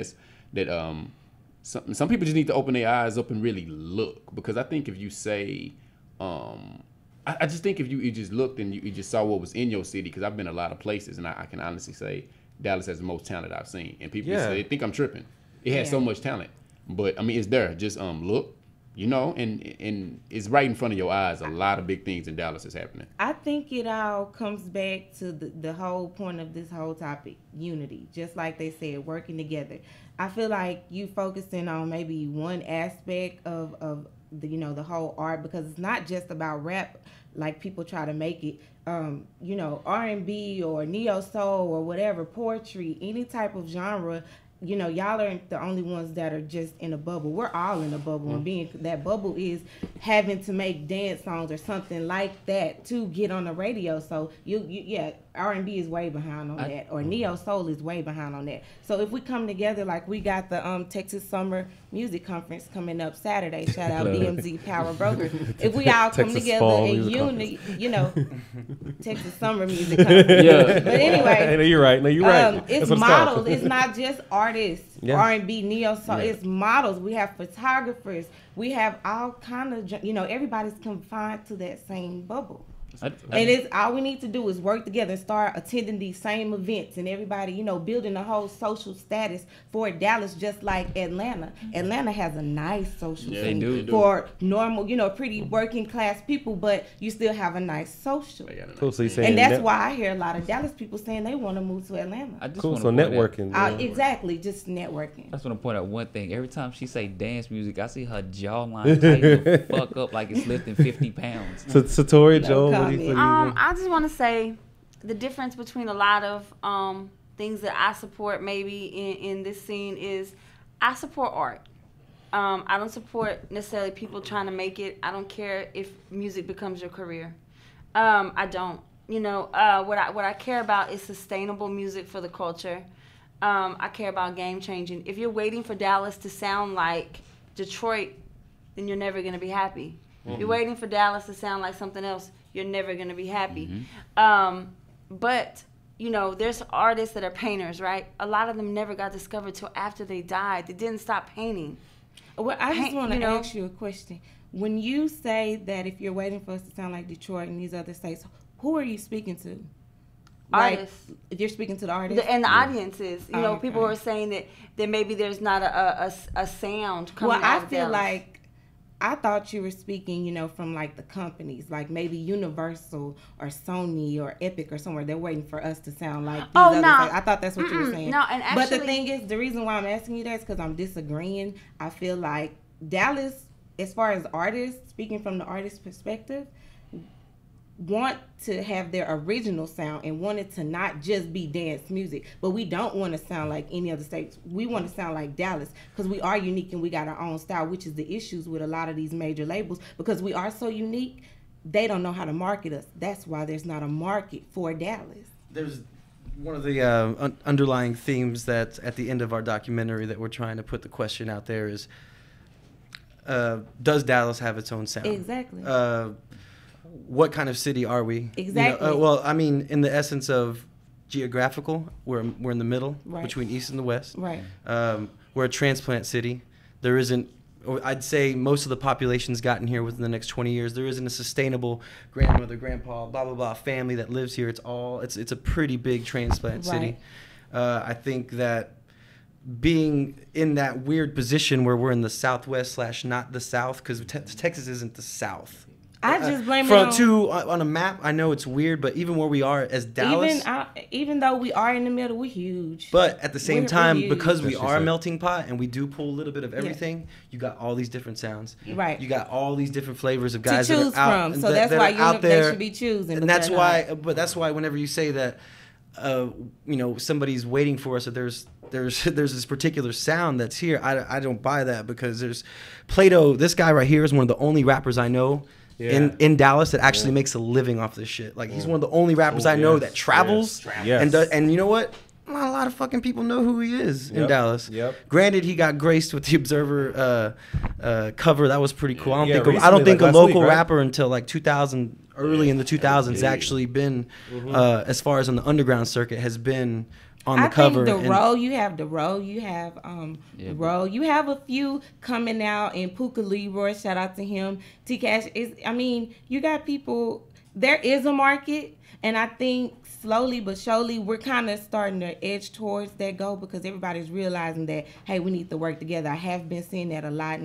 some people just need to open their eyes up and really look. Because I think if you say, I just think if you just looked and you just saw what was in your city, because I've been a lot of places, and I can honestly say Dallas has the most talent I've seen. And people say, they think I'm tripping. It has so much talent. But I mean, it's there. Just look. You know, and it's right in front of your eyes. A lot of big things in Dallas is happening. I think it all comes back to the whole point of this whole topic, unity. Just like they said, working together. I feel like you focusing on maybe one aspect of the, you know, the whole art, because it's not just about rap like people try to make it. You know, R&B or neo soul or whatever, poetry, any type of genre. You know, y'all aren't the only ones that are just in a bubble. We're all in a bubble, and being that bubble is having to make dance songs or something like that to get on the radio. So R&B is way behind on that, or neo soul is way behind on that. So if we come together, like we got the Texas Summer Music Conference coming up Saturday. Shout out BMZ Power Brokers. If we all come together in unity, you know, Texas Summer Music Conference. But anyway, no, you're right. It's models. It's not just artists, R&B, neo soul. It's models. We have photographers. We have all kind of, you know, everybody's confined to that same bubble. And it's all we need to do is work together and start attending these same events, and everybody, you know, building a whole social status for Dallas, just like Atlanta. Atlanta has a nice social scene for normal, you know, pretty working class people, but you still have a nice social. Cool. So you're saying and that's why I hear a lot of Dallas people saying they want to move to Atlanta. Cool. So networking. Exactly, just networking. I just want to point out one thing. Every time she say dance music, I see her jawline tighten the fuck up like it's lifting 50 pounds. So Tori, Joe, I just want to say the difference between a lot of things that I support maybe in this scene is I support art. I don't support necessarily people trying to make it. I don't care if music becomes your career. I don't. You know, what I care about is sustainable music for the culture. I care about game changing. If you're waiting for Dallas to sound like Detroit, then you're never going to be happy. Mm-hmm. You're waiting for Dallas to sound like something else, you're never going to be happy. Mm-hmm. But, you know, there's artists that are painters, right? A lot of them never got discovered till after they died. They didn't stop painting. Well, I just want to ask you a question. When you say that if you're waiting for us to sound like Detroit and these other states, who are you speaking to? Artists. Like, you're speaking to the artists? And the audiences. You know, people are saying that maybe there's not a sound coming out of Dallas. Well, I feel like I thought you were speaking, you know, from like the companies, like maybe Universal or Sony or Epic or somewhere. They're waiting for us to sound like these other things. I thought that's what you were saying. No, and actually, but the thing is, the reason why I'm asking you that is because I'm disagreeing. I feel like Dallas, as far as artists, speaking from the artist perspective, want to have their original sound and want it to not just be dance music, but we don't want to sound like any other states. We want to sound like Dallas because we are unique and we got our own style, which is the issues with a lot of these major labels. Because we are so unique, they don't know how to market us. That's why there's not a market for Dallas. There's one of the underlying themes that at the end of our documentary that we're trying to put the question out there is, does Dallas have its own sound? Exactly. What kind of city are we? Exactly. You know, well, I mean, in the essence of geographical, we're in the middle between East and the West. Right. We're a transplant city. There isn't, I'd say most of the population's gotten here within the next 20 years. There isn't a sustainable grandmother, grandpa, blah, blah, blah family that lives here. It's a pretty big transplant city. I think that being in that weird position where we're in the Southwest / not the South, because Texas isn't the South. I just blame it on a map. I know it's weird, but even where we are as Dallas, even though we are in the middle, we're huge. But at the same time, because we are a melting pot and we do pull a little bit of everything, you got all these different sounds. Right. You got all these different flavors of guys to choose that are out, from. So that's why they should be choosing. And that's why. But that's why whenever you say that, you know, somebody's waiting for us, or there's this particular sound that's here, I don't buy that, because there's Plato. This guy right here is one of the only rappers I know. In Dallas that actually makes a living off this shit. Like, he's one of the only rappers I know that travels and you know what? Not a lot of fucking people know who he is in Dallas. Granted, he got graced with the Observer cover. That was pretty cool. I don't think a local rapper until like 2000, early in the 2000s, actually been as far as on the underground circuit has been on the cover. I think you have the Row, you have you have a few coming out, and Puka Leroy, shout out to him. T Cash you got people. There is a market, and I think slowly but surely we're kind of starting to edge towards that goal, because everybody's realizing that, hey, we need to work together. I have been seeing that a lot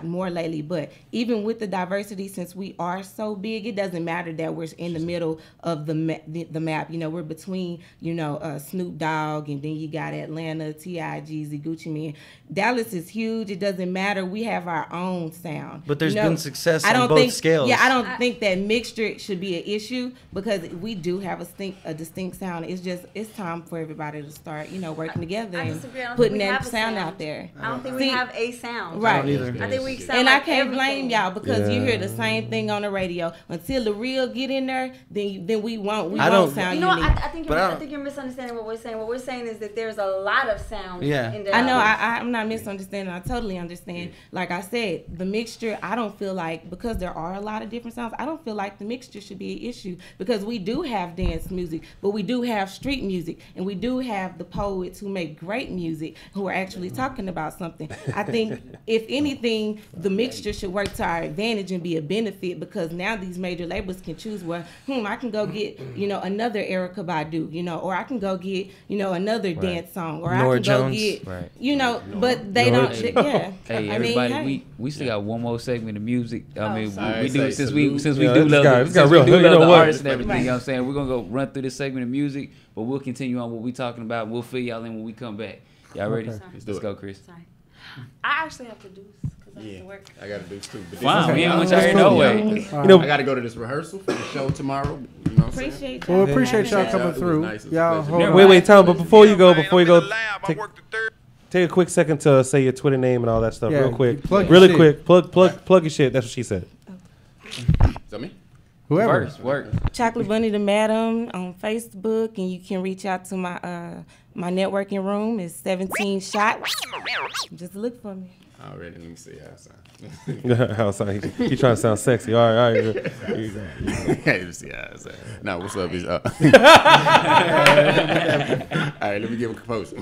more lately. But even with the diversity, since we are so big, it doesn't matter that we're in the middle of the map. You know, we're between, Snoop Dogg, and then you got Atlanta, T.I., Jeezy, Gucci Mane. Dallas is huge. It doesn't matter. We have our own sound. But there's been success on both scales. Yeah, I don't think that mixture should be an issue, because we do have a distinct sound. It's time for everybody to start, working together and putting that sound out there. I don't think we have a sound. Right. I think we sound and like I can't everything. blame y'all, because you hear the same thing on the radio. Until the real get in there, then we won't sound unique. I think you're misunderstanding what we're saying. What we're saying is that there's a lot of sound. In Dallas. I know. I'm not misunderstanding. I totally understand. Like I said, the mixture, I don't feel like, because there are a lot of different sounds, I don't feel like the mixture should be an issue, because we do have dance music, but we do have street music, and we do have the poets who make great music, who are actually talking about something. I think if anything, the mixture should work to our advantage and be a benefit, because now these major labels can choose, well, I can go get, another Erykah Badu, or I can go get, another dance song, or Nora I can Jones. go get, but they don't, yeah. Hey, everybody, we still got one more segment of music. I mean, sorry. we do, since we do love the artists and everything, you know what I'm saying? We're going to go run through this segment of music, but we'll continue on what we're talking about. We'll fill y'all in when we come back. Y'all ready? Okay. Let's go, Chris. Sorry. I actually have to do this because I have to work. I got to do too. But Fine, we ain't want y'all here no way. I got to go to this rehearsal for the show tomorrow. You know what I'm saying? Well, we appreciate y'all coming through. Y'all hold on. Wait, Tom, but before you go, take a quick second to say your Twitter name and all that stuff real quick. Really quick. Plug your shit. That's what she said. Is that me? Whoever. First, work. Chocolate Bunny the Madam on Facebook, and you can reach out to my networking room. It's 17 Shots. Just look for me. Already, let me see how I sound. He trying to sound sexy. All right. Let me see how I sound. Now, what's up? All right, let me give a composure.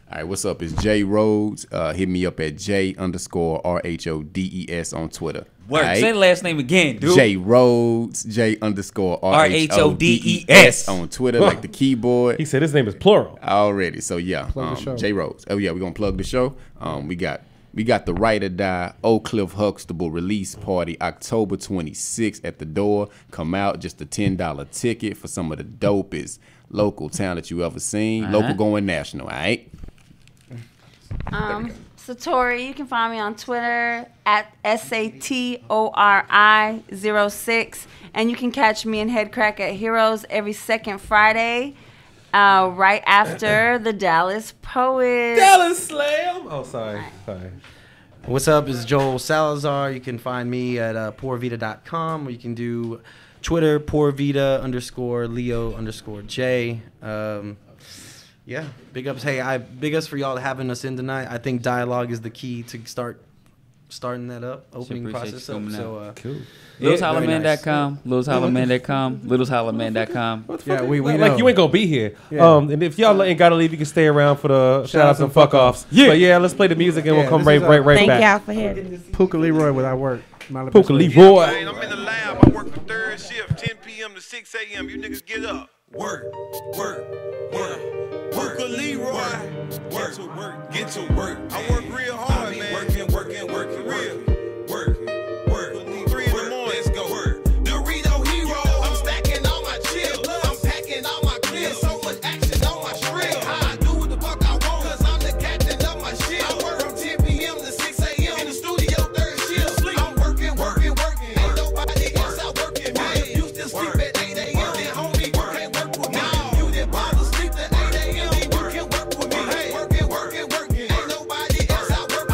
All right, what's up? It's J Rhodes. Hit me up at J_RHODES on Twitter. Work. Right? Say the last name again, dude. J Rhodes, J_RHODES on Twitter, like the keyboard. He said his name is plural. Already. So yeah, show. J Rhodes. Oh yeah, we're gonna plug the show. We got the Ride or Die Oak Cliff Huxtable release party October 26th at the door. Come out, just a $10 ticket for some of the dopest local talent that you ever seen. Local going national, all right? Satori, you can find me on Twitter at SATORI06, and you can catch me in Headcrack at Heroes every second Friday, right after the Dallas Poets. Dallas Slam. Oh, sorry. What's up? It's Joel Salazar. You can find me at poorvita.com, or you can do Twitter poorvita_Leo_J. Yeah, big ups. Hey, big ups for y'all having us in tonight. I think dialogue is the key to starting that up, opening process up. So cool. LilsHollerman.com, LilsHollerman.com, LilsHollerman.com. Yeah, we like you ain't gonna be here. Yeah. And if y'all ain't gotta leave, you can stay around for the shout outs and fuck offs. Yeah, but yeah, let's play the music and we'll come right back. Thank y'all for having us. Puka Leroy with our work. Puka Leroy. I'm in the lab. I work the third shift, 10 p.m. to 6 a.m. You niggas get up. Work. Puka Leroy. Get to work. I work real hard, man. Working real. Work. 3 in the morning. Let's go. Dorito Hero. I'm stacking all my chill. I'm packing all my clear. So much action on my shrill. I do what the fuck I want, cause I'm the captain of my shit. I work from 10 p.m. to 6 a.m. in the studio, third shift. I'm working. Ain't nobody else out working, man. You still sleep at 8 a.m. Then homie, you can't work with me. You didn't bother sleep at 8 a.m. You can work with me. Hey, working. Ain't nobody else out working.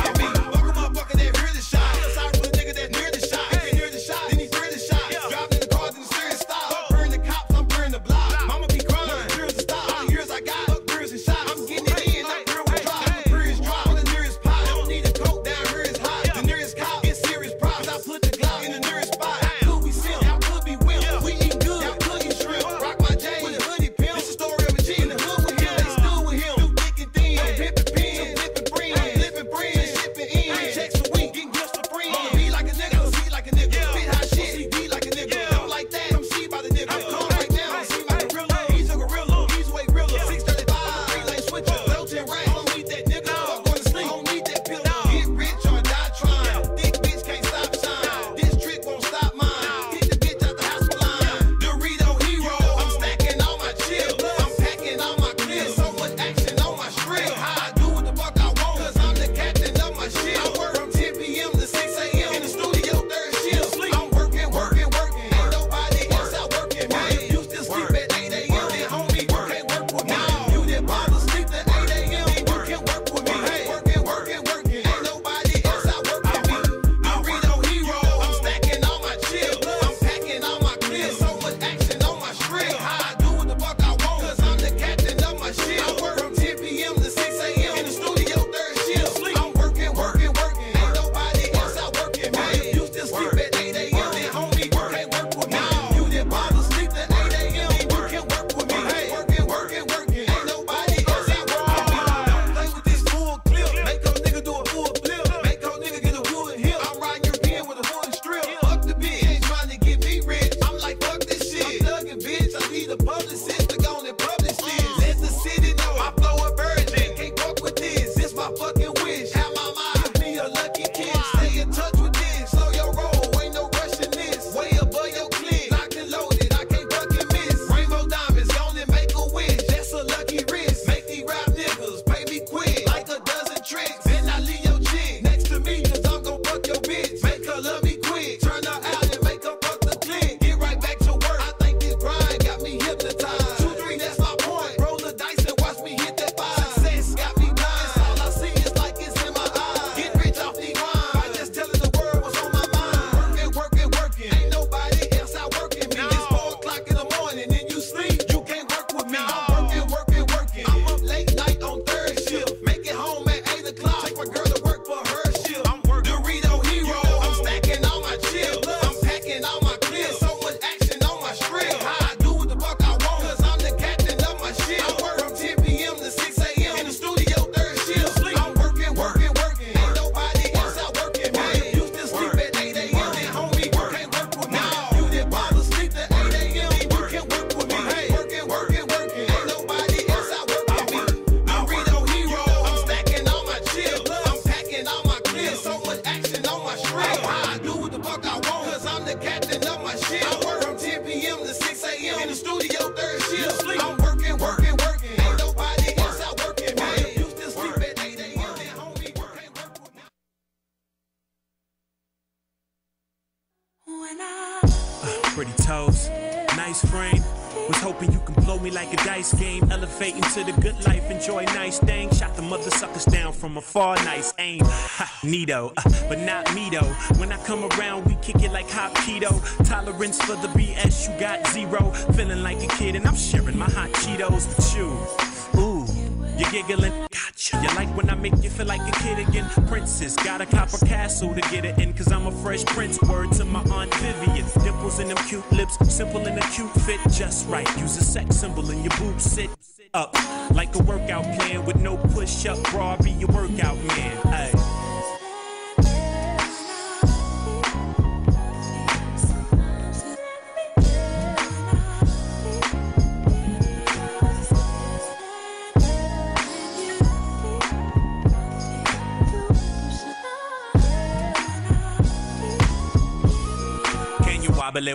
pretty toes. Nice frame. Was hoping you can blow me like a dice game. Elevating to the good life, enjoy nice things. Shot the mother suckers down from afar, nice aim. Ha, neato, but not me though. When I come around, we kick it like hot keto. Tolerance for the BS, you got zero. Feeling like a kid and I'm sharing my hot Cheetos with you. Ooh, you're giggling, gotcha. You like when I make you feel like a kid again. Princess, got a copper castle to get it in. Cause I'm a fresh prince, word to my Aunt Vivian. Dimples in them cute lips, simple and a cute fit, just right. Use a sex symbol in your boobs, sit up. Like a workout plan with no push-up bra, be your workout man, ayy.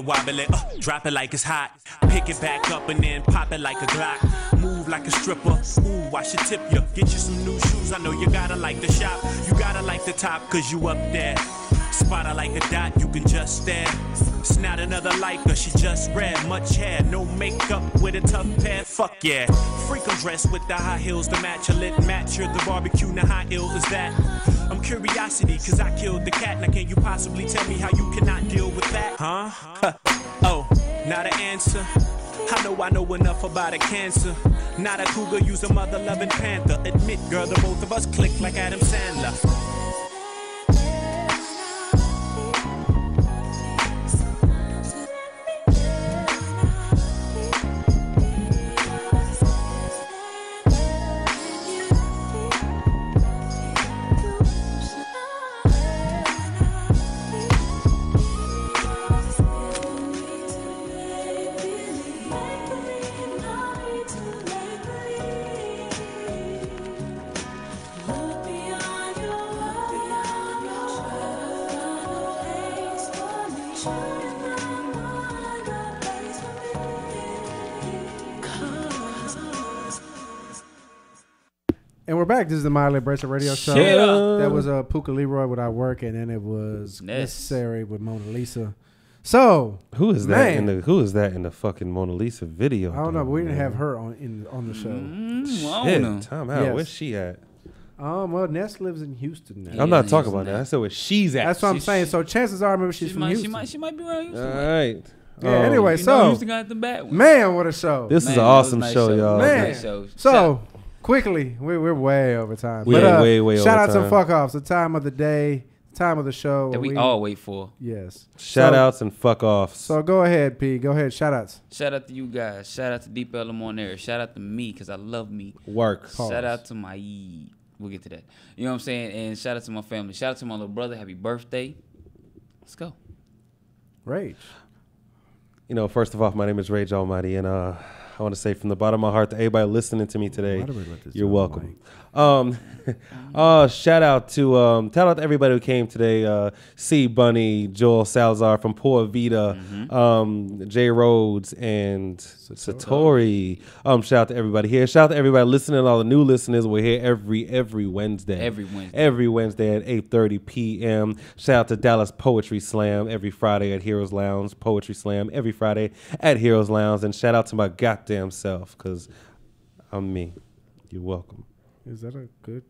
Wobble it, drop it like it's hot. Pick it back up and then pop it like a Glock. Move like a stripper, ooh, I should tip you. Get you some new shoes, I know you gotta like the shop. You gotta like the top, cause you up there. Spot her like a dot, you can just stare. It's not another like her, she just red. Much hair, no makeup with a tough pair, fuck yeah. Freak her dressed with the high heels to match a lit matcher. The barbecue, now how ill is that? I'm curiosity, cause I killed the cat. Now can you possibly tell me how you cannot deal with that? Huh? Oh, not an answer. I know enough about a cancer. Not a cougar, use a mother-loving panther. Admit, girl, the both of us click like Adam Sandler. And we're back. This is the Mildly Abrasive Radio Show. Yeah. That was Puka Leroy with I Work, and then it was Necessary with Mona Lisa. So who is that in the fucking Mona Lisa video? I don't know, but we didn't have her on the show. Shit, time out. Yes. Where's she at? Well, Ness lives in Houston now. I'm not talking about that. I said where she's at. That's what I'm saying. So chances are, maybe she's from Houston. She might be around Houston. All right. Yeah. Anyway, so Houston got the bad one. Man, what a show! This is an awesome show, y'all. Man, so quickly, we're way over time. Way over time. Shout out to fuck offs. The time of the day, time of the show that we all wait for. Yes. Shout outs and fuck offs. So go ahead, P. Go ahead. Shout outs. Shout out to you guys. Shout out to Deep Ella Monaire. Shout out to me because I love me. Work. Shout out to my. We'll get to that. You know what I'm saying? And shout out to my family. Shout out to my little brother. Happy birthday. Let's go. Rage. You know, first of all, my name is Rage Almighty, and I want to say from the bottom of my heart to everybody listening to me today, you're welcome. Shout out to everybody who came today. C Bunny, Joel Salazar from Poor Vita, Jay Rhodes, and Satori. Shout out to everybody here. Shout out to everybody listening. All the new listeners. We're here every Wednesday. Every Wednesday at 8:30 p.m. Shout out to Dallas Poetry Slam every Friday at Heroes Lounge. Poetry Slam every Friday at Heroes Lounge. And shout out to my goddamn self, because I'm me. You're welcome. Is that a good?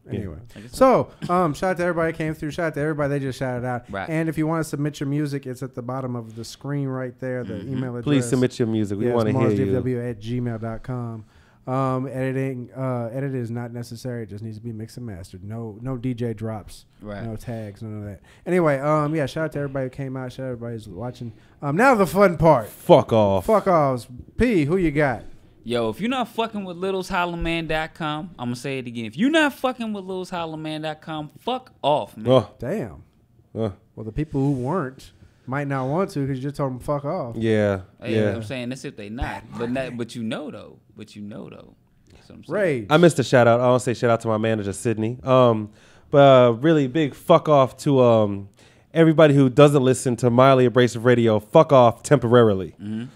Anyway, so shout out to everybody who came through. Shout out to everybody they just shouted out. Right. And if you want to submit your music, it's at the bottom of the screen right there. The email address. Please submit your music. We want to hear you. MarsDFW@gmail.com. Edit is not necessary. It just needs to be mixed and mastered. No DJ drops. Right. No tags. None of that. Anyway, shout out to everybody who came out. Shout out to everybody who's watching. Now the fun part. Fuck off. Fuck offs. P, who you got? Yo, if you're not fucking with littleshollerman.com, I'm going to say it again. If you're not fucking with littleshollerman.com, fuck off, man. Oh. Damn. Well, the people who weren't might not want to because you just told them fuck off. Yeah. Hey, I'm saying that's if they not. But you know, though. That's what I'm saying. Rage. I missed a shout out. I want to say shout out to my manager, Sydney. But really big fuck off to everybody who doesn't listen to Mildly Abrasive Radio. Fuck off temporarily. Mm-hmm.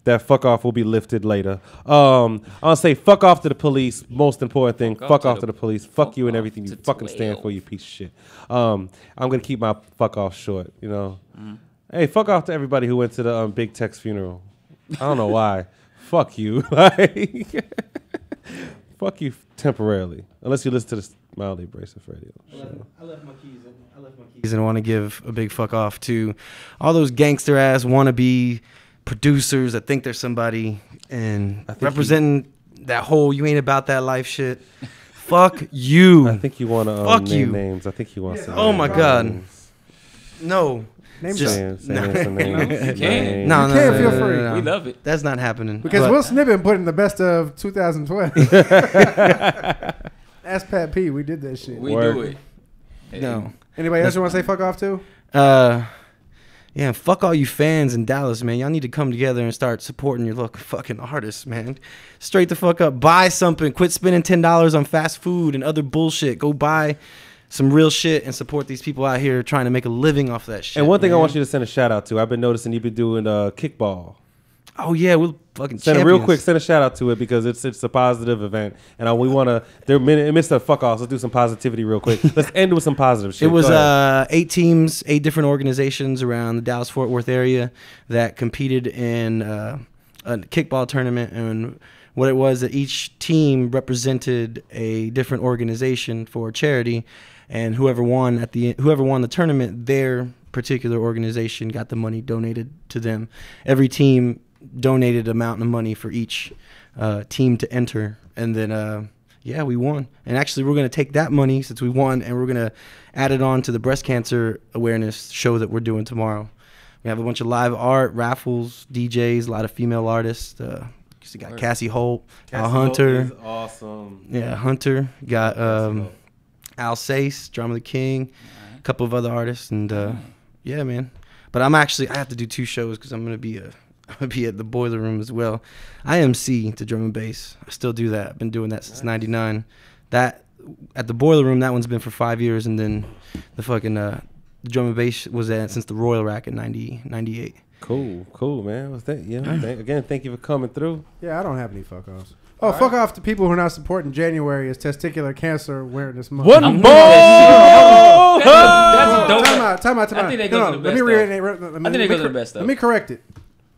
That fuck off will be lifted later. I'll say fuck off to the police. Most important thing, fuck off to the police. Fuck you and everything you fucking stand for, you piece of shit. I'm gonna keep my fuck off short. You know, Hey, fuck off to everybody who went to the Big Tech's funeral. I don't know why. Fuck you. Like, fuck you temporarily. Unless you listen to the Mildly Abrasive Radio. I left my keys and I want to give a big fuck off to all those gangster ass wannabe producers that think they're somebody and representing that whole you ain't about that life shit. Fuck you. I think you want to name names. I think you want to. Oh my God. No. Name just names. no. Say names. You can. No, You can, feel free. no. We love it. That's not happening. Because But- Will Snippet put in the best of 2012. Ask Pat P. We did that shit. We do it. No. Anybody else you want to say fuck off to? Yeah, and fuck all you fans in Dallas, man. Y'all need to come together and start supporting your local fucking artists, man. Straight the fuck up. Buy something. Quit spending $10 on fast food and other bullshit. Go buy some real shit and support these people out here trying to make a living off that shit. And one thing I man. want you to send a shout out to. I've been noticing you've been doing kickball. Oh yeah, we're fucking send champions. it real quick. Send a shout out to it because it's a positive event, and we want to. They're amidst the fuck offs. Let's do some positivity real quick. Let's end with some positive shit. It was 8 teams, 8 different organizations around the Dallas-Fort Worth area that competed in a kickball tournament, and what it was that each team represented a different organization for charity, and whoever won the tournament, their particular organization got the money donated to them. Every team donated an amount of money for each team to enter, and then yeah, we won. And actually, we're going to take that money since we won, and we're going to add it on to the breast cancer awareness show that we're doing tomorrow. We have a bunch of live art, raffles, DJs, a lot of female artists. You got Cassie Holt, Al Hunter. Holt is awesome. Yeah, Hunter. Got Al Sace, Drama the King, a couple of other artists, and yeah, man. But I have to do 2 shows because I'm gonna be at the Boiler Room as well. I MC to drum and bass. I still do that. I've been doing that since '99. That at the Boiler Room, that one's been for 5 years, and then the fucking the drum and bass was at since the Royal Rack in '98. Cool, man. Well, again, thank you for coming through. Yeah, I don't have any fuck offs. Oh, fuck off to people who are not supporting January as Testicular Cancer Awareness Month. One more! Time out. I think they go to the best. Let me reiterate. I think they go to the best, though. Let me correct it.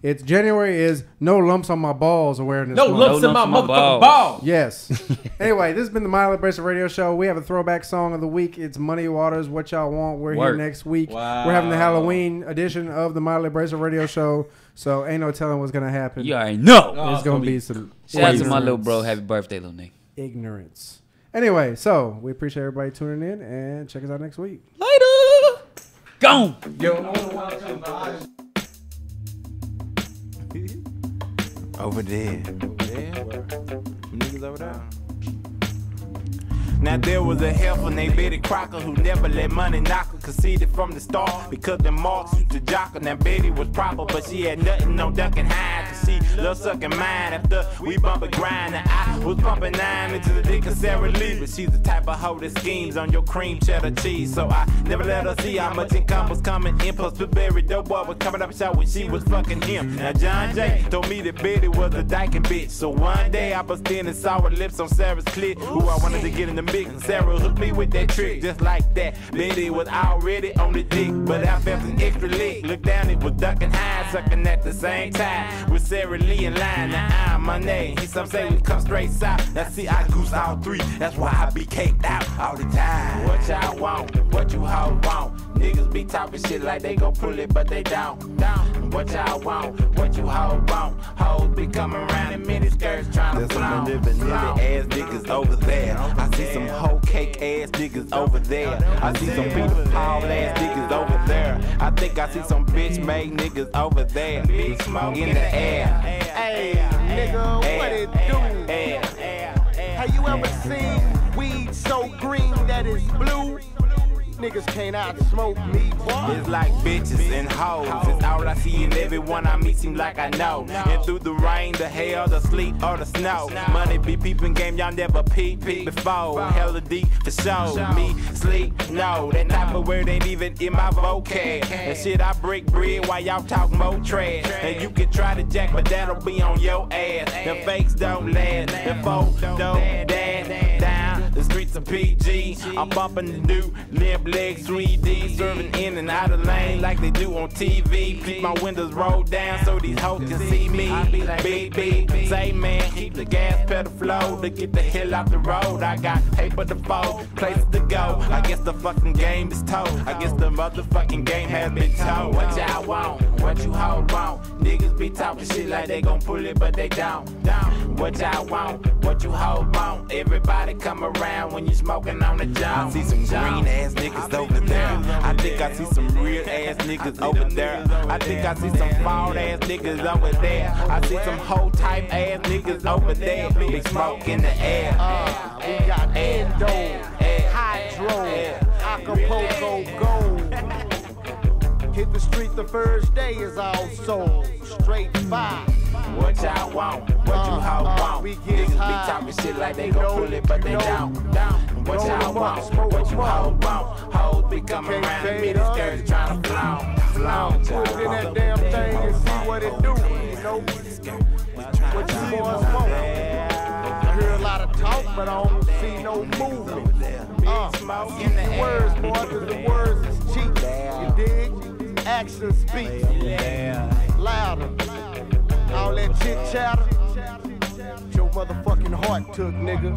It's January is No Lumps on My Balls Awareness No Month. lumps in my motherfucking balls. Yes. Anyway, this has been the Mildly Abrasive Radio Show. We have a throwback song of the week. It's Muddy Waters, What Y'all Want. We're here next week. Wow. We're having the Halloween edition of the Mildly Abrasive Radio Show, so ain't no telling what's going to happen. You already know. There's going to be some Shout out to my little bro. Happy birthday, little nigga. ignorance. Anyway, so we appreciate everybody tuning in, and check us out next week. Later. Gone. Over there. Niggas over there. Now there was a heifer named Betty Crocker who never let money knock her, conceded from the start because the marks used to jock her. Now Betty was proper, but she had nothing on ducking high, cause she loved sucking mine after we bump and grind. And I was pumping 9 into the dick of Sarah Lee, but she's the type of hoe that schemes on your cream cheddar cheese. So I never let her see how much income was coming in, plus Blueberry dope boy was coming up short when she was fucking him. Now John Jay told me that Betty was a dyking bitch, so one day I bust in and saw her lips on Sarah's clit, who I wanted to get in the mix. Sarah hooked me with that trick just like that. Betty was already on the dick, but I felt an extra lick. Look down, it was ducking high, sucking at the same time with Sarah Lee in line. Now I'm my name. Some say we come straight south. Now see, I goose all 3. That's why I be caked out all the time. What y'all want? What you hoe want? Niggas be talking shit like they gon' pull it, but they don't. What y'all want? What you hoe want? Hoes be coming around in mini skirts trying to flown. There's some ass niggas over there. I see some hoe cake ass niggas over there. I see some Peter Paul ass niggas over there. I think I see some bitch made niggas over there. Big smoke in the air. Hey, nigga, what it do? Have you ever seen weed so green that it's blue? Niggas can't outsmoke me, boy. It's like bitches and hoes. It's all I see, and everyone I meet seem like I know. And through the rain, the hail, the sleet, or the snow, money be peeping game y'all never peeped before. Hella deep for show. Me sleep, no, that type of word ain't even in my vocab. And shit, I break bread while y'all talk more trash. And you can try to jack, but that'll be on your ass. The fakes don't last, the folks don't dance down the streets of PG. I'm bumping the new limp legs 3D, serving in and out of lane like they do on TV. Keep my windows rolled down so these hoes can see me. Big B, say man, keep the gas pedal flow to get the hell out the road. I got paper to fold, places to go. I guess the fucking game is told. I guess the motherfucking game has been told. What y'all want? What you hold on? Niggas be talking shit like they gon' pull it, but they don't. What y'all want? What you hold on? Everybody come around when you smoking on the job. I see some green ass niggas over there. I think I see some real ass niggas over there. I think I see some bald ass niggas over there. I see some whole type ass niggas over there. Big smoke in the air. We got Endo, Hydro, Acapulco Gold. Hit the street the first day is all sold. Straight fire. What y'all want? What you hoe want? Niggas be talking shit like they gon' pull it, but they don't. What y'all want? What you hoe want? Hoes be coming around and me, this girl's trying to flown. Put it in that damn thing and see what it do. You know what you boys want. I hear a lot of talk, but I don't see no movement. The words, boy, cause the words is cheap. You dig? Action speaks. Louder. All that chit chatter. Your motherfucking heart took, nigga.